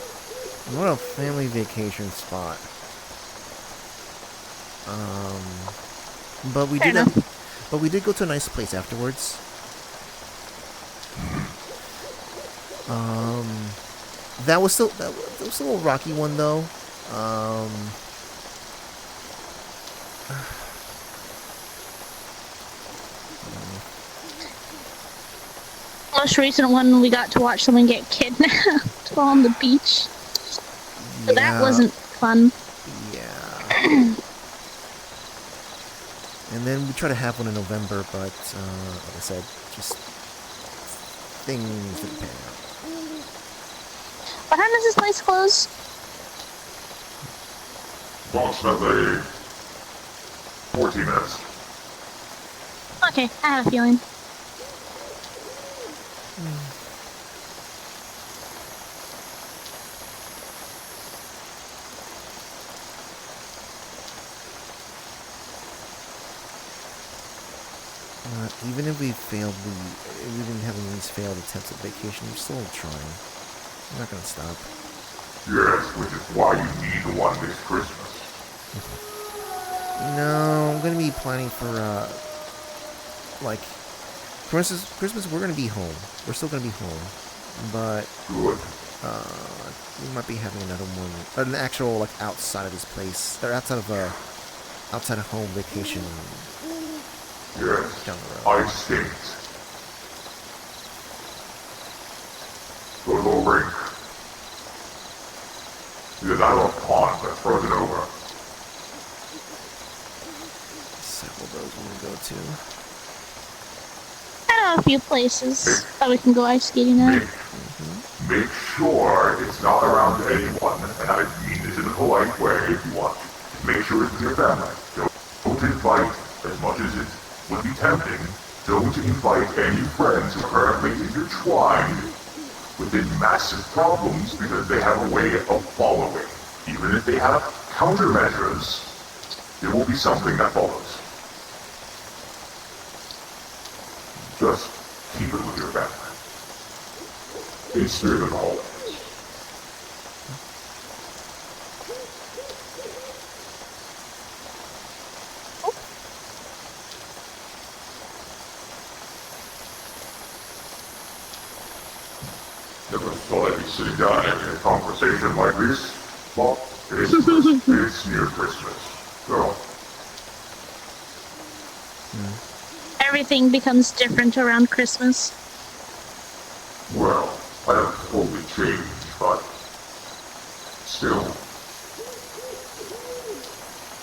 a family vacation spot. But we did go to a nice place afterwards. That was a little rocky one though. Most recent one, we got to watch someone get kidnapped on the beach. So that wasn't fun. Yeah. And then we try to have one in November, but like I said, just things didn't pan out. What time does this place close? Approximately 14 minutes. Okay, I have a feeling. Even if we failed, we didn't have any of these failed attempts at vacation, we're still trying. We're not gonna stop. Yes, which is why you need one this Christmas. No, I'm gonna be planning for like Christmas. We're gonna be home. We're still gonna be home, but good. We might be having another one, an actual like outside of this place, or outside of home vacation. Yes, down the road. I skate. Go to a rink. because I love ponds that's frozen over. Several of those we want to go to. I know a few places that we can go ice skating at. Make sure it's not around anyone, and I mean this in a polite way if you want. Make sure it's with your family. Don't invite, as much as it would be tempting, don't invite any friends who are currently intertwined within massive problems because they have a way of following. Even if they have countermeasures, there will be something that follows. Just keep it with your family. In spirit of the holidays. Never thought I'd be sitting down having a conversation like this, but it's near Christmas. So. Everything becomes different around Christmas. Well, I haven't totally changed, but still.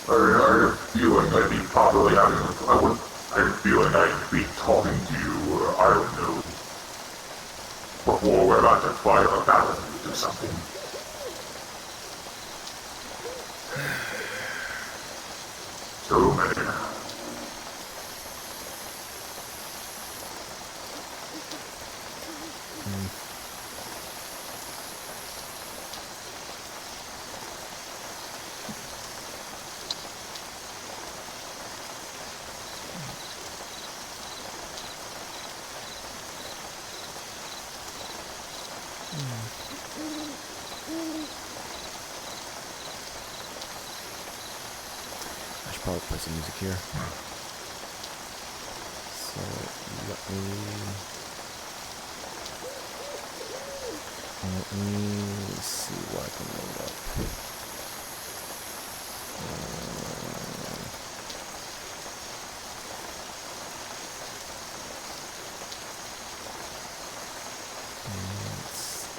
I had a feeling I'd be properly having I had a feeling I'd be talking to you, or I don't know, before we're about to fire a battle or something. So many. I should probably play some music here. So let me see what I can load up.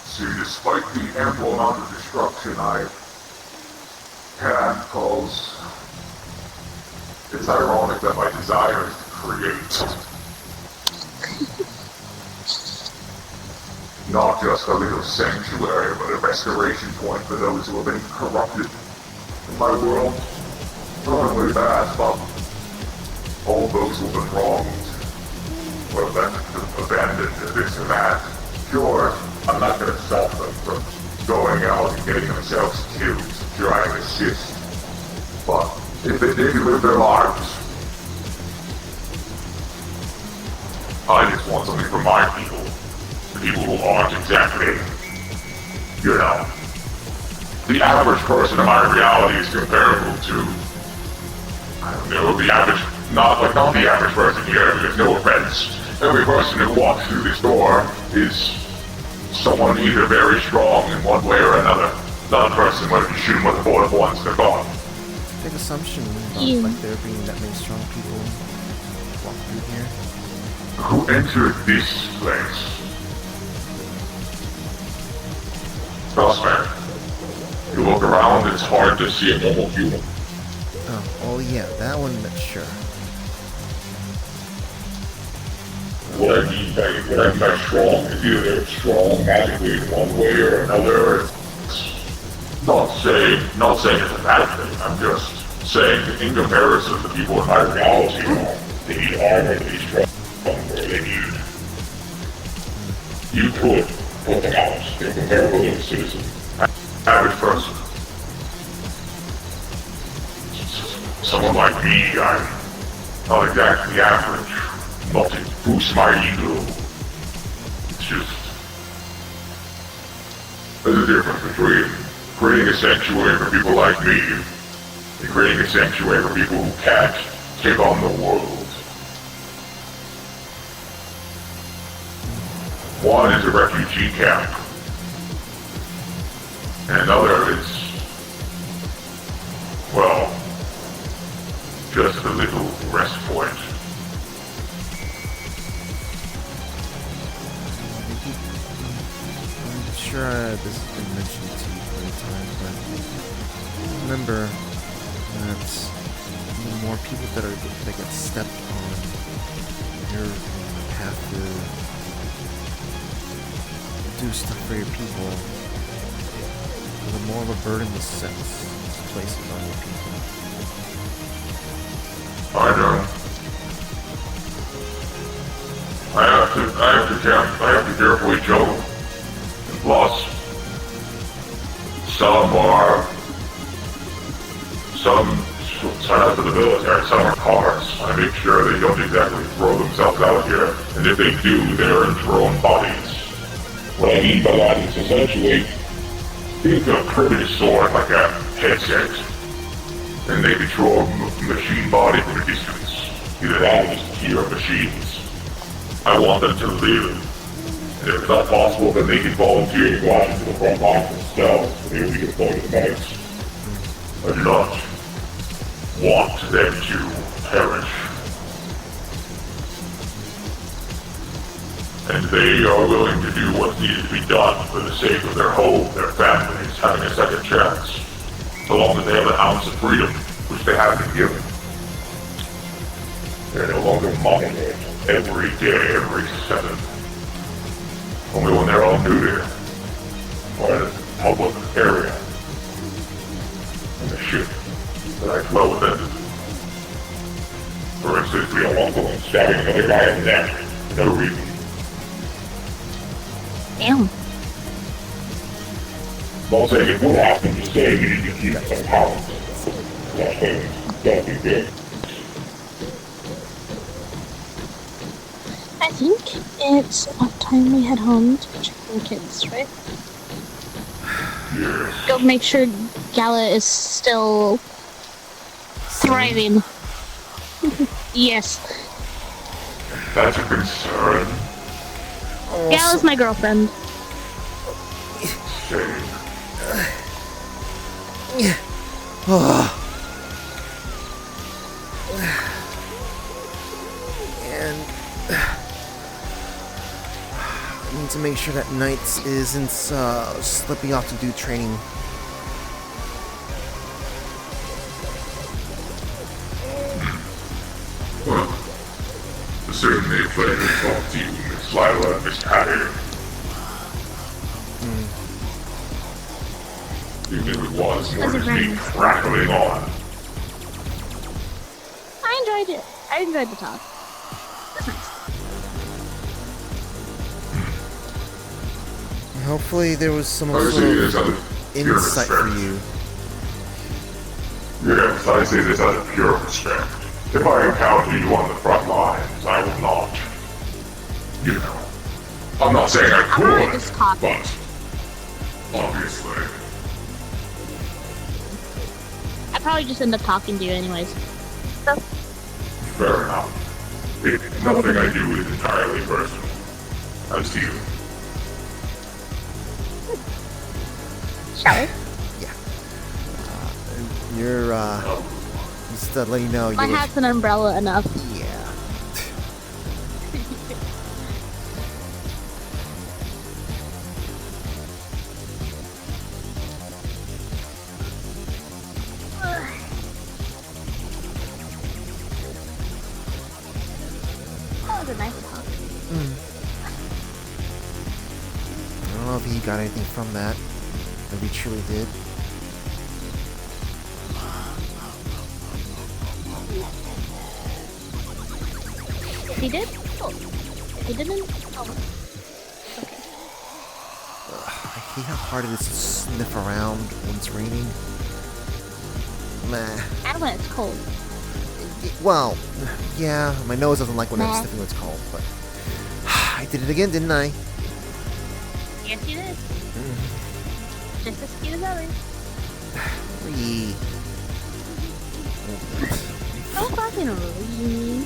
See, despite the ample amount of destruction I can cause, it's ironic that my desire is to create. Not just a little sanctuary, but a restoration point for those who have been corrupted in my world. Totally bad, but all those who have been wronged, or left abandoned, this and that. Sure, I'm not going to stop them from going out and getting themselves killed to try and assist. But if they did live their lives, I just want something for my people. The people who aren't exactly, you know, the average person in my reality is comparable to, I don't know, the average, not the average person here, because no offense. Every person who walks through this door is someone either very strong in one way or another. Another person, whether you shoot them with a bullet once, they're gone. Big assumption about like there being that many strong people walk through here. Who entered this place? Trust me. You look around, it's hard to see a normal human. Oh yeah, that one, sure. What I mean by strong is either they're strong magically in one way or another. Not saying it's a bad thing. I'm just saying in comparison to people in my reality, they need armor to be strong, or they need. You could put them out. They're comparable to a citizen. Average person. Someone like me, I'm not exactly average. Not to boost my ego. It's just... There's a difference between creating a sanctuary for people like me and creating a sanctuary for people who can't take on the world. One is a refugee camp, and another is, well, just a little rest point. I'm sure this has been mentioned to you anytime, but remember that the more people that get stepped on your path to do stuff for your people, the more of a burden this places on your people. I know. I have to carefully choke. And plus, some sign up for the military, some are cards. I make sure they don't exactly throw themselves out here, and if they do, they're in their own bodies. What I mean by that is essentially, think of a primitive sword like a headset, and they control a machine body from a distance. Either that or just a tier of machines. I want them to live. And if it's not possible, then they can volunteer to go out into the front lines themselves, so they will be deployed to medics. I do not want them to perish. And they are willing to do what's needed to be done for the sake of their home, their families, having a second chance. So long as they have an ounce of freedom, which they have been given. They're no longer monitored every day, every second. Only when they're on duty, or in a public area. In the ship that I flow within. For instance, we don't want someone stabbing another guy in the neck for no reason. Damn. Well, saying it would happen to say we need to keep some talent. That thing don't be good. I think it's about time we head home to check on the kids, right? Yes. Go make sure Gala is still thriving. Yes. That's a concern. Gala's my girlfriend. Same. And I need to make sure that Knights isn't slipping off to do training. Well, certainly a pleasure to talk to you, Miss Lila and Miss Patty. Even if it was more just me crackling on. I enjoyed it. I enjoyed the talk. That's nice. Hopefully there was some sort of insight for you. Yes, I say this out of pure respect. If I encounter you on the front lines, I will not. You know. I'm not saying I could, but obviously. I'd probably just end up talking to you anyways. So. Fair enough. Nothing I do is entirely personal. I see you. Shall we? Yeah. You're, just to let you know. My hat's an umbrella enough. Yeah. That was a nice talk. I don't know if he got anything from that. If he truly did. If he did? Oh. If he didn't? Oh. Okay. I hate how hard it is to sniff around when it's raining. Meh. And when it's cold. Well, yeah, my nose doesn't like when I'm Meh. sniffing when it's cold, but I did it again, didn't I? Yes, you did. Just as cute as others. Wee. Oh, fucking really.